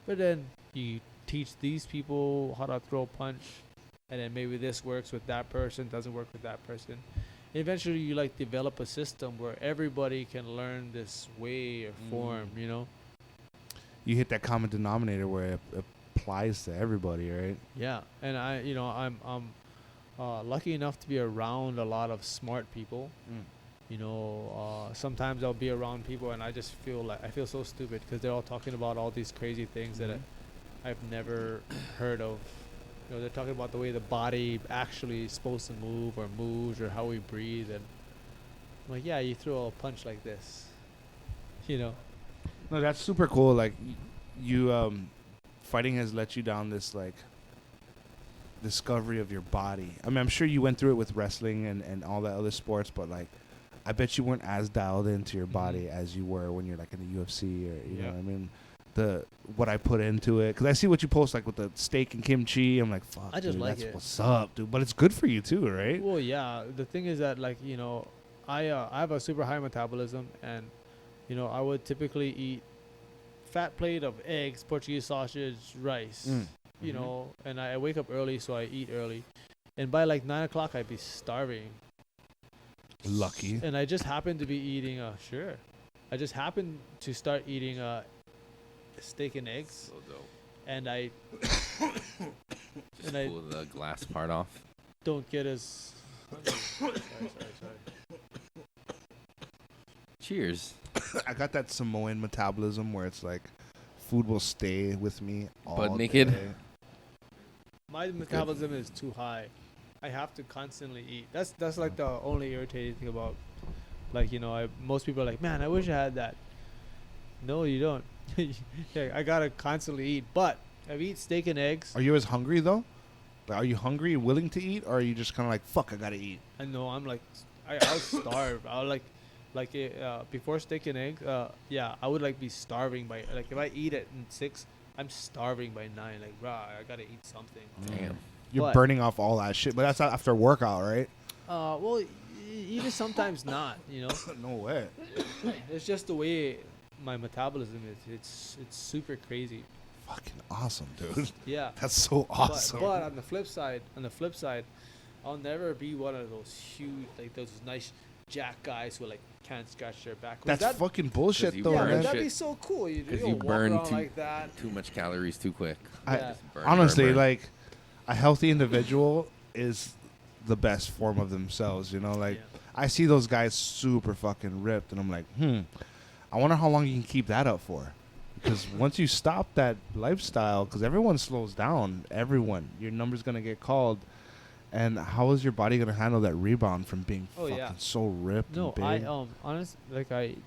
But then you teach these people how to throw a punch, and then maybe this works with that person, doesn't work with that person. Eventually, you develop a system where everybody can learn this way or form. You hit that common denominator where it applies to everybody, right? Yeah, and I'm lucky enough to be around a lot of smart people. Sometimes I'll be around people and I just feel so stupid because they're all talking about all these crazy things that I've never heard of. They're talking about the way the body actually is supposed to move or moves or how we breathe, and I'm like, yeah, you throw a punch like this, No, that's super cool. Like, you fighting has let you down this discovery of your body. I mean, I'm sure you went through it with wrestling and all that other sports, but I bet you weren't as dialed into your body as you were when you're in the UFC or you know what I mean. What I put into it, because I see what you post with the steak and kimchi. I'm like, fuck, I just dude, like that's it. what's up, dude. But it's good for you too, right? Well, yeah. The thing is that I have a super high metabolism, and I would typically eat fat plate of eggs, Portuguese sausage, rice. And I wake up early, so I eat early, and by 9 o'clock I'd be starving. Lucky. And I just happened to be eating I just happened to start eating steak and eggs, So dope. and I Just And I- pull the glass part off. don't get as sorry. Cheers. I got that Samoan metabolism where it's food will stay with me all Butt naked? day. My metabolism is too high. I have to constantly eat. That's the only irritating thing about most people are like, man, I wish I had that. No, you don't. Yeah, I gotta constantly eat. But I eat steak and eggs. Are you as hungry though? Are you hungry and willing to eat, or are you just kind of fuck, I gotta eat? I know I'm I'll starve. I'll before steak and eggs. I would be starving by if I eat at 6, I'm starving by 9. I gotta eat something. Damn. You're But- burning off all that shit, but that's after a workout, right? Well, even sometimes not. No way. It's just the way my metabolism is. It's super crazy. Fucking awesome, dude. Yeah. That's so awesome. But on the flip side, I'll never be one of those huge, those nice jack guys who can't scratch their back. That's fucking bullshit, 'Cause you though, yeah, burn but man. that'd be shit. so cool. You Because walk around like that. too much calories too quick. I- Yeah. Burn, Honestly, burn, burn. a healthy individual is the best form of themselves. Yeah. I see those guys super fucking ripped, and I'm like, I wonder how long you can keep that up for. Because once you stop that lifestyle, because everyone slows down, your number's gonna get called, and how is your body gonna handle that rebound from being Oh, fucking yeah. so ripped? No, and big? honestly,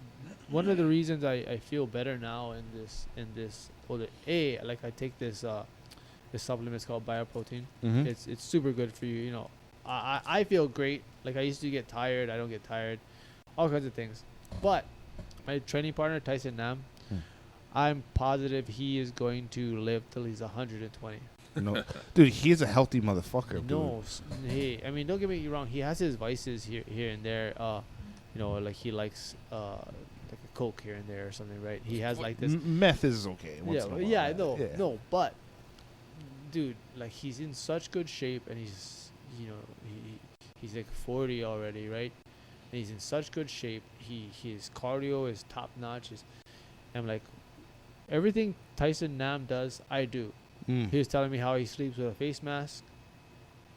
one of the reasons I feel better now in this told it, like I take this supplement. It's called bioprotein. Mhm. It's super good for you. You know, I feel great. Like I used to get tired. I don't get tired. All kinds of things. But my training partner Tyson Nam, I'm positive he is going to live till he's 120. No, dude, he's a healthy motherfucker. No, hey, I mean, don't get me wrong. He has his vices here and there. You know, like he likes like a Coke here and there or something, right? He has like this. Meth is okay. Once Yeah, in a while. yeah, I know. Yeah. No, but dude, like he's in such good shape, and he's, you know, he's like 40 already, right? And he's in such good shape. His cardio is top notch. I'm like, everything Tyson Nam does, I do. Mm. He was telling me how he sleeps with a face mask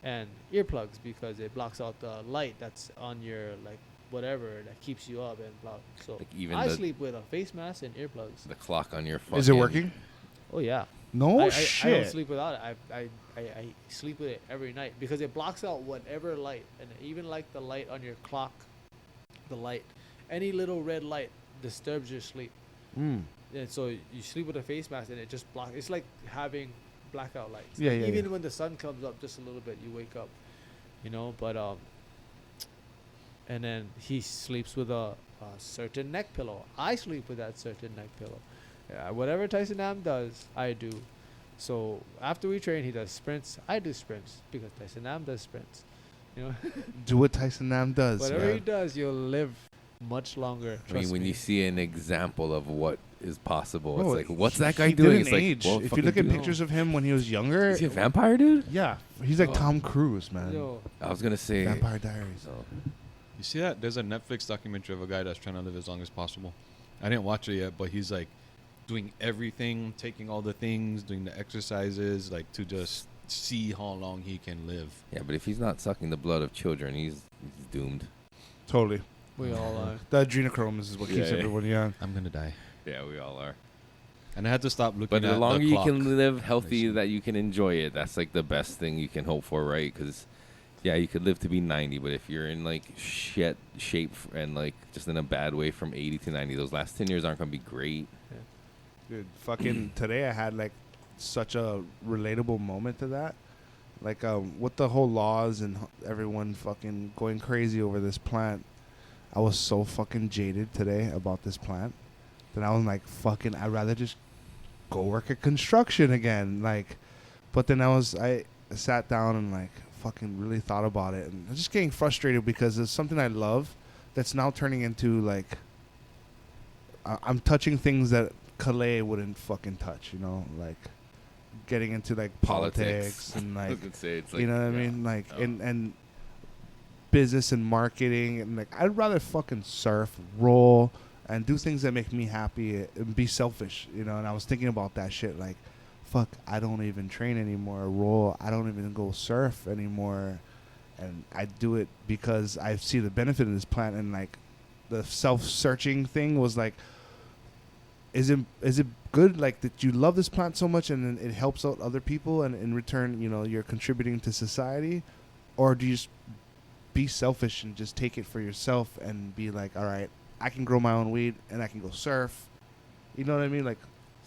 and earplugs because it blocks out the light that's on your like whatever that keeps you up and blah. So Like even I the- sleep with a face mask and earplugs. The clock on your phone. Is it working? Oh yeah. No I shit. don't sleep without it. I sleep with it every night because it blocks out whatever light, and even like the light on your clock, the light, any little red light disturbs your sleep. Mm. And so you sleep with a face mask and it just blocks. It's like having blackout lights. Yeah, Like yeah, even yeah. when the sun comes up just a little bit, you wake up, you know. But and then he sleeps with a certain neck pillow. I sleep with that certain neck pillow. Whatever Tyson Nam does, I do. So after we train, he does sprints. I do sprints because Tyson Nam does sprints. You know, Do what Tyson Nam does. whatever man. he does, you'll live much longer. I mean, Trust when me. you see an example of what is possible, Bro, it's like, what's he- that guy he doing? didn't It's like, age. well, If you fucking look at do it. pictures of him when he was younger, Is he a vampire, dude? yeah, he's like Oh. Tom Cruise, man. Yo, I was gonna say. Vampire Diaries. So, You see that? There's a Netflix documentary of a guy that's trying to live as long as possible. I didn't watch it yet, but he's like doing everything, taking all the things, doing the exercises, like to just see how long he can live. yeah, but if he's not sucking the blood of children, he's doomed. Totally. we all are. The adrenochrome is what keeps Yeah, yeah. everyone young. I'm gonna die. Yeah, we all are. And I had to stop looking But at the longer you clock. can live healthy, Basically. that you can enjoy it. That's like the best thing you can hope for, right? Because, yeah, you could live to be 90, but if you're in like shit shape and like just in a bad way from 80 to 90, those last 10 years aren't gonna be great. Dude, fucking today I had like such a relatable moment to that. Like with the whole laws and everyone fucking going crazy over this plant. I was so fucking jaded today about this plant that I was like, fucking, I'd rather just go work at construction again. Like, but then I sat down and like fucking really thought about it, and I was just getting frustrated because it's something I love that's now turning into like I'm touching things that Kalei wouldn't fucking touch, you know, like getting into like politics and I was like gonna say, it's you know what I yeah. mean, like Oh. and business and marketing, and like I'd rather fucking surf, roll, and do things that make me happy and be selfish, you know. And I was thinking about that shit, like, fuck, I don't even train anymore, roll, I don't even go surf anymore, and I do it because I see the benefit of this plant. And like the self-searching thing was like, is it good, like, that you love this plant so much and then it helps out other people, and in return, you know, you're contributing to society? Or do you just be selfish and just take it for yourself and be like, all right, I can grow my own weed and I can go surf, you know what I mean? Like,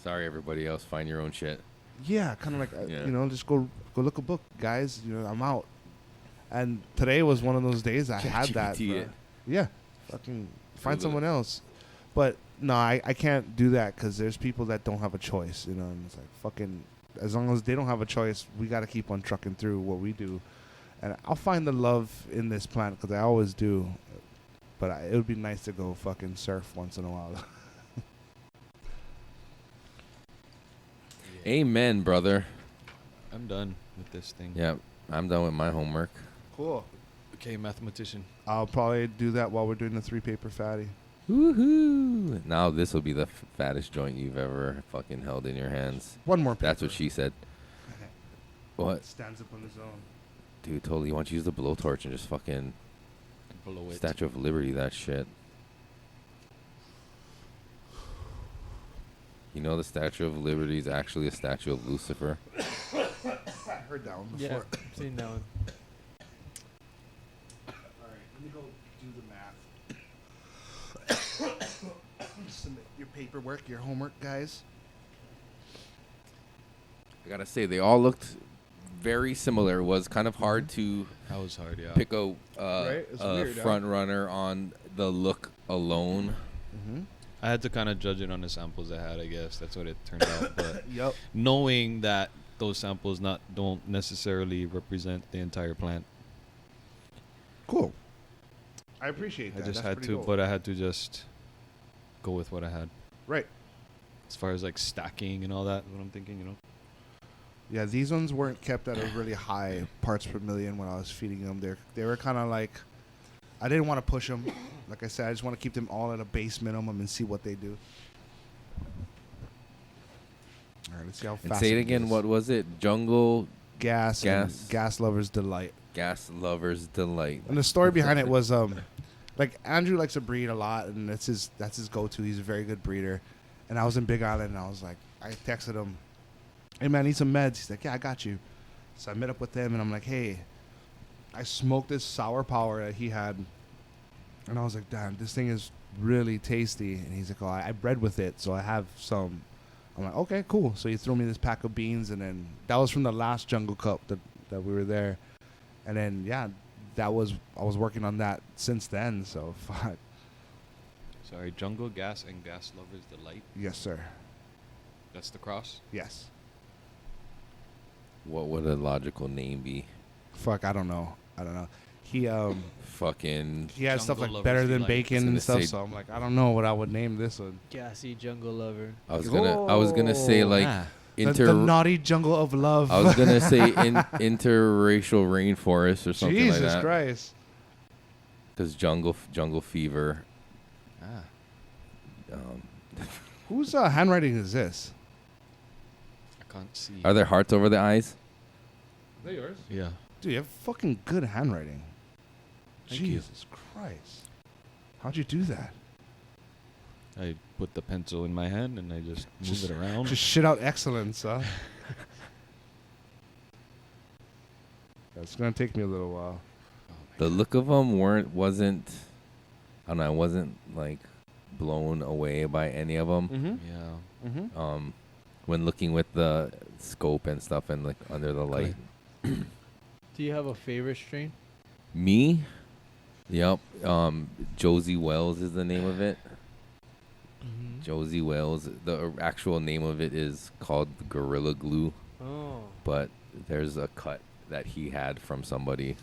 Sorry, everybody else, find your own shit. yeah, kind of like Yeah. you know, just go look a book, guys, you know, I'm out. And today was one of those days I had that, ChatGPT bro. it. Yeah, fucking find Google someone it. else. But no, I can't do that because there's people that don't have a choice, you know. And it's like, fucking, as long as they don't have a choice, we got to keep on trucking through what we do. And I'll find the love in this plant because I always do. But it would be nice to go fucking surf once in a while. Amen, brother. I'm done with this thing. Yeah, I'm done with my homework. Cool. Okay, mathematician. I'll probably do that while we're doing the 3-paper fatty. Woohoo! Now this will be the fattest joint you've ever fucking held in your hands. One more paper. That's what she said. What? Stands up on his own. Dude, totally. Why don't you use the blowtorch and just fucking Blow it. Statue of Liberty that shit? You know the Statue of Liberty is actually a statue of Lucifer. I heard that one before. Yeah, seen that one. All right, let me go do the math. Submit your paperwork, your homework, guys. I gotta say, they all looked very similar. It was kind of hard to That was hard, yeah. pick a, Right? It's a weird, huh? front runner on the look alone. Mm-hmm. I had to kind of judge it on the samples I had, I guess. That's what it turned out. But Yep. knowing that those samples don't necessarily represent the entire plant, Cool. I appreciate I that. just That's had pretty to, cool. but I had to just go with what I had. Right. As far as like stacking and all that, what I'm thinking, you know. Yeah, these ones weren't kept at a really high parts per million when I was feeding them. They were kind of like, I didn't want to push them. Like I said, I just want to keep them all at a base minimum and see what they do. All right, let's see how And fast. say it again. goes. What was it? Jungle Gas? Gas. And gas lovers delight. Gas Lovers Delight. And the story behind it was, like Andrew likes to breed a lot, and that's his go-to. He's a very good breeder. And I was in Big Island, and I was like, I texted him, "Hey man, I need some meds." He's like, "Yeah, I got you." So I met up with him, and I'm like, "Hey, I smoked this sour power that he had," and I was like, "Damn, this thing is really tasty." And he's like, "Oh, I bred with it, so I have some." I'm like, "Okay, cool." So he threw me this pack of beans, and then that was from the last Jungle Cup that we were there. And then, yeah, I was working on that since then. So, fuck. Sorry, Jungle Gas and Gas Lovers Delight. Yes, sir. That's the cross. Yes. What would a logical name be? Fuck, I don't know. He Fucking he has stuff Jungle like better Lovers than Delight. bacon I and was stuff. gonna say- So I'm like, I don't know what I would name this one. Gassy jungle lover. I was gonna say like Ah. The naughty jungle of love. I was gonna say interracial rainforest or something Jesus like that. Christ. Because jungle fever. Ah. Whose handwriting is this? I can't see. Are there hearts over the eyes? Is that yours? Yeah. Dude, you have fucking good handwriting. Thank you. Jesus Christ. How'd you do that? I put the pencil in my hand and I just move it around. Just shit out excellence, huh? It's gonna take me a little while. The look of them wasn't. I don't know. I wasn't like blown away by any of them. Mm-hmm. Yeah. Mm-hmm. When looking with the scope and stuff and like under the light. Do you have a favorite strain? Me? Yep. Josie Wells is the name of it. Mm-hmm. Josie Wells. The actual name of it is called Gorilla Glue, Oh. but there's a cut that he had from somebody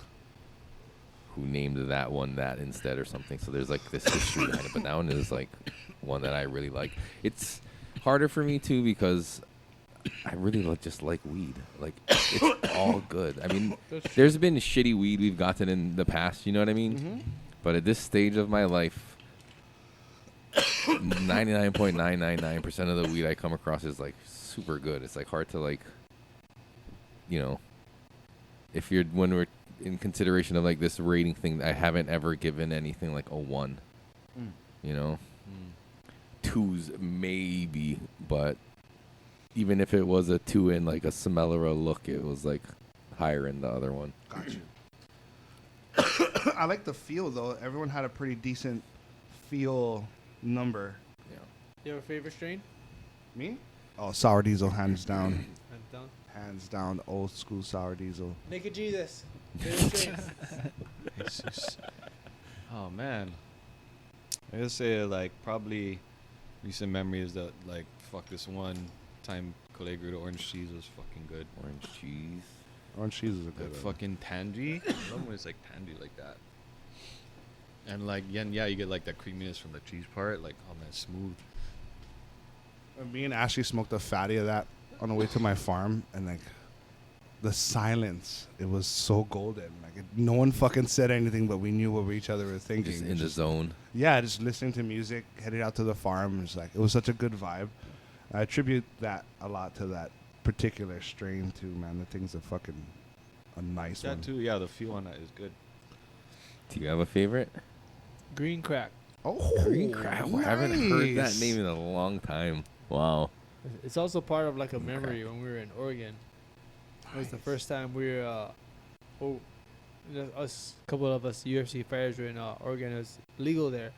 who named that one that instead or something. So there's like this history behind it, but that one is like one that I really like. It's harder for me too because I really just like weed. Like it's all good. I mean, there's been shitty weed we've gotten in the past. You know what I mean? Mm-hmm. But at this stage of my life, 99.999% of the weed I come across is like super good. It's like hard to like, you know, when we're in consideration of like this rating thing, I haven't ever given anything like a 1. You know, 2s maybe, but even if it was a 2 in like a smell or a look, it was like higher in the other one. Got you. I like the feel though. Everyone had a pretty decent feel number. You have a favorite strain? Me? Oh, sour diesel, hands down. I'm done. Hands down, old school sour diesel. Naked Jesus. Favorite strain? Jesus. Oh man. I gotta say like probably recent memories that like fuck this one time Kalei grew the orange cheese was fucking good. Orange cheese. Orange cheese is a good Like one. fucking tangy. I love when it's like tangy like that. And like yeah, you get like that creaminess from the cheese part. Like oh man, smooth. Me and Ashley smoked a fatty of that on the way to my farm, and like the silence, it was so golden. Like no one fucking said anything, but we knew what each other were thinking. Just in the zone. Yeah, just listening to music, headed out to the farm. It's like it was such a good vibe. I attribute that a lot to that particular strain too, man. The thing's a nice one. That too, yeah, the feel on that is good. Do you have a favorite? Green crack. Oh, Green Crab. I haven't heard that nice. name in a long time. Wow. It's also part of like a Okay. memory when we were in Oregon. It was the first time we were, us, couple of us UFC fighters were in Oregon. It was legal there.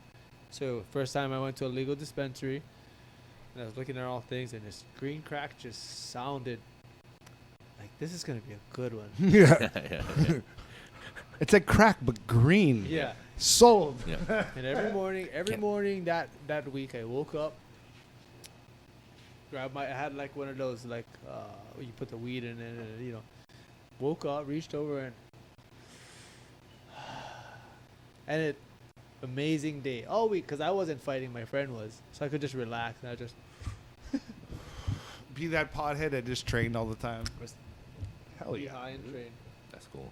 So first time I went to a legal dispensary, and I was looking at all things, and this green crack just sounded this is gonna be a good one. Yeah. yeah. It's like crack, but green. Yeah. Sold. Yeah. And every morning that week, I woke up, I had like one of those like you put the weed in it, and woke up, reached over, and it amazing day all week because I wasn't fighting, my friend was, so I could just relax and I just Be that pothead that just trained all the time. Hell be yeah. high and train. That's cool.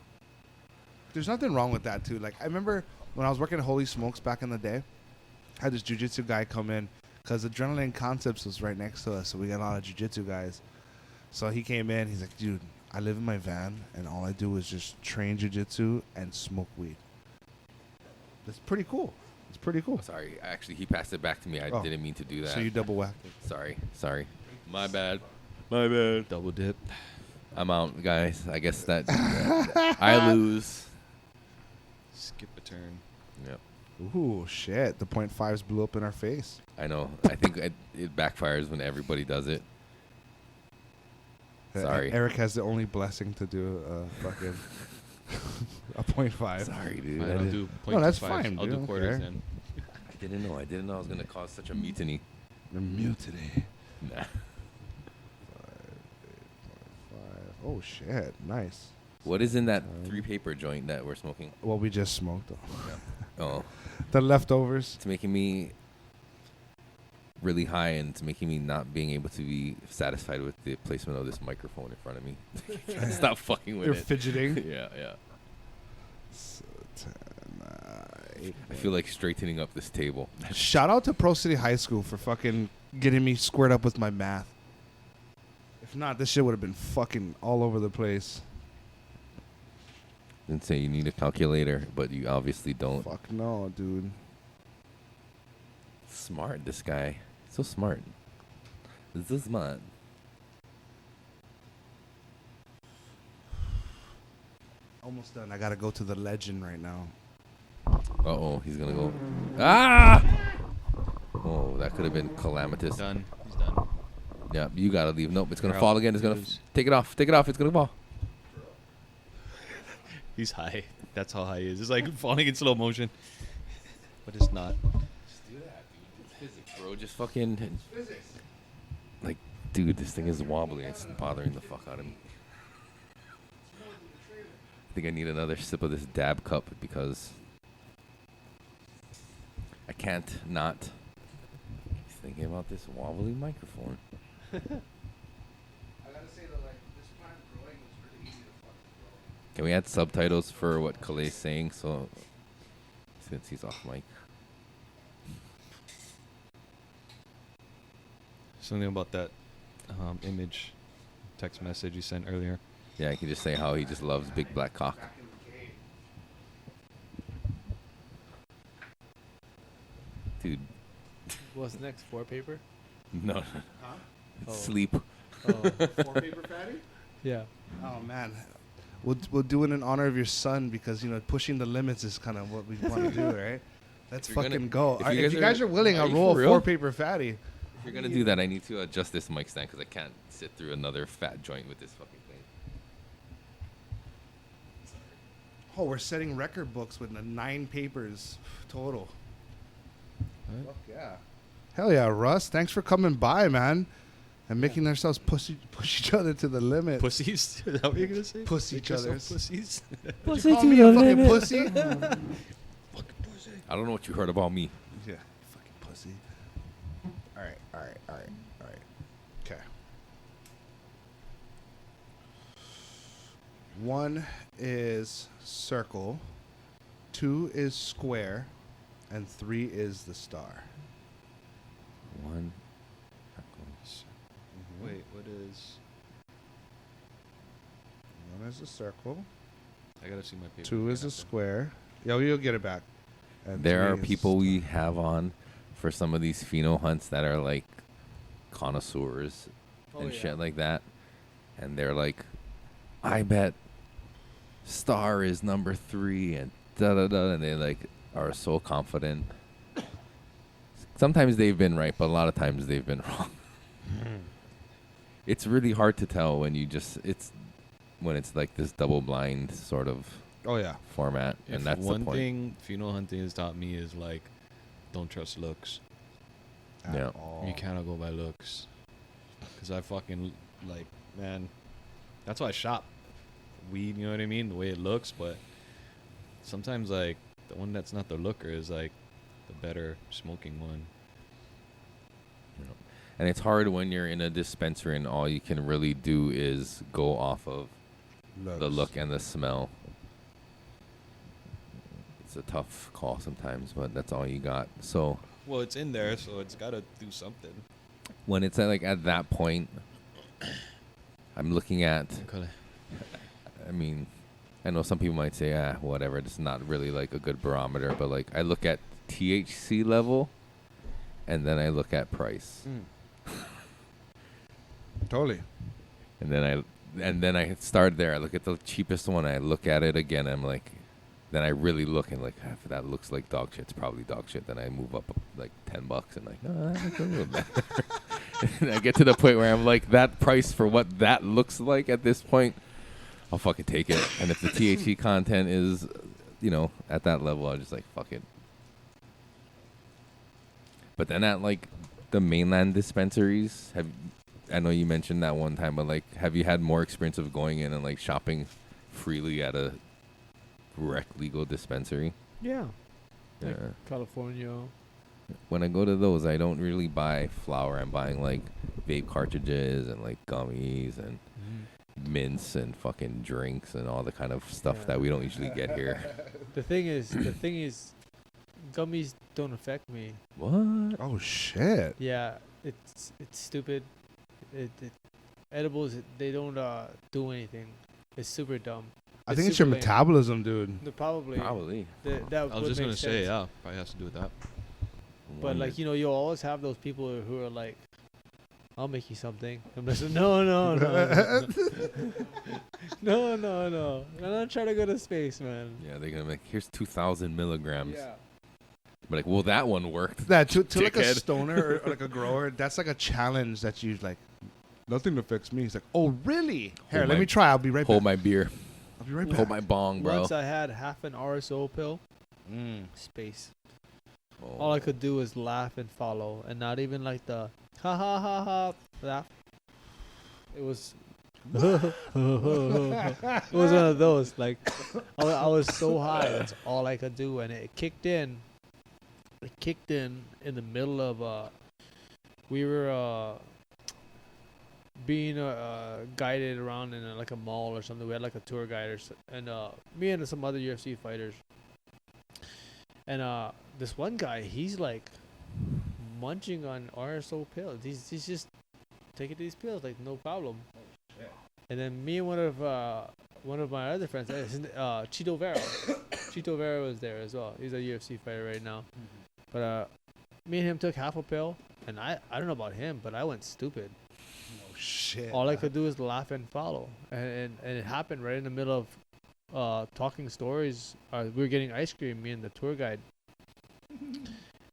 There's nothing wrong with that too. Like I remember when I was working at Holy Smokes back in the day, I had this jiu-jitsu guy come in because Adrenaline Concepts was right next to us, so we got a lot of jiu-jitsu guys. So he came in, he's like, dude, I live in my van and all I do is just train jiu-jitsu and smoke weed. That's pretty cool. It's pretty cool. Sorry, actually, he passed it back to me. I Oh. didn't mean to do that. So you double whacked it. Sorry. My bad. My bad. Double dip. I'm out, guys. I guess that I lose. Skip a turn. Yep. Ooh, shit. The .5s blew up in our face. I know. I think it backfires when everybody does it. Sorry. Eric has the only blessing to do fucking a .5. Sorry, dude. Fine, I'll do No, that's 0.25s. fine, I'll dude. do quarters Okay. then. I didn't know. I didn't know I was gonna cause such a mutiny. The mutiny. Nah. 5. Oh, shit. Nice. What is in that 3-paper joint that we're smoking? Well, we just smoked. Oh, The leftovers. it's making me really high, and it's making me not being able to be satisfied with the placement of this microphone in front of me. Stop fucking with You're it. fidgeting. Yeah. So 10, 8, I feel like straightening up this table. Shout out to Pro City High School for fucking getting me squared up with my math. If not, this shit would have been fucking all over the place. Didn't say you need a calculator, but you obviously don't. Fuck no, dude. Smart, this guy. So smart. This is smart. Almost done. I gotta go to the legend right now. Uh-oh, he's gonna go. Ah! Oh, that could have been calamitous. Done. He's done. Yeah, you gotta leave. Nope, it's gonna You're fall out. again. It's gonna Lose. take it off. Take it off. It's gonna fall. He's high. That's how high he is. It's like falling in slow motion. But it's not. Just do that, dude. It's physics, bro. Just fucking. Like, dude, this thing is wobbly. It's bothering the fuck out of me. I think I need another sip of this dab cup because I can't not keep thinking about this wobbly microphone. I gotta say that like this plant growing was really easy to fucking grow. Can we add subtitles for what Kalei's saying? So, since he's off mic. Something about that image text message you sent earlier. Yeah, I can just say how he just loves big black cock. Back in the cave. Dude, What's next? 4-paper? no. Huh? Oh. Sleep. Oh. 4 paper fatty? Yeah. Oh man. We'll do it in honor of your son because pushing the limits is kind of what we want to do, right? Let's If you're fucking gonna- go. if you If guys you guys are- are willing, are I'll you roll for a real? 4 paper fatty. If you're gonna do that, I need to adjust this mic stand because I can't sit through another fat joint with this fucking thing. Oh, we're setting record books with the 9 papers total. Huh? Fuck yeah. Hell yeah, Russ. Thanks for coming by, man. And making ourselves push each other to the limit. Pussies? Is that what you're going to say? Puss each Make yourself other's. pussies? Did you call me a fucking pussy? I don't know what you heard about me. Yeah, fucking pussy. All right. Okay. 1 is circle, 2 is square, and 3 is the star. One. Wait, what is... 1 is a circle, I got to see my paper. 2 is again a after. square. Yo, you'll get it back. And There 3 are is people we star. have on for some of these pheno hunts that are like connoisseurs and shit like that. And they're like, I bet star is number 3 and da-da-da. And they like are so confident. Sometimes they've been right, but a lot of times they've been wrong. It's really hard to tell when you just, when it's like this double blind sort of Oh yeah. format, If and that's one the point. thing pheno hunting has taught me is like, don't trust looks. At Yeah. all. You cannot go by looks. Cause I fucking like, man. That's why I shop weed. You know what I mean? The way it looks, but sometimes like the one that's not the looker is like the better smoking one. And it's hard when you're in a dispensary and all you can really do is go off of the Looks. look and the smell. It's a tough call sometimes, but that's all you got. So Well, it's in there, so it's got to do something. when it's at that point, I'm looking at. I mean, I know some people might say, whatever. It's not really like a good barometer, but like I look at THC level, and then I look at price, Totally. and then I start there. I look at the cheapest one. I look at it again. I'm like, then I really look and like, if that looks like dog shit, it's probably dog shit. Then I move up like $10 and like, no, that's a little better. And I get to the point where I'm like, that price for what that looks like at this point, I'll fucking take it. And if the THC content is, at that level, I'll just like, fuck it. But then at like the mainland dispensaries, I know you mentioned that one time, but like, have you had more experience of going in and like shopping freely at a rec legal dispensary? Yeah. Yeah. Like California. When I go to those, I don't really buy flour. I'm buying like vape cartridges and like gummies and mints and fucking drinks and all the kind of stuff Yeah. that we don't usually get here. The thing is, gummies don't affect me. What? Oh shit. Yeah, it's stupid. Edibles, they don't do anything. It's super dumb. I think it's your super lame. metabolism, dude. No, probably. Probably. That I was would just make gonna say, sense. yeah, probably has to do with that. But like, you'll always have those people who are like, I'll make you something. I'm just no. No. I'm not trying to go to space, man. Yeah, they're gonna make, here's 2,000 milligrams. Yeah. But like, well, that one worked. That to like a Dickhead. stoner or like a grower, that's like a challenge that you like. Nothing affects me. He's like, oh really? Here, Hold let my- me try. I'll be right Hold back. my beer. I'll be right back. Hold my bong, bro. Once I had half an RSO pill, space. All I could do was laugh and follow, and not even like the ha ha ha ha laugh. It was it was one of those, like I was so high, that's all I could do, and it kicked in the middle of we were being guided around in like a mall or something. We had like a tour guide and me and some other UFC fighters, and this one guy, he's like munching on RSO pills. He's just taking these pills like no problem. And then me and one of my other friends, Chito Vera. Chito Vera was there as well. He's a UFC fighter right now. But me and him took half a pill, and I don't know about him, but I went stupid. Oh shit. All I could do is laugh and follow, and it happened right in the middle of talking stories. We were getting ice cream, me and the tour guide,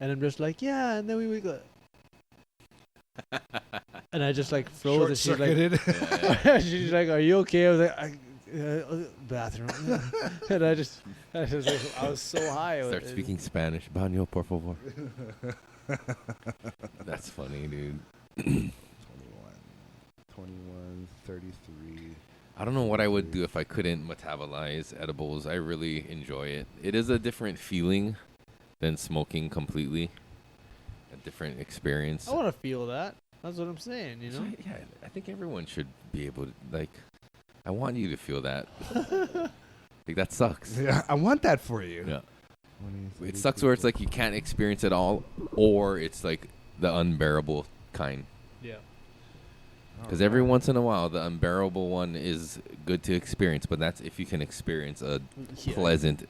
and I'm just like, yeah, and then we go, and I just like froze, and she's like, she's like, are you okay? I was like, bathroom, and I was so high. Start speaking Spanish. Baño, por favor. That's funny, dude. 21, 33. I don't know what I would do if I couldn't metabolize edibles. I really enjoy it. It is a different feeling than smoking completely. A different experience. I want to feel that. That's what I'm saying, you know? So, yeah, I think everyone should be able to, like, I want you to feel that. Like, that sucks. Yeah, I want that for you. Yeah. 20, It sucks where it's like you can't experience it all, or it's like the unbearable kind. Yeah. Because every once in a while, the unbearable one is good to experience, but that's if you can experience a pleasant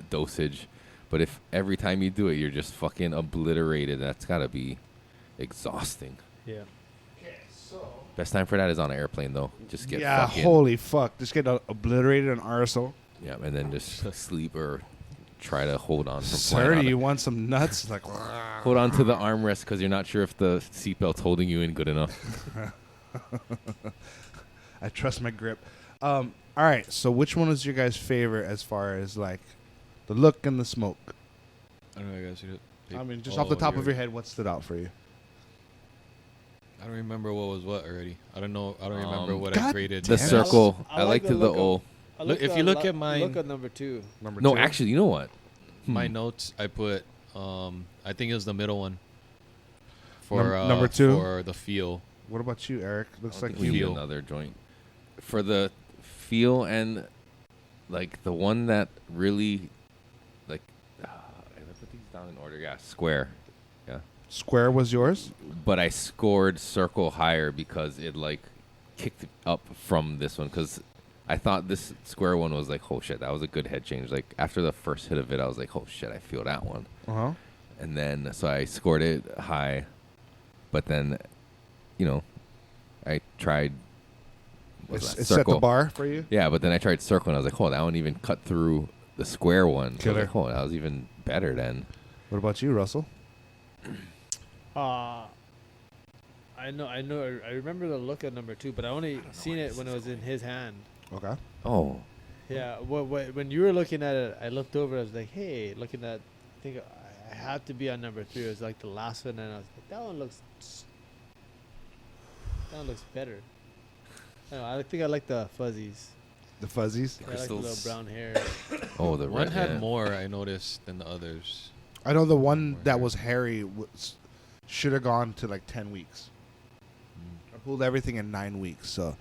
dosage. But if every time you do it, you're just fucking obliterated, that's got to be exhausting. Yeah. Best time for that is on an airplane, though. Just get yeah, fucking... holy fuck. Just get obliterated on RSO. Yeah, and then just sleep or try to hold on. From Sir, flying out do you of- want some nuts? Like, Hold on to the armrest because you're not sure if the seatbelt's holding you in good enough. I trust my grip. All right. So which one is your guys' favorite as far as like the look and the smoke? I don't know. I guess you. I mean, just off the top of your head, what stood out for you? I don't remember what was what already. I don't know. I don't remember what God I created. The damn it. circle. I I like like the the look of- O. Look, if you look at mine- look at number 2. Number No, two? actually, you know what? My notes, I put. I think it was the middle one. For Number 2? for the feel. What about you, Eric? Looks like we you. need feel. another joint for the feel and like the one that really like. I put these down in order. Yeah, square. Yeah, Square was yours. but I scored circle higher because it like kicked up from this one because I thought this square one was like, oh shit, that was a good head change. Like after the first hit of it, I was like, oh shit, I feel that one. Uh-huh. And then so I scored it high, but then, you know, I tried. It What's that? set the Circle. bar for you. Yeah, but then I tried circle and I was like, oh, that one even cut through the square one. So I Killer. was like, oh, that was even better then. What about you, Russell? I know. I remember the look at number 2, but I only seen it when it was in his hand. Okay. Oh, Yeah. When you were looking at it, I looked over. I was like, hey, looking at. I think I had to be on number 3. It was like the last one, and I was like, that one looks. That one looks better. I don't know, I think I like the fuzzies. The fuzzies. I like the little crystals. brown hair. oh, the One red had yeah. more, I noticed, than the others. I know the one that was hairy should have gone to like 10 weeks. I pulled everything in 9 weeks, so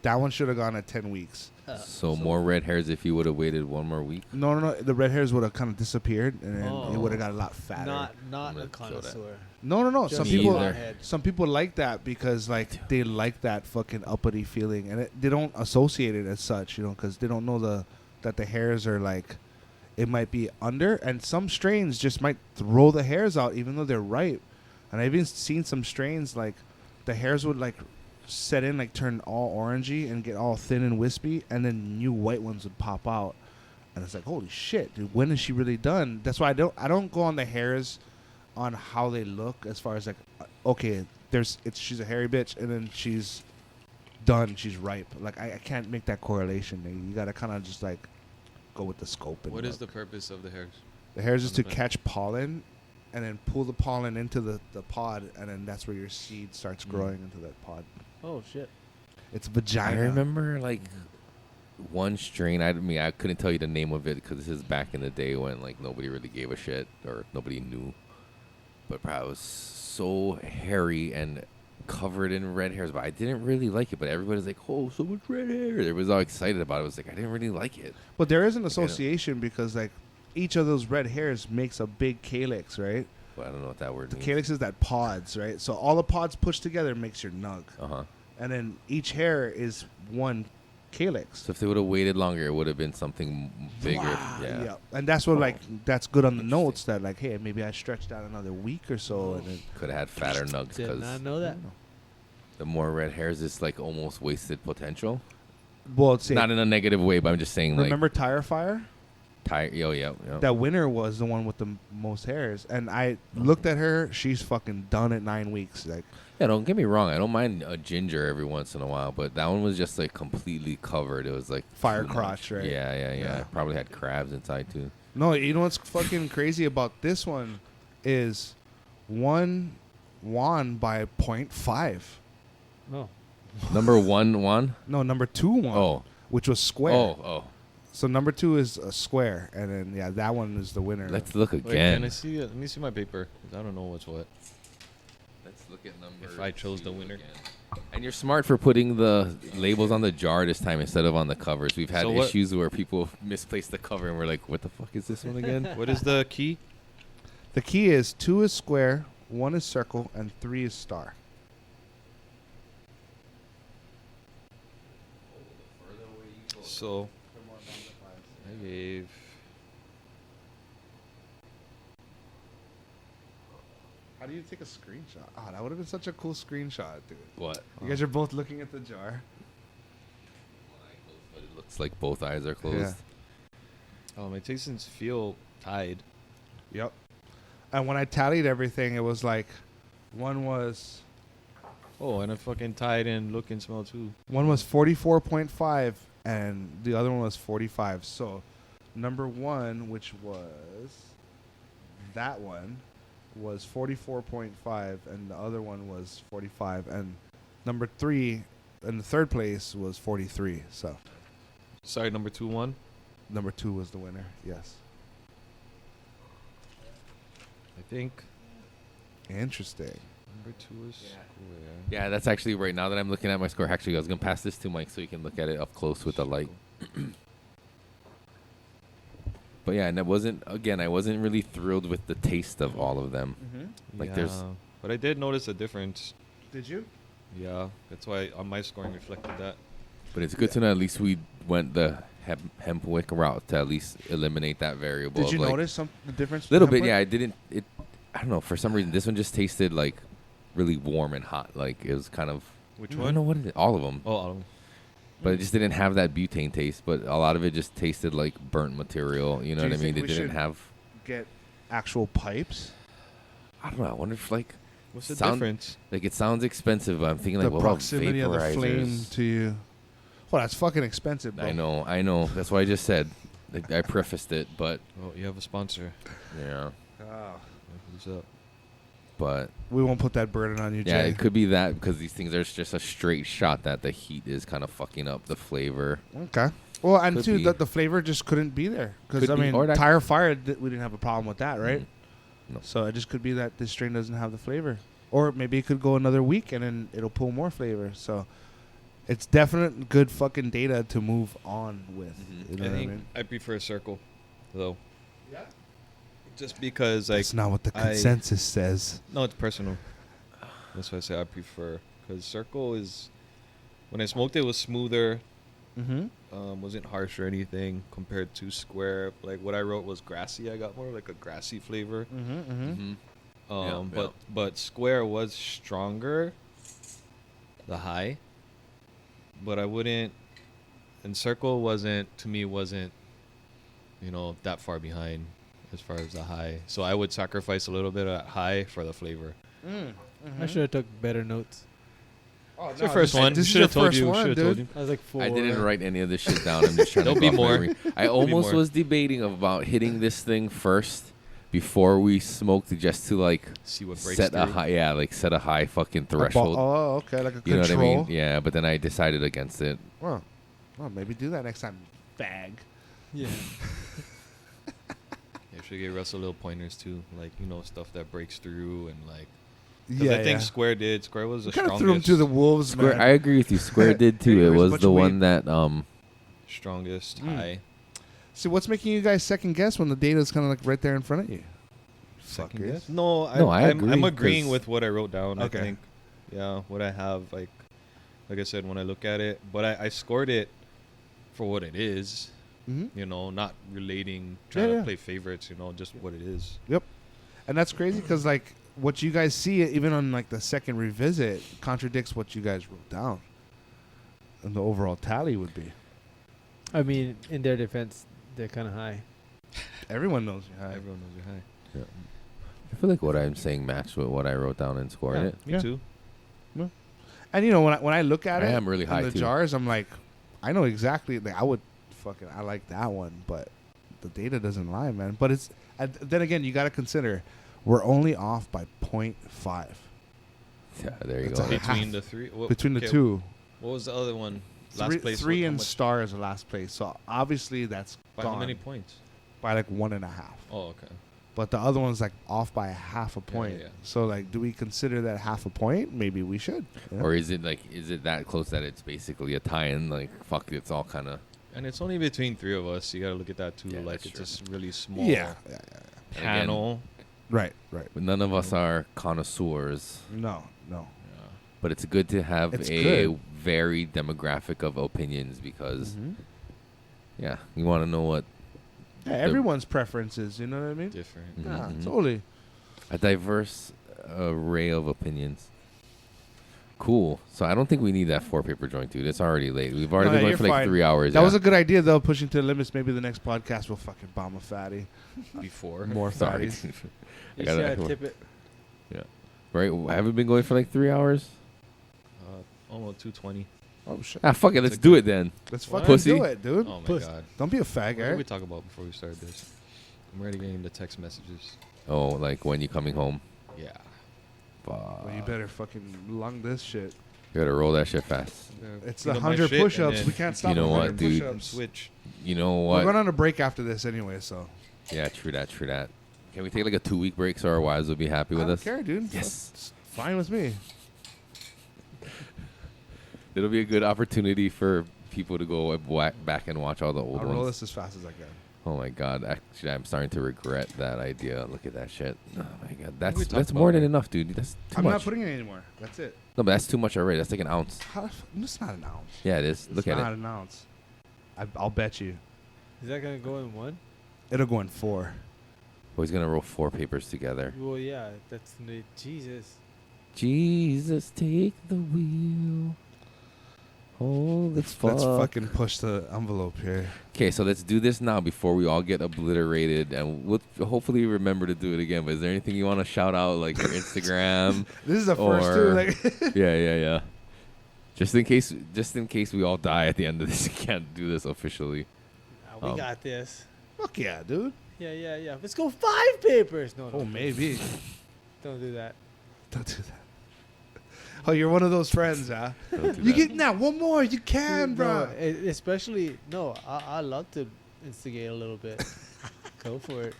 that one should have gone at 10 weeks. So more red hairs if you would have waited one more week. No. The red hairs would have kind of disappeared, and then it Oh. would have got a lot fatter. Not I'm a gonna show that. connoisseur. No. Just Some Me people, either. some people like that because like they like that fucking uppity feeling, and they don't associate it as such, you know, because they don't know that the hairs are like, it might be under, and some strains just might throw the hairs out even though they're ripe. And I've even seen some strains like the hairs would like set in, like turn all orangey and get all thin and wispy, and then new white ones would pop out, and it's like, holy shit, dude, when is she really done? That's why I don't go on the hairs on how they look as far as like, okay, she's a hairy bitch and then she's done, she's ripe. Like I can't make that correlation. You gotta kind of just like go with the scope. And What is the look. purpose of the hairs? The hairs is on to the plant? catch pollen and then pull the pollen into the pod, and then that's where your seed starts growing into that pod. Oh shit. It's I vagina. remember like one strain. I mean, I couldn't tell you the name of it because this is back in the day when like nobody really gave a shit or nobody knew. But bro, it was so hairy and covered in red hairs. But I didn't really like it. But everybody's like, "Oh, so much red hair!" They was all excited about it. I was like, I didn't really like it. But there is an association because like each of those red hairs makes a big calyx, right? But I don't know what that word The means. calyx is that pods, right? So all the pods pushed together makes your nug, Uh-huh. and then each hair is one calyx. So if they would have waited longer, it would have been something bigger. Yeah. And that's what like that's good on the notes that like, hey, maybe I stretched out another week or so, and then Could have had fatter nugs Did because not know that. the more red hairs is like almost wasted potential. well, it's Not in a negative way, but I'm just saying remember Tire Fire? like yeah. That winner was the one with the most hairs, and I looked at her. She's fucking done at 9 weeks. Like, Yeah, don't get me wrong. I don't mind a ginger every once in a while, but that one was just like completely covered. It was like Fire too crotch, much. right? Yeah. Yeah. It probably had crabs inside too. no, you know what's fucking crazy about this one is 1 won by 0.5. Oh. Number one. No, number 2 won. Oh. Which was square. Oh. So number 2 is a square, and then yeah, that one is the winner. Let's look Wait, again. can I see it? Let me see my paper. 'Cause I don't know what's what. Let's look at number. If I chose the 2 winner. again. And you're smart for putting the labels on the jar this time instead of on the covers. We've had So what- issues where people misplace the cover and we're like, "What the fuck is this one again?" What is the key? The key is 2 is square, 1 is circle, and 3 is star. So I gave. How do you take a screenshot? Oh, that would have been such a cool screenshot, dude. What? You guys are both looking at the jar. But it looks like both eyes are closed. My tastes feel tied. Yep. And when I tallied everything, it was like one was Oh, and I fucking tied in look and smell too. 44.5, and the other one was 45. So number one, which was that one, was 44.5, and the other one was 45, and number three in the third place was 43. So Sorry, number 2 won. number two was the winner. Yes. I think Interesting. number 2 is Square. Yeah, that's actually right now that I'm looking at my score. Actually, I was gonna pass this to Mike so you can look at it up close with the light. But yeah, and I wasn't really thrilled with the taste of all of them. Like, there's- But I did notice a difference. Did you? Yeah, that's why on my scoring reflected that. But it's good to know at least we went the hemp wick route to at least eliminate that variable. Did you of, like, notice the difference? Little with bit, hemp yeah. I don't know. For some reason, this one just tasted like really warm and hot. Like it was kind of. Which I don't one? know what it is. All of them. Oh, all of them. But it just didn't have that butane taste. But a lot of it just tasted like burnt material. You know Do what you I mean? think It we didn't should have. Get actual pipes? I don't know. I wonder if like. What's the Sound- difference? Like it sounds expensive, but I'm thinking like, The what about proximity of the flame vaporizers? to you. Well, that's fucking expensive, bro. I know. That's why I just said. Like, I prefaced it, but Oh, you have a sponsor. yeah. Who's up? But We won't put that burden on you, yeah, Jay. it could be that because these things are just a straight shot that the heat is kind of fucking up the flavor. Okay. Well, and Could too, be. the flavor just couldn't be there. Because, Could I be. mean, Or that- Tire Fire, we didn't have a problem with that, right? No. So it just could be that this strain doesn't have the flavor. Or maybe it could go another week and then it'll pull more flavor. So it's definite good fucking data to move on with. Mhm. You know I what I think mean? I prefer Circle, though. Yeah. Just because, like, That's not what the I- consensus says. no, it's personal. That's why I say I prefer. Because Circle is, when I smoked it, was smoother. Mm-hmm. Wasn't harsh or anything compared to Square. Like, what I wrote was grassy. I got more like a grassy flavor. Mm-hmm. Mm-hmm. Mm-hmm. Yeah, But Square was stronger, the high. But I wouldn't, and Circle wasn't, to me, wasn't, that far behind as far as the high. So I would sacrifice a little bit of high for the flavor. Mm-hmm. I should have took better notes. Oh, It's your first one. This is Should your have told first you. one, Should have told dude. you. I was like 4. I didn't write any of this shit down. I'm just trying to There'll go be off more. memory. I There'll be almost more. was debating about hitting this thing first before we smoked just to like See what breaks set a through. high, set a high fucking A ba- threshold. Oh, okay, like a You know what I control. mean? Yeah, but then I decided against it. Well, maybe do that next time, bag. Yeah. Yeah, should give Russell little pointers too, like stuff that breaks through and like. 'Cause Yeah, I think Square did. Square was the kind of strongest. threw him to the wolves, Square, man. I agree with you. Square did too. It Anyways, was bunch the of one weed. that strongest Mm. high. So what's making you guys second guess when the data is kind of like right there in front of you? Second Fuckers. guess? No, No, I I'm agree, agreeing 'cause- with what I wrote down. Okay. I think, yeah, what I have, like I said, when I look at it, but I scored it for what it is. Mm-hmm. Not relating, trying Yeah. to play favorites. Just what it is. Yep. And that's crazy because like what you guys see, even on like the second revisit, contradicts what you guys wrote down. And the overall tally would be. I mean, in their defense, they're kind of high. Everyone knows you're high. Everyone knows you're high. I feel like what I'm saying matched with what I wrote down and scored Yeah, it. me Yeah. too. And when I look at I it, am really high in the too. jars, I'm like, I know exactly. Like, I like that one, but the data doesn't lie, man. But it's then again, you got to consider we're only off by 0.5 Yeah, there you It's go. a Between half. the three. between the two. What was the other one? Last place. Three how and much- Star is the last place, so obviously that's By gone how many points? by like 1.5. Oh, okay. But the other one's like off by half a point. yeah. So like, do we consider that half a point? Maybe we should. you know? Or is it that close that it's basically a tie-in? Like, fuck, it's all kind of. And it's only between three of us. You got to look at that too. Yeah, Like that's it's true. just really small. yeah. Panel. Right. But none of us are connoisseurs. No. But it's good to have It's a good. varied demographic of opinions because, Mhm. yeah, you want to know what Yeah, everyone's preferences. You know what I mean? Different. Mhm. Yeah, Mhm. totally. a diverse array of opinions. Cool. So I don't think we need that 4-paper joint, dude. It's already late. We've already No, been going you're for like fine. 3 hours. That yeah. was a good idea, though. Pushing to the limits. Maybe the next podcast will fucking bomb a fatty. Before. More Sorry. fatties. I You gotta- should tip it. Right? Haven't been going for like 3 hours. Almost 220. Oh shit. Ah, fuck it. Let's do it then. Let's What? fucking Pussy. do it, dude. Oh my Puss. god. Don't be a fag, What did we Eric. talk about before we started this? I'm already getting the text messages. Oh, like when you coming home? Yeah. Fuck. Well, you better fucking lung this shit. You gotta roll that shit fast. It's You the know, my 100 shit, push-ups. and We then can't stop. You know at what, 100 dude? push-ups. switch. You know We're what? going on a break after this anyway, so. Yeah, true that, true that. Can we take like a 2-week break so our wives will be happy I with don't us? care, dude. Yes. It's fine with me. It'll be a good opportunity for people to go back and watch all the old I'll roll ones. this as fast as I can. Oh my god! Actually, I'm starting to regret that idea. Look at that shit. Oh my god, we that's talked more about than it. enough, dude. That's too I'm much. not putting it anymore. That's it. No, but that's too much already. That's like an ounce. It's not an ounce. Yeah, it is. Look it's at not it. an ounce. I'll bet you. Is that gonna go in one? It'll go in 4. Oh, he's gonna roll 4 papers together. Well, yeah. That's Jesus. Jesus, take the wheel. Holy fuck. Let's fucking push the envelope here. Okay, so let's do this now before we all get obliterated, and we'll hopefully remember to do it again. But is there anything you want to shout out, like your Instagram? This is the first two. Or- Like, Yeah. Just in case we all die at the end of this, you can't do this officially. We got this. fuck yeah, dude. Yeah. Let's go 5 papers. No. Oh, maybe. Don't do that. Don't do that. Oh, you're one of those friends, huh? Don't do You that. get now one more. You can, bro. Especially I love to instigate a little bit. Go for it.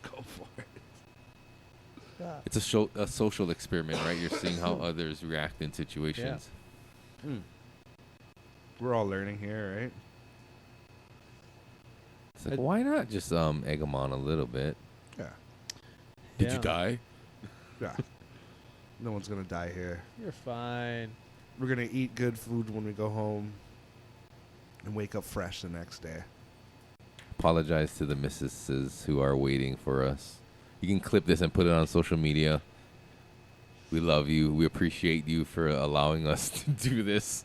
Go for it. Yeah. It's a social experiment, right? You're seeing how others react in situations. We're all learning here, right? It's like, why not just egg them on a little bit? Yeah. Did Yeah. you die? Yeah. No one's gonna die here. You're fine. We're gonna eat good food when we go home, and wake up fresh the next day. Apologize to the missuses who are waiting for us. You can clip this and put it on social media. We love you. We appreciate you for allowing us to do this.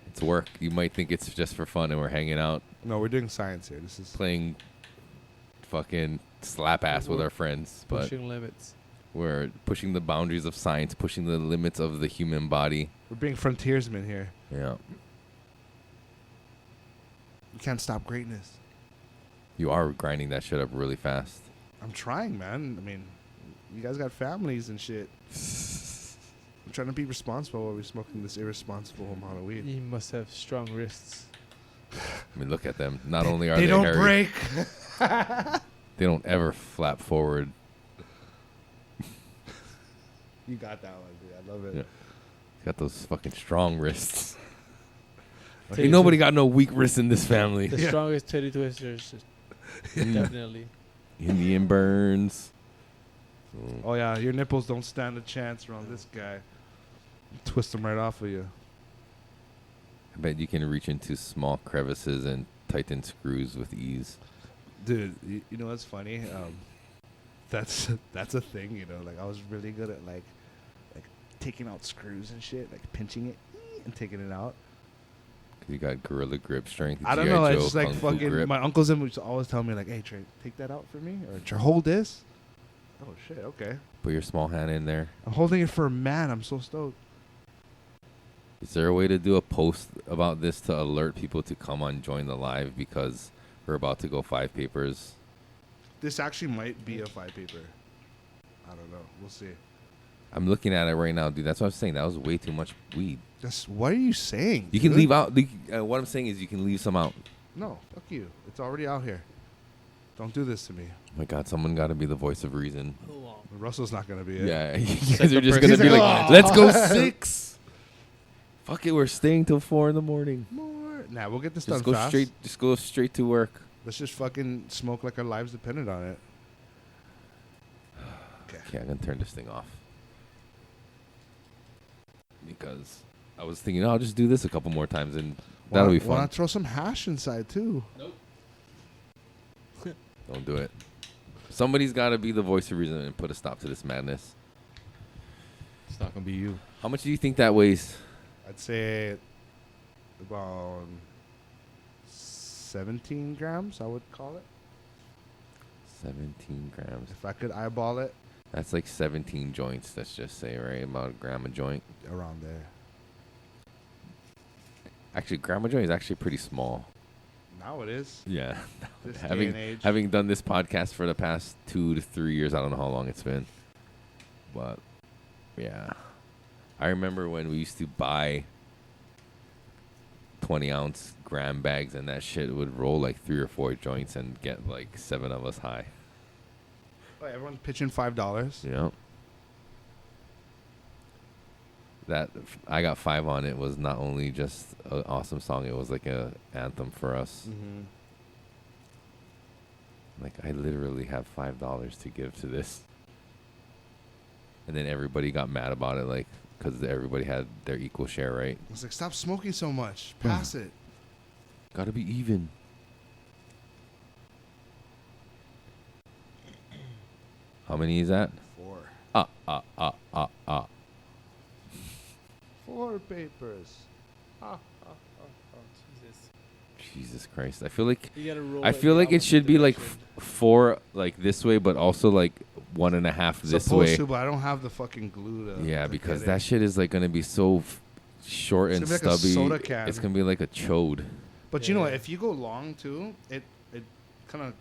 It's work. You might think it's just for fun and we're hanging out No, we're doing science here. This is playing fucking slap ass with our friends, but Pushing limits. we're pushing the boundaries of science, pushing the limits of the human body. we're being frontiersmen here. Yeah. You can't stop greatness. You are grinding that shit up really fast. I'm trying, man. I mean, you guys got families and shit. I'm trying to be responsible while we're smoking this irresponsible amount of weed. You must have strong wrists. I mean, look at them. Not only are They they don't hairy, break. they don't ever flap forward. You got that one, dude. I love it. Yeah. Got those fucking strong wrists. Titty Ain't nobody got no weak wrists in this family. The strongest titty twisters. Definitely. Indian burns. Oh yeah, your nipples don't stand a chance around this guy. Twist them right off of you. I bet you can reach into small crevices and tighten screws with ease. Dude, you know what's funny? That's a thing, you know. Like I was really good at like taking out screws and shit, like pinching it and taking it out. 'Cause you got gorilla grip strength. I don't G.I. know. Joe, It's just like Kung Fu fucking. grip. My uncles and would always tell me like, "Hey, Trey, take that out for me, or Trey, hold this." Oh shit. Okay. Put your small hand in there. I'm holding it for a man. I'm so stoked. Is there a way to do a post about this to alert people to come on join the live because we're about to go 5 papers? This actually might be a 5-paper. I don't know. We'll see. I'm looking at it right now, dude. That's what I'm saying. That was way too much weed. That's what are you saying? You can dude? leave out. What I'm saying is you can leave some out. No, fuck you. It's already out here. Don't do this to me. Oh my God, someone got to be the voice of reason. Russell's not gonna be it. Yeah, you guys are just person- gonna He's be like, like, "Oh." let's go 6. Fuck it, we're staying till 4 in the morning. More. Nah, we'll get this Just done go fast. straight. Just go straight to work. Let's just fucking smoke like our lives depended on it. Okay, I'm gonna turn this thing off because I was thinking, I'll just do this a couple more times and that'll be Why fun. not throw some hash inside too? Don't do it. Somebody's got to be the voice of reason and put a stop to this madness. It's not gonna be you. How much do you think that weighs? I'd say about 17 grams. I would call it 17 grams. if I could eyeball it. That's like 17 joints. Let's just say, right, about a gram a joint. Around there. Actually, gram a joint is actually pretty small. Now it is. Yeah. This day and age. having done this podcast for the past 2 to 3 years, I don't know how long it's been, but yeah, I remember when we used to buy 20-ounce gram bags, and that shit would roll like 3 or 4 joints and get like 7 of us high. Oh, everyone's pitching $5. Yeah. That I got 5 on it was not only just an awesome song, it was like a anthem for us. Mm-hmm. Like, I literally have $5 to give to this. And then everybody got mad about it, like, because everybody had their equal share, right? It's like, stop smoking so much. Pass it. Gotta be even. How many is that? 4. 4 papers. Jesus Christ. I feel like You gotta roll I it feel the like it opposite should be like direction. 4 like this way, but also like 1.5 this Supposed way. to, but I don't have the fucking glue to. Yeah, to because get that it. shit is like gonna be so short It's and gonna be like a stubby. soda can. It's gonna be like a chode. But you know what? Yeah. If you go long too, it kind of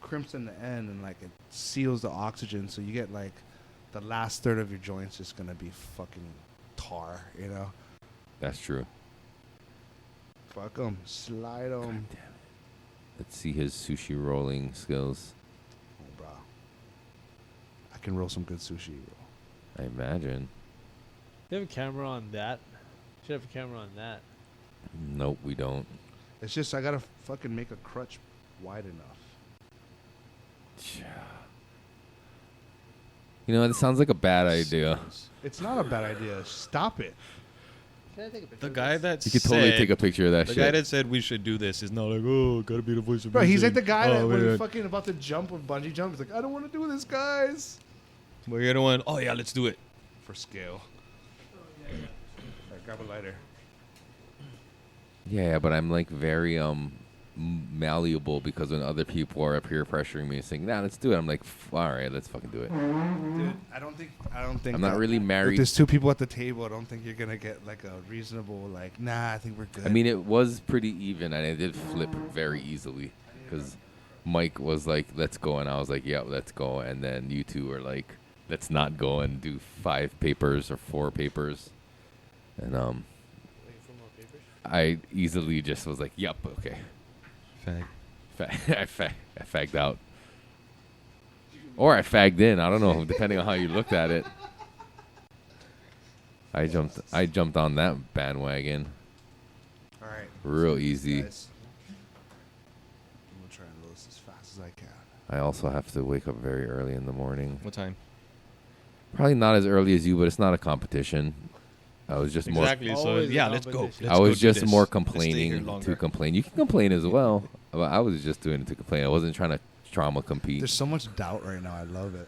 crimps in the end and like it seals the oxygen, so you get like the last third of your joints just gonna be fucking tar. You know? That's true. Fuck them. Slide them. Let's see his sushi rolling skills. Oh, bro. I can roll some good sushi, bro. I imagine. You have a camera on that? Should have a camera on that. Nope, we don't. It's just I gotta fucking make a crutch wide enough. You know, it sounds like a bad idea. It's not a bad idea. Stop it. Can I take a picture? The guy that You could totally said- take a picture of that The shit. guy that said we should do this is not like, oh, gotta be the voice of Bro, he's like reason. the guy that Oh, when wait, you're wait. fucking about to jump with bungee jump, he's like, I don't want to do this, guys. Well, you're the one. Oh yeah, let's do it. For scale. Alright, grab a lighter. Yeah, but I'm like very malleable because when other people are peer pressuring me and saying, "Nah, let's do it," I'm like, "All right, let's fucking do it." Dude, I don't think I'm not really if married. there's 2 people at the table, I don't think you're gonna get like a reasonable like, nah, I think we're good. I mean, it was pretty even, and I did flip very easily because Mike was like, "Let's go," and I was like, "Yeah, let's go," and then you two were like, "Let's not go and do 5 papers or 4 papers," and Wait for more papers? I easily just was like, "Yep, okay." Fag. I fagged out. Or I fagged in. I don't know, depending on how you looked at it. I jumped on that bandwagon Alright. real easy. Guys, I'm gonna try and roll this as fast as I can. I also have to wake up very early in the morning. What time? Probably not as early as you, but it's not a competition. I was just Exactly. So Always a yeah, let's go. competition. Let's I go was do just this. more Let's stay here complaining longer. to complain. You can complain as well, but I was just doing it to complain. I wasn't trying to trauma compete. There's so much doubt right now. I love it.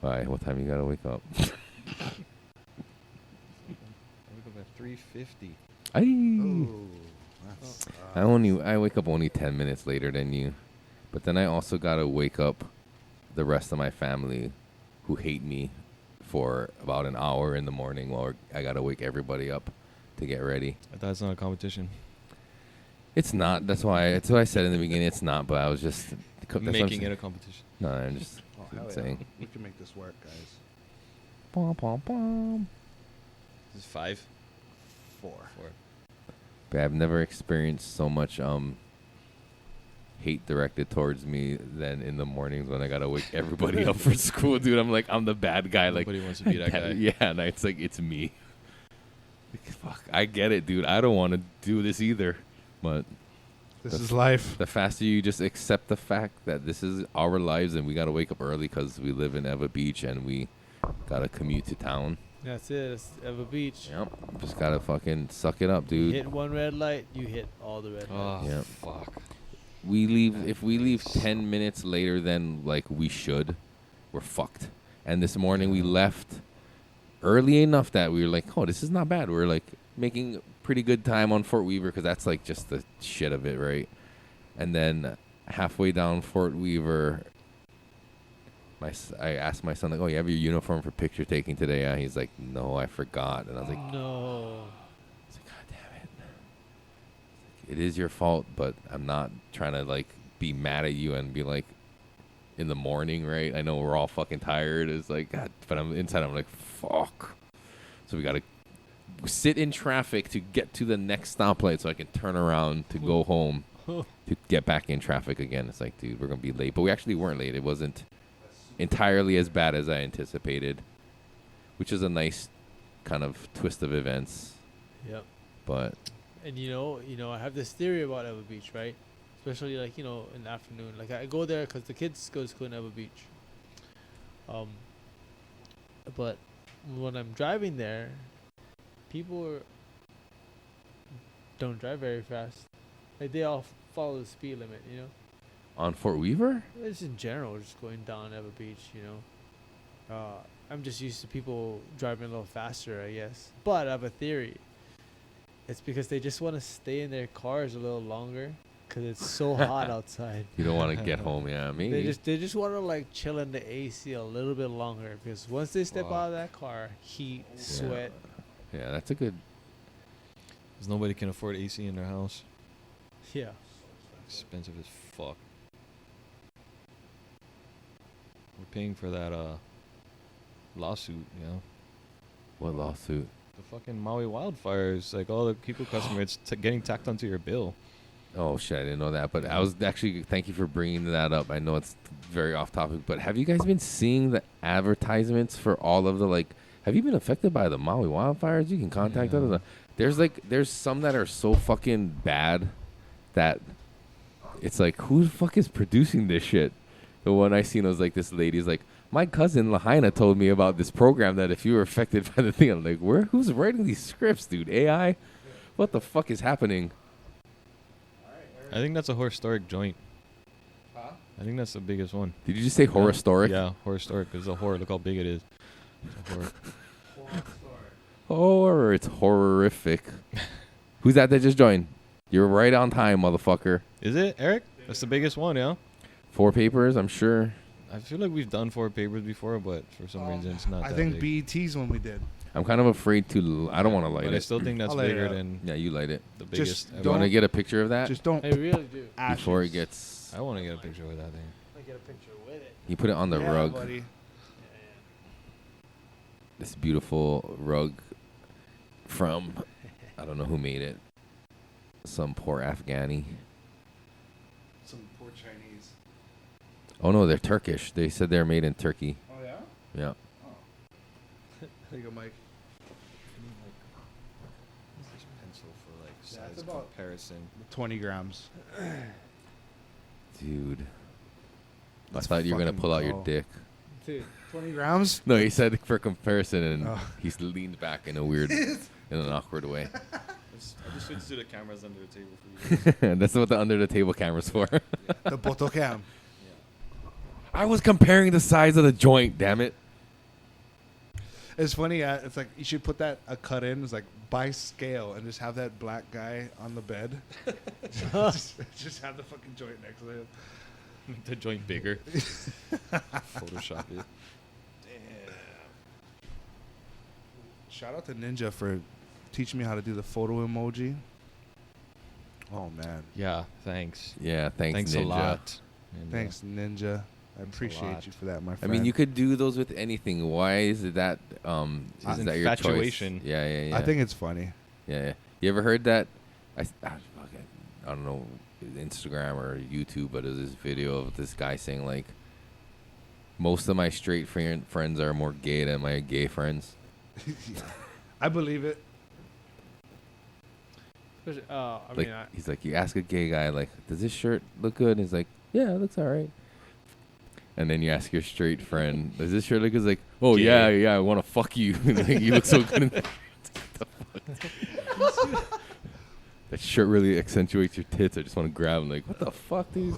Why? What time you gotta wake up? I wake up at 3:50. Oh, that's, I wake up only 10 minutes later than you. But then I also got to wake up the rest of my family who hate me for about an hour in the morning while I got to wake everybody up to get ready. I thought it's not a competition. It's not. That's why I said in the beginning it's not, but I was just that's what I'm Making saying. it a competition. No, I'm just oh, hell yeah. saying. We can make this work, guys. Pom, pom, pom. This is 5. 4. 4. But I've never experienced so much hate directed towards me than in the mornings when I gotta wake everybody up for school, dude. I'm like, I'm the bad guy. Nobody like, wants to be that guy. Yeah, and it's like, it's me. Like, fuck, I get it, dude. I don't want to do this either. But This The is life. the faster you just accept the fact that this is our lives and we gotta wake up early because we live in Eva Beach and we gotta commute to town. That's it. It's Eva Beach. Yep. Just gotta fucking suck it up, You dude. hit one red light, you hit all the red lights. Oh, Yeah. fuck. If we leave 10 minutes later than like we should, we're fucked. And this morning we left early enough that we were like, oh, this is not bad. We're like making pretty good time on Fort Weaver because that's like just the shit of it, right? And then halfway down Fort Weaver, I asked my son, like, oh, you have your uniform for picture taking today? Yeah. He's like, no, I forgot. And I was like, No. I was like, God damn it. It is your fault, but I'm not trying to, like, be mad at you and be like, in the morning, right? I know we're all fucking tired. It's like, God, but I'm inside, I'm like, fuck. So we got to sit in traffic to get to the next stoplight so I can turn around to go home to get back in traffic again. It's like, dude, we're going to be late. But we actually weren't late. It wasn't entirely as bad as I anticipated, which is a nice kind of twist of events. Yep. But And I have this theory about Eva Beach, right? Especially like in the afternoon. Like I go there because the kids go to school in Eva Beach. But when I'm driving there, people don't drive very fast. Like they all follow the speed limit, on Fort Weaver? It's in general, just going down Eva Beach, I'm just used to people driving a little faster, I guess. But I have a theory. It's because they just want to stay in their cars a little longer because it's so hot outside. You don't want to get home, yeah, maybe. They just want to like chill in the AC a little bit longer because once they step out of that car, heat, sweat. Yeah, that's a good. Because nobody can afford AC in their house. Yeah. Expensive as fuck. We're paying for that lawsuit, What lawsuit? The fucking Maui wildfires, like all the Kiko customers, it's getting tacked onto your bill. Oh shit, I didn't know that. But I was actually, thank you for bringing that up. I know it's very off topic, but have you guys been seeing the advertisements for all of the have you been affected by the Maui wildfires? You can contact us. There's some that are so fucking bad that it's like, who the fuck is producing this shit? The one I seen was like, this lady's like, my cousin Lahaina told me about this program that if you were affected by the thing, I'm like, who's writing these scripts, dude? AI? What the fuck is happening? I think that's a historic joint. Huh? I think that's the biggest one. Did you just say historic? Yeah, historic. It's a horror. Look how big it is. It's a horror. Horror. It's horrific. Who's that just joined? You're right on time, motherfucker. Is it, Eric? That's the biggest one, yeah? 4 papers, I'm sure. I feel like we've done 4 papers before, but for some reason it's not I that think big. BET's when we did. I'm kind of afraid to. I don't want to light But it. I still think that's I'll light it bigger up. than Yeah, you light it. the Just biggest You ever. want to get a picture of that Just don't I really do. before it ashes. gets. I want to get a picture with that thing. I get a picture with it. You put it on the Yeah, rug. buddy. This beautiful rug from, I don't know who made it. Some poor Afghani. Some poor Chinese. Oh no, they're Turkish. They said they're made in Turkey. Oh yeah. Yeah. There you go, Mike. This pencil for like Yeah, it's size about- comparison. 20 grams. Dude. I Let's thought you were going to fucking pull out your go. dick. Dude, 20 grams? No, he said for comparison, and Oh. he's leaned back in a weird, in an awkward way. I just switched to the cameras under the table for you. That's what the under the table camera's for. The Botocam. I was comparing the size of the joint, damn it. It's funny. It's like you should put that a cut in. It's like by scale and just have that black guy on the bed. just have the fucking joint next to him. Make the joint bigger. Photoshop it. Shout out to Ninja for teaching me how to do the photo emoji. Oh man. Yeah, thanks. Yeah, thanks, a Ninja. lot. And, Thanks, Ninja. I a appreciate lot. you for that, my I friend. mean, you could do those with anything. Why is it that? His Is that your choice? infatuation. Yeah. I think it's funny. Yeah. You ever heard that? I don't know, Instagram or YouTube, but it was this video of this guy saying like, most of my straight friends are more gay than my gay friends. I believe it. He's like, you ask a gay guy like, does this shirt look good? And he's like, yeah, it looks all right. And then you ask your straight friend, does this shirt look good? He's like, oh Gay. yeah, I want to fuck you. You look so good. In that. That shirt really accentuates your tits. I just want to grab them. Like, what the fuck, dude?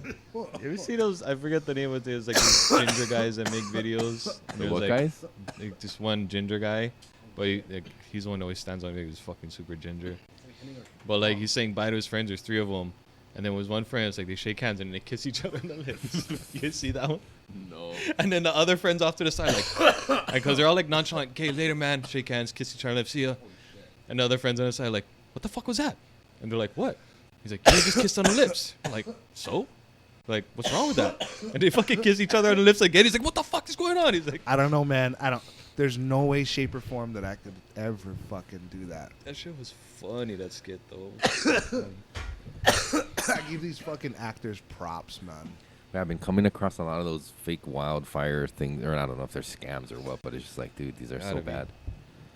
You ever see those? I forget the name of it. It's like these ginger guys that make videos. And The there's what like, guys? Like this one ginger guy, but he's the one that always stands on. He's fucking super ginger. But like he's saying bye to his friends. There's 3 of them, And then was one friend, it's like they shake hands and they kiss each other in the lips. You guys see that one? No. And then the other friends off to the side, like, because they're all like nonchalant. Okay, later, man. Shake hands, kiss each other, lips, see ya. And the other friends on the side, like, what the fuck was that? And they're like, what? He's like, you just kissed on the lips. I'm like, so? Like, what's wrong with that? And they fucking kiss each other on the lips again. He's like, what the fuck is going on? He's like, I don't know, man. There's no way, shape, or form that I could ever fucking do that. that shit was funny, that skit, though. I give these fucking actors props, man. I've been coming across a lot of those fake wildfire things, or I don't know if they're scams or what, but it's just like, dude, these are so Gotta be. bad.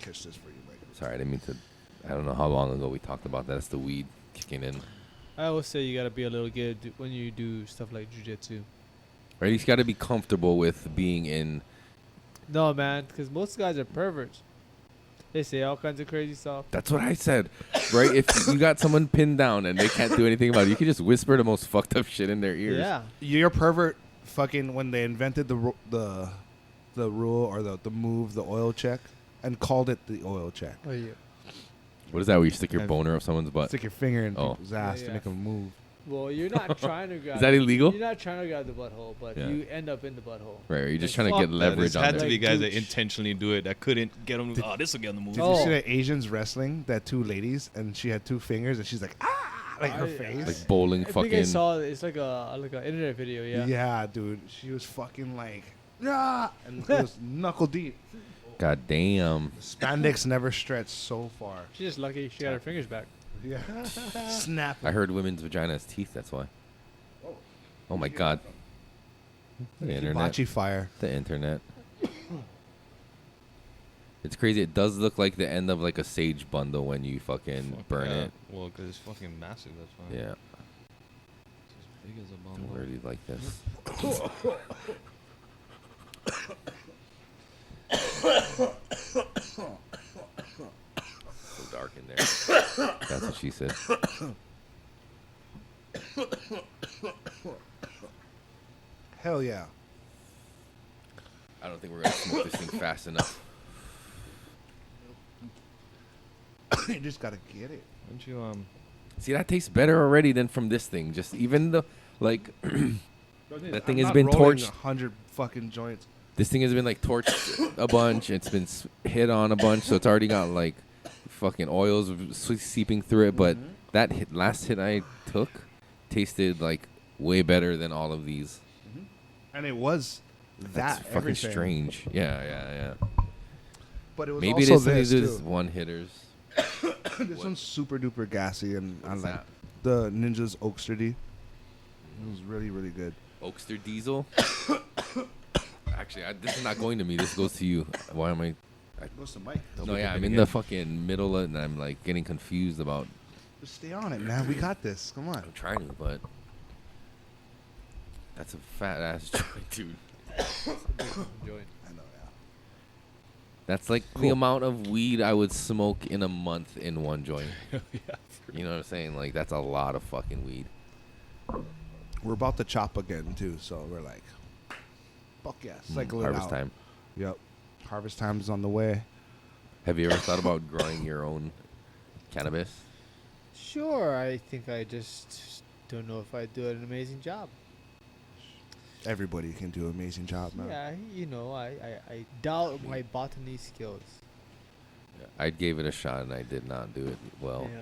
Kiss this for you, Mike. Sorry, I didn't mean to. I don't know how long ago we talked about that. It's the weed kicking in. I always say you gotta be a little good when you do stuff like jujitsu. Or at least got to be comfortable with being in. No, man, because most guys are perverts. They say all kinds of crazy stuff. That's what I said, right? If you got someone pinned down and they can't do anything about it, you can just whisper the most fucked up shit in their ears. Yeah. You're a pervert. Fucking when they invented the rule or the move, the oil check, and called it the oil check. Oh, yeah. What is that? Where you stick your boner up someone's butt? Stick your finger in Oh. people's ass Yeah, to yeah. make them move. Well, you're not trying to grab. Is that illegal? You're not trying to grab the butthole, but Yeah. you end up in the butthole. Right? Or you're just Like, trying to get fuck Yeah, leverage there's on had to there. be guys that Douche. intentionally do it that couldn't get them. Oh, this will get on the move. Did Oh. you see that Asians wrestling? That two ladies, and she had two fingers, and she's like, ah, like her I- face. Like bowling, I think I fucking. saw it's like an internet video. Yeah. Yeah, dude. She was fucking like, ah, and it was knuckle deep. God damn. Spandex never stretched so far. She's just lucky she got her fingers back. Yeah. Snap. I heard women's vagina has teeth. That's why. Oh my god. The internet. Hibachi fire. The internet. It's crazy. It does look like the end of like a sage bundle when you fucking Fuck burn yeah. it. Well, because it's fucking massive. That's why. Yeah. It's as big as a I bundle. really like this. So dark in there. That's what she said. Hell yeah. I don't think we're gonna smoke this thing fast enough. You just gotta get it. Don't you See, that tastes better already than from this thing. Just even the like, that thing has been torched. 100 fucking joints. This thing has been like torched a bunch. It's been hit on a bunch, so it's already got like fucking oils seeping through it. But that last hit I took tasted like way better than all of these. And it was That's that fucking everything. strange. Yeah. But it was Maybe it also is something this to do too. with one hitters. This one's super duper gassy, and I What's like that? the Ninja's Oakster D. It was really, really good. Oakster Diesel. Actually, this is not going to me. This goes to you. Why am I? It goes to Mike. No, yeah, I'm in the fucking middle, and I'm like getting confused about. Just stay on it, man. We got this. Come on. I'm trying to, but that's a fat ass joint, dude. Joint. I know, yeah. That's like the Cool. amount of weed I would smoke in a month in one joint. yeah. You know what I'm saying? Like that's a lot of fucking weed. We're about to chop again too, so we're like, fuck yeah, cycle it Harvest out. time. Yep. Harvest time is on the way. Have you ever thought about growing your own cannabis? Sure, I think I just don't know if I do an amazing job. Everybody can do an amazing job, man. Yeah, you know, I doubt my botany skills. I gave it a shot and I did not do it well. Yeah.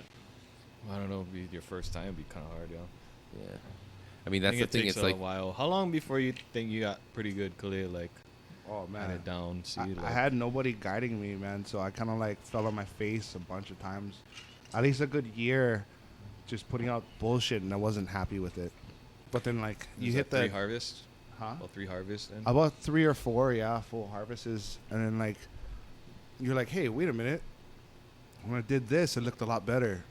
I don't know. It'd be your first time. It'd be kind of hard, yeah. Yeah. I mean, that's the it thing. takes It's a like while. How long before you think you got pretty good, Kalei? Like, Oh had man. it down. See, I like, had nobody guiding me, man, so I kind of like fell on my face a bunch of times. At least a good year just putting out bullshit, and I wasn't happy with it. But then like you was hit that 3 the harvests. huh? Well, 3 harvests. Then. About 3 or 4, yeah, full harvests, and then like you're like, hey, wait a minute. When I did this, it looked a lot better.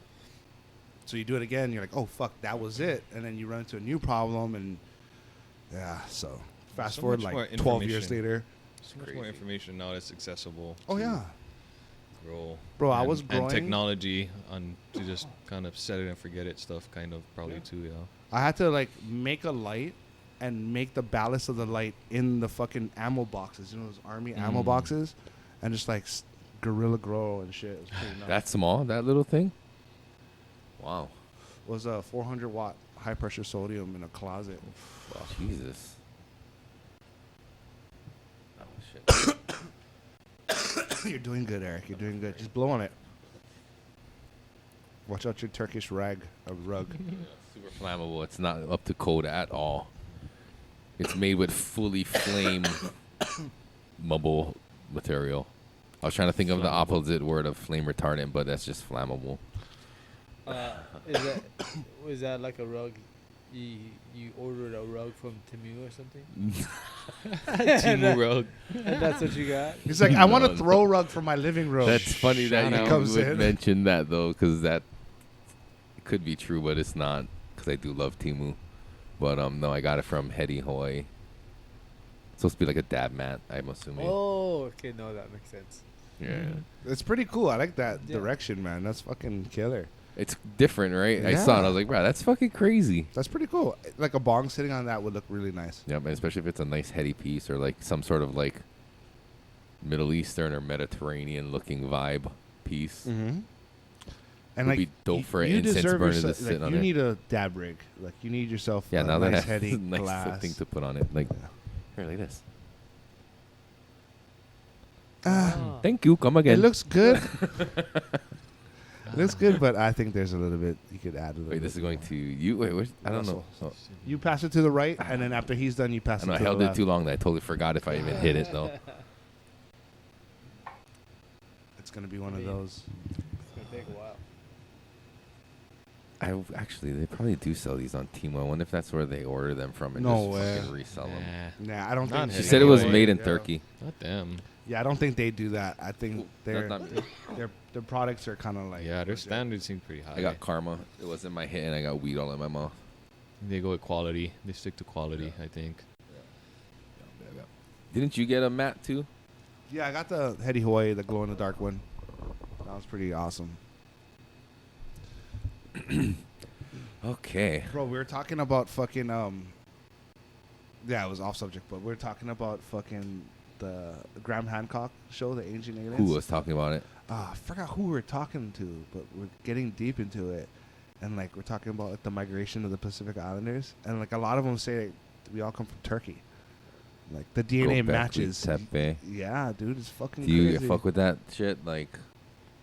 So you do it again, you're like, oh fuck, that was it, and then you run into a new problem, and yeah. So fast So forward much more like 12 years information. later. So much more information now that's accessible. Oh to yeah, grow. bro, I and- was growing. And technology on to just kind of set it and forget it stuff, kind of probably Yeah. too. Yeah. I had to like make a light and make the ballast of the light in the fucking ammo boxes, you know, those army ammo Mm. boxes, and just like guerrilla grow and shit. It was pretty nuts. that small, that little thing. Wow. Was a 400 watt high pressure sodium in a closet. Jesus. Oh shit. You're doing good, Eric. You're doing good. Just blow on it. Watch out your Turkish rug. Super flammable. It's not up to code at all. It's made with fully flame mobile material. I was trying to think of the opposite word of flame retardant, but that's just flammable. Was that like a rug? You ordered a rug from Temu or something? Timu rug. And that's what you got? He's like, I want a No, throw rug for my living room. That's funny that Shout you out. would mention that, though, because that could be true, but it's not, because I do love Timu. But no, I got it from Hedi, Hawaii. It's supposed to be like a dab mat, I'm assuming. Oh, okay. No, that makes sense. Yeah. It's pretty cool. I like that Yeah. direction, man. That's fucking killer. It's different, right? I saw it. I was like, bro, that's fucking crazy. That's pretty cool. Like a bong sitting on that would look really nice. Yeah, but especially if it's a nice heady piece or like some sort of like Middle Eastern or Mediterranean looking vibe piece. Mm-hmm. And Would be dope for an incense burner to sit on you there. need a dab rig. Like you need yourself Yeah, a now nice that heady nice glass. thing to put on it. Like, here, like this. Ah. Thank you. Come again. It looks good. Looks good, but I think there's a little bit you could add a little Wait, bit. this is going to you. Wait, where's, I don't know. Russell. Oh, You pass it to the right, and then after he's done, you pass I it know I to held the it left. too long that I totally forgot if I even hit it though. It's gonna be one of those. It's going to take a while. Actually, they probably do sell these on Temu. I wonder if that's where they order them from and No just way. fucking resell them. Nah, I don't Not think. She Heady said it was Hawaii. made in Yeah. Turkey. Not them. Yeah, I don't think they do that. I think their Not me. their products are kind of like Yeah, their standards seem pretty high. I got karma. It was in my hit and I got weed all in my mouth. They go with quality. They stick to quality, I think. Didn't you get a mat too? Yeah, I got the Hedi Hawaii, the glow in the dark one. That was pretty awesome. Okay. Bro, we were talking about fucking yeah, it was off subject, but we were talking about fucking the Graham Hancock show, the Ancient Aliens. Who was talking about it? I forgot who we were talking to, but we're getting deep into it, and like we're talking about like the migration of the Pacific Islanders, and like a lot of them say like, we all come from Turkey. Like the DNA Gobekli matches. Tepe. Yeah, dude, it's fucking Do you crazy. fuck with that shit? Like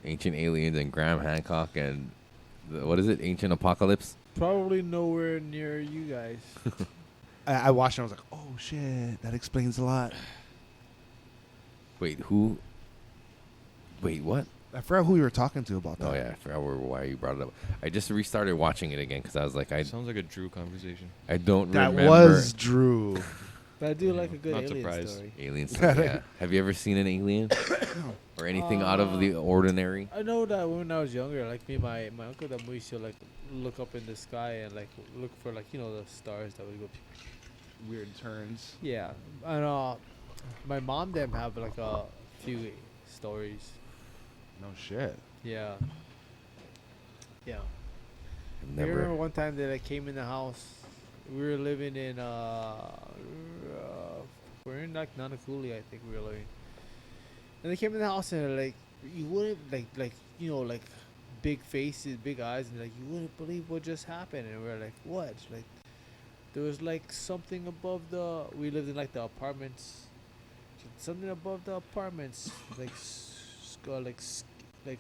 Ancient Aliens and Graham Hancock and what is it? Ancient Apocalypse? Probably nowhere near you guys. I watched it. And I was like, oh shit, that explains a lot. Wait, who? Wait, what? I forgot who we were talking to about that. Oh yeah, I forgot why you brought it up. I just restarted watching it again because I was like, I Sounds like a Drew conversation. don't That remember was Drew. But I do like a good Not alien surprised. story. aliens. Yeah. Have you ever seen an alien or anything out of the ordinary? I know that when I was younger, like me, my uncle that used to like look up in the sky and like look for like the stars that would go. Weird turns. Yeah, and my mom them have like a few stories. No shit. Yeah. Yeah. I've I remember never. one time they like came in the house. We were living in we're in like Nanakuli, I think we were living. And they came in the house and they're like, you wouldn't like big faces, big eyes, and like you wouldn't believe what just happened. And we're like, what? Like there was like something above the. We lived in like the apartments. Something above the apartments, like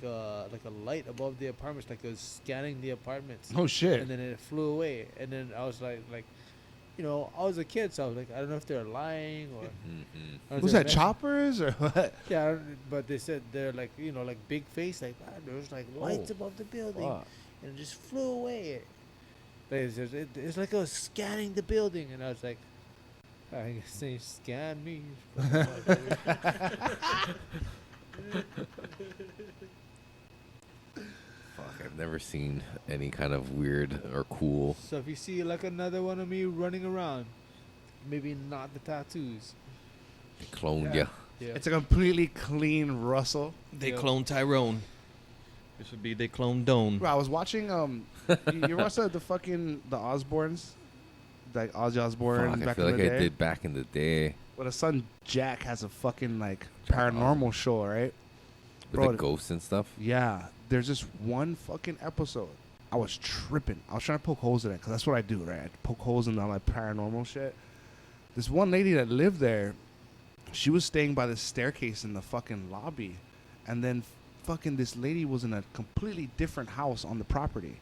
a light above the apartments, like it was scanning the apartments. Oh shit. And then it flew away. And then I was like, I was a kid, so I was like, I don't know if they're lying or. Mhm. or if Was they're that choppers or what? Yeah, but they said they're like, like big face, like there was like lights above the building, and it just flew away. But it's like it was scanning the building, and I was like, I guess they scan me. Fuck, I've never seen any kind of weird or cool. So if you see like another one of me running around, maybe not the tattoos. They cloned Yeah. ya. Yeah. It's a completely clean Russell. They Yep. cloned Tyrone. This would be they cloned Doane. Bro, I was watching you watched the fucking the Osbournes, like Ozzy Osbourne Fuck, I back feel in like the I day. did back in the day. Well, his son Jack has a fucking like Jack paranormal show, right? With Bro, the ghosts and stuff. Yeah, there's this one fucking episode I was tripping. I was trying to poke holes in it because that's what I do, right? I poke holes in all my paranormal shit. This one lady that lived there, she was staying by the staircase in the fucking lobby, and then fucking this lady was in a completely different house on the property,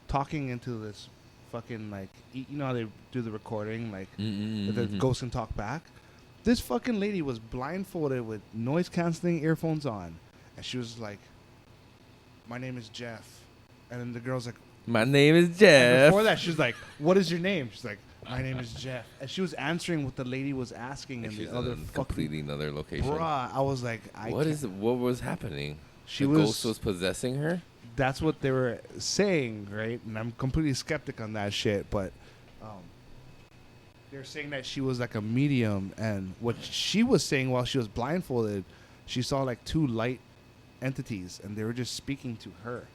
talking into this fucking like, you know how they do the recording, like the ghost can talk back. This fucking lady was blindfolded with noise canceling earphones on, and she was like, "My name is Jeff," and then the girl's like, My name is and Jeff. before that, she was like, "What is your name?" She's like, "My name is Jeff," and she was answering what the lady was asking in She's the other in a fucking. completely another location. Bruh, I was like, What was happening? She the was. ghost was possessing her. That's what they were saying, right? And I'm completely skeptic on that shit, but they're saying that she was like a medium, and what she was saying while she was blindfolded, she saw like two light entities, and they were just speaking to her,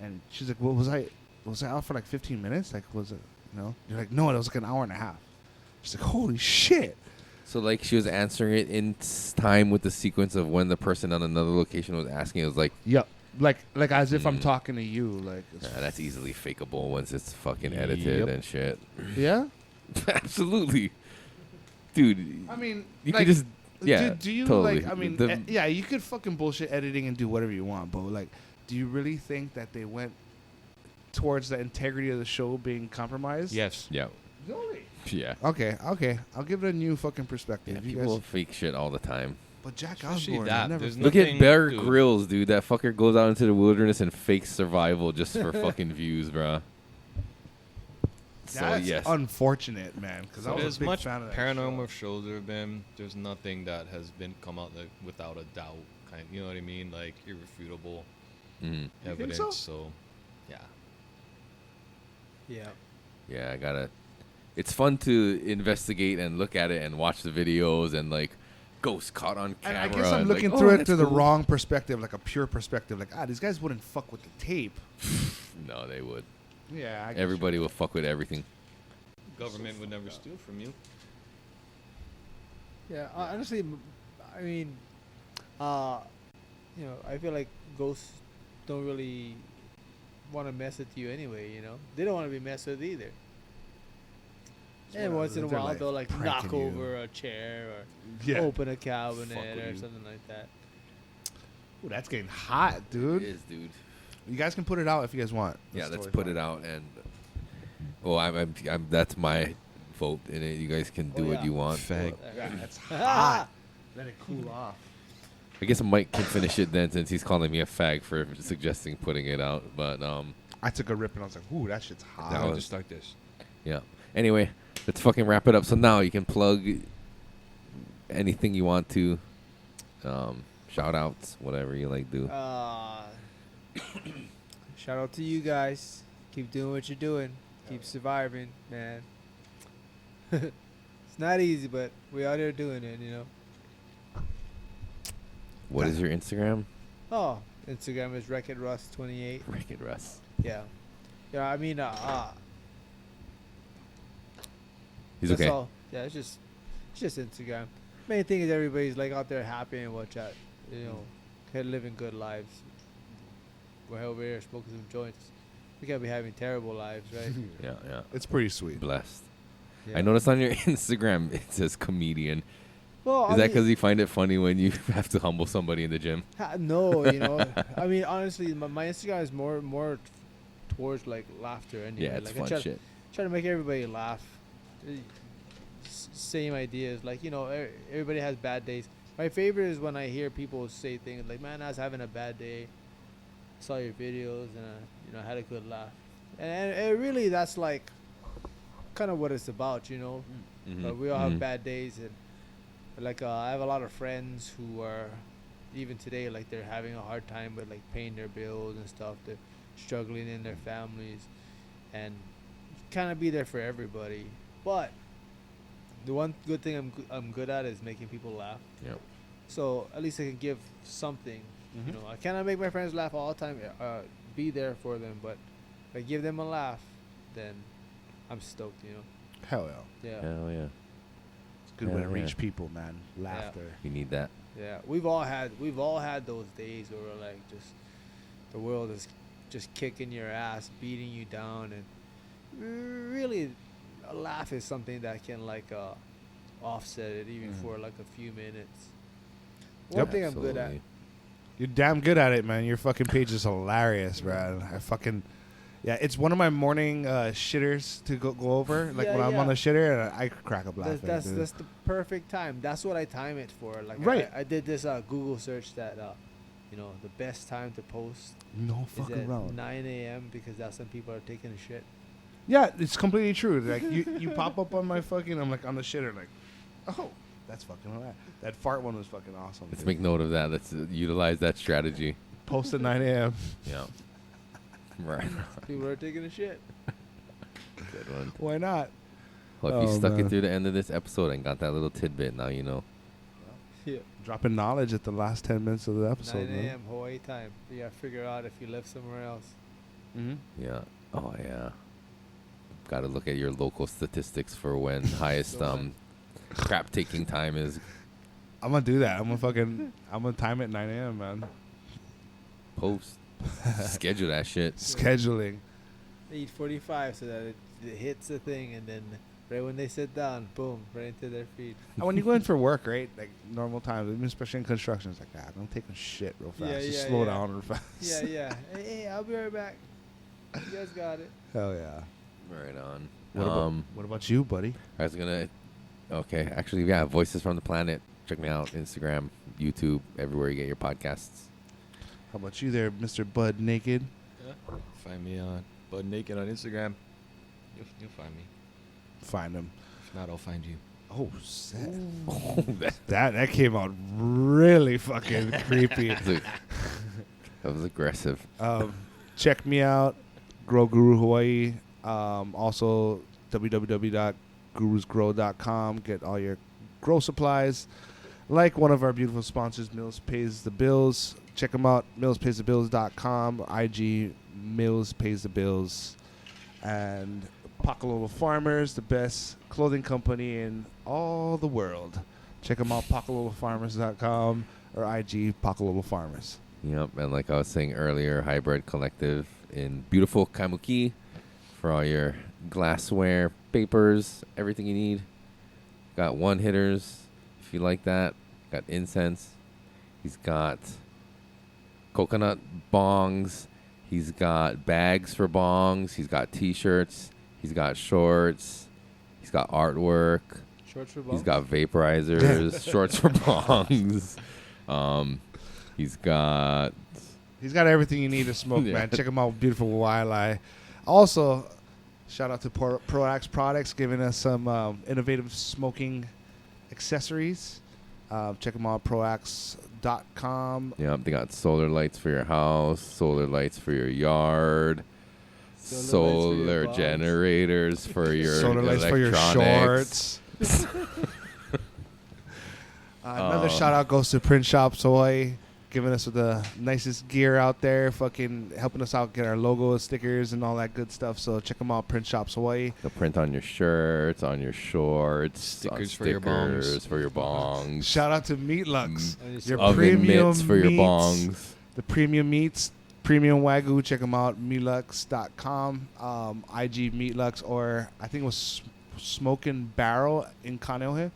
and she's like, "What was I? Was I out for like 15 minutes? Like, was it? You know?" You're like, "No, it was like an hour and a half." She's like, "Holy shit!" So like she was answering it in time with the sequence of when the person on another location was asking. It was like, Yep. Like as if I'm talking to you. Like, it's that's easily fakeable once it's fucking edited Yep. and shit. yeah. Absolutely, dude. I mean, You like, could just yeah. Do you totally. like? I mean, The- yeah, you could fucking bullshit editing and do whatever you want, but like, do you really think that they went towards the integrity of the show being compromised? Yes. yeah, Really? yeah. Okay. I'll give it a new fucking perspective. Yeah, You people guys, fake shit all the time. but Jack Especially Osborne, that, I never. there's Look at Nothing, Bear dude. Grylls, dude. That fucker goes out into the wilderness and fakes survival just for fucking views, bro. So That's yes, unfortunate, man. Because I was As a big much fan of that paranormal show. shows there have been, there's nothing that has been come out like without a doubt. You know what I mean? Like irrefutable Mhm. evidence. so? So, yeah. Yeah. yeah. I gotta. It's fun to investigate and look at it and watch the videos and like ghosts caught on And camera. I guess I'm and, looking like, through oh, it that's through the cool. wrong perspective, like a pure perspective. Like, these guys wouldn't fuck with the tape. No, they would. Yeah. I guess Everybody will fuck with everything. Government would never steal from you. Yeah, honestly, I mean, you know, I feel like ghosts don't really want to mess with you anyway. You know, they don't want to be messed with either. And whatever, once in a they're, while, like, they'll like knock pranking you. over a chair or Yeah. open a cabinet Fuck with or you. something like that. Ooh, that's getting hot, dude. It is, dude. You guys can put it out if you guys want. Yeah, The let's story put time. it out and. Well, I'm that's my vote in it. You guys can do Oh, what yeah. you want. Fag. but Yeah, it's hot. Let it cool off. I guess Mike can finish it then, since he's calling me a fag for suggesting putting it out. But I took a rip and I was like, "Ooh, that shit's hot." That was- Just like this. yeah. Anyway, let's fucking wrap it up. So now you can plug anything you want to, shout outs, whatever you like do. Shout out to you guys. Keep doing what you're doing. Keep surviving, man. It's not easy, but we out here doing it, you know. What is your Instagram? Oh, Instagram is WreckItRuss28. Wreck-It Russ. Yeah. Yeah, I mean, He's that's okay. all. Yeah, it's just Instagram. Main thing is everybody's like out there happy and whatnot, you know, living good lives. We're over here smoking some joints. We can't be having terrible lives, right? Yeah, yeah. It's pretty sweet. Blessed. Yeah. I noticed on your Instagram it says comedian. Well, Is that because you find it funny when you have to humble somebody in the gym? No, you know. I mean, honestly, my Instagram is more towards like laughter anyway. Yeah, it's like, fun I try, shit. try to make everybody laugh. Same ideas, like, you know, everybody has bad days. My favorite is when I hear people say things like, "Man, I was having a bad day. Saw your videos and you know, had a good laugh." And really, that's like kind of what it's about, you know. Mhm, We all have mhm. bad days, and like I have a lot of friends who are even today like they're having a hard time with like paying their bills and stuff. They're struggling in their families, and kind of be there for everybody. But the one good thing I'm good at is making people laugh. Yep. So at least I can give something. You know, I cannot make my friends laugh all the time. Be there for them, but if I give them a laugh, then I'm stoked. You know. Hell yeah. Yeah. Hell yeah. It's a good way to Hell yeah. reach people, man. Laughter. You need that. Yeah, we've all had those days where we're like just the world is just kicking your ass, beating you down, and really, a laugh is something that can like offset it even for like a few minutes. One thing I'm good at. Absolutely. You're damn good at it, man. Your fucking page is hilarious, bro. Yeah, it's one of my morning shitters to go over. Like when I'm on the shitter, and I crack up laughing. That's the perfect time. That's what I time it for. Like Right. I did this Google search that the best time to post No is fucking at wrong. 9 a.m. because that's when people are taking a shit. Yeah, it's completely true. Like you pop up on my fucking, I'm like on the shitter, like, oh, that's fucking hilarious. That fart one was fucking awesome. Let's dude. make note of that. Let's utilize that strategy. Post at 9 a.m. Yeah. Right. People are taking a shit. Good one. Why not? Well, if you Oh, stuck man. it through the end of this episode and got that little tidbit, now you know. Yeah. Dropping knowledge at the last 10 minutes of the 9 episode, man. a.m. Hawaii time. You gotta figure out if you live somewhere else. Mm-hmm. Yeah. Oh yeah. Got to look at your local statistics for when highest crap taking time is. I'm gonna do that. I'm gonna time it 9 a.m., man. Post. Schedule that shit. Scheduling. 8:45 so that it hits the thing, and then right when they sit down, boom, right into their feed. And when you go in for work, right, like normal times, even especially in construction, it's like, God, I'm taking shit real fast. Yeah, Just yeah, slow yeah. down real fast. Yeah. Hey, I'll be right back. You guys got it. Hell yeah. Right on. What about you, buddy? I was gonna. Okay, actually, yeah. Voices from the Planet. Check me out. Instagram, YouTube, everywhere you get your podcasts. How about you there, Mr. Bud Naked? Yeah. Find me on Bud Naked on Instagram. You'll find me. Find him. If not, I'll find you. Oh, that came out really fucking creepy. That was aggressive. Check me out, Grow Guru Hawaii. Also, www.gurusgrow.com. Get all your grow supplies. Like one of our beautiful sponsors, Mills Pays the Bills. Check them out, millspaysthebills.com, IG Mills Pays the Bills. And Pakalolo Farmers, the best clothing company in all the world. Check them out, pakalolofarmers.com or IG Pakalolo Farmers. Yep, and like I was saying earlier, Hybrid Collective in beautiful Kaimuki for all your glassware, papers, everything you need. Got one hitters if you like that. Got incense. He's got coconut bongs. He's got bags for bongs. He's got t-shirts. He's got shorts. He's got artwork. Shorts for He's got vaporizers, shorts for bongs. He's got everything you need to smoke, Yeah. man. Check him out, beautiful Waialae. Also, shout out to Proax Products giving us some innovative smoking accessories. Check them out, proax.com. Yep, they got solar lights for your house, solar lights for your yard, solar bongs. generators for your Solar lights for your electronics. shorts. Another shout out goes to Print Shop Soy, giving us the nicest gear out there, fucking helping us out get our logo, stickers, and all that good stuff. So check them out, Print Shop Soy. They'll print on your shirts, on your shorts, Stickers on for your bongs. stickers for your bongs, Shout out to Meat Lux, your oven premium mitts for your meats. bongs. The premium meats, premium Wagyu. Check them out, meatlux.com, IG Meatlux, or I think it was Smoking Barrel in Kaneohe.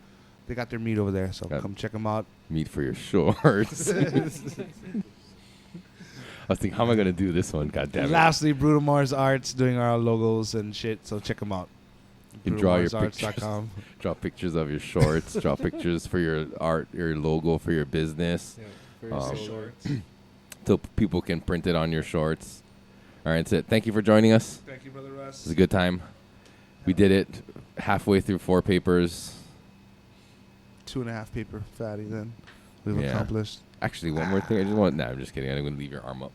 They got their meat over there, so Yep. come check them out. Meat for your shorts. I was thinking, how am I gonna do this one? God damn it! Lastly, Bruno Mars Arts doing our logos and shit, so check them out. You can draw your BrunoMarsArts.com. Draw pictures of your shorts. Draw pictures for your art, your logo for your business. So people can print it on your shorts. All right, that's it. Thank you for joining us. Thank you, Brother It Russ. was a good time. We did it halfway through 4 papers. 2.5 paper fatty then. We've Yeah. accomplished. Actually, one more thing. I'm just kidding. I'm going to leave your arm up.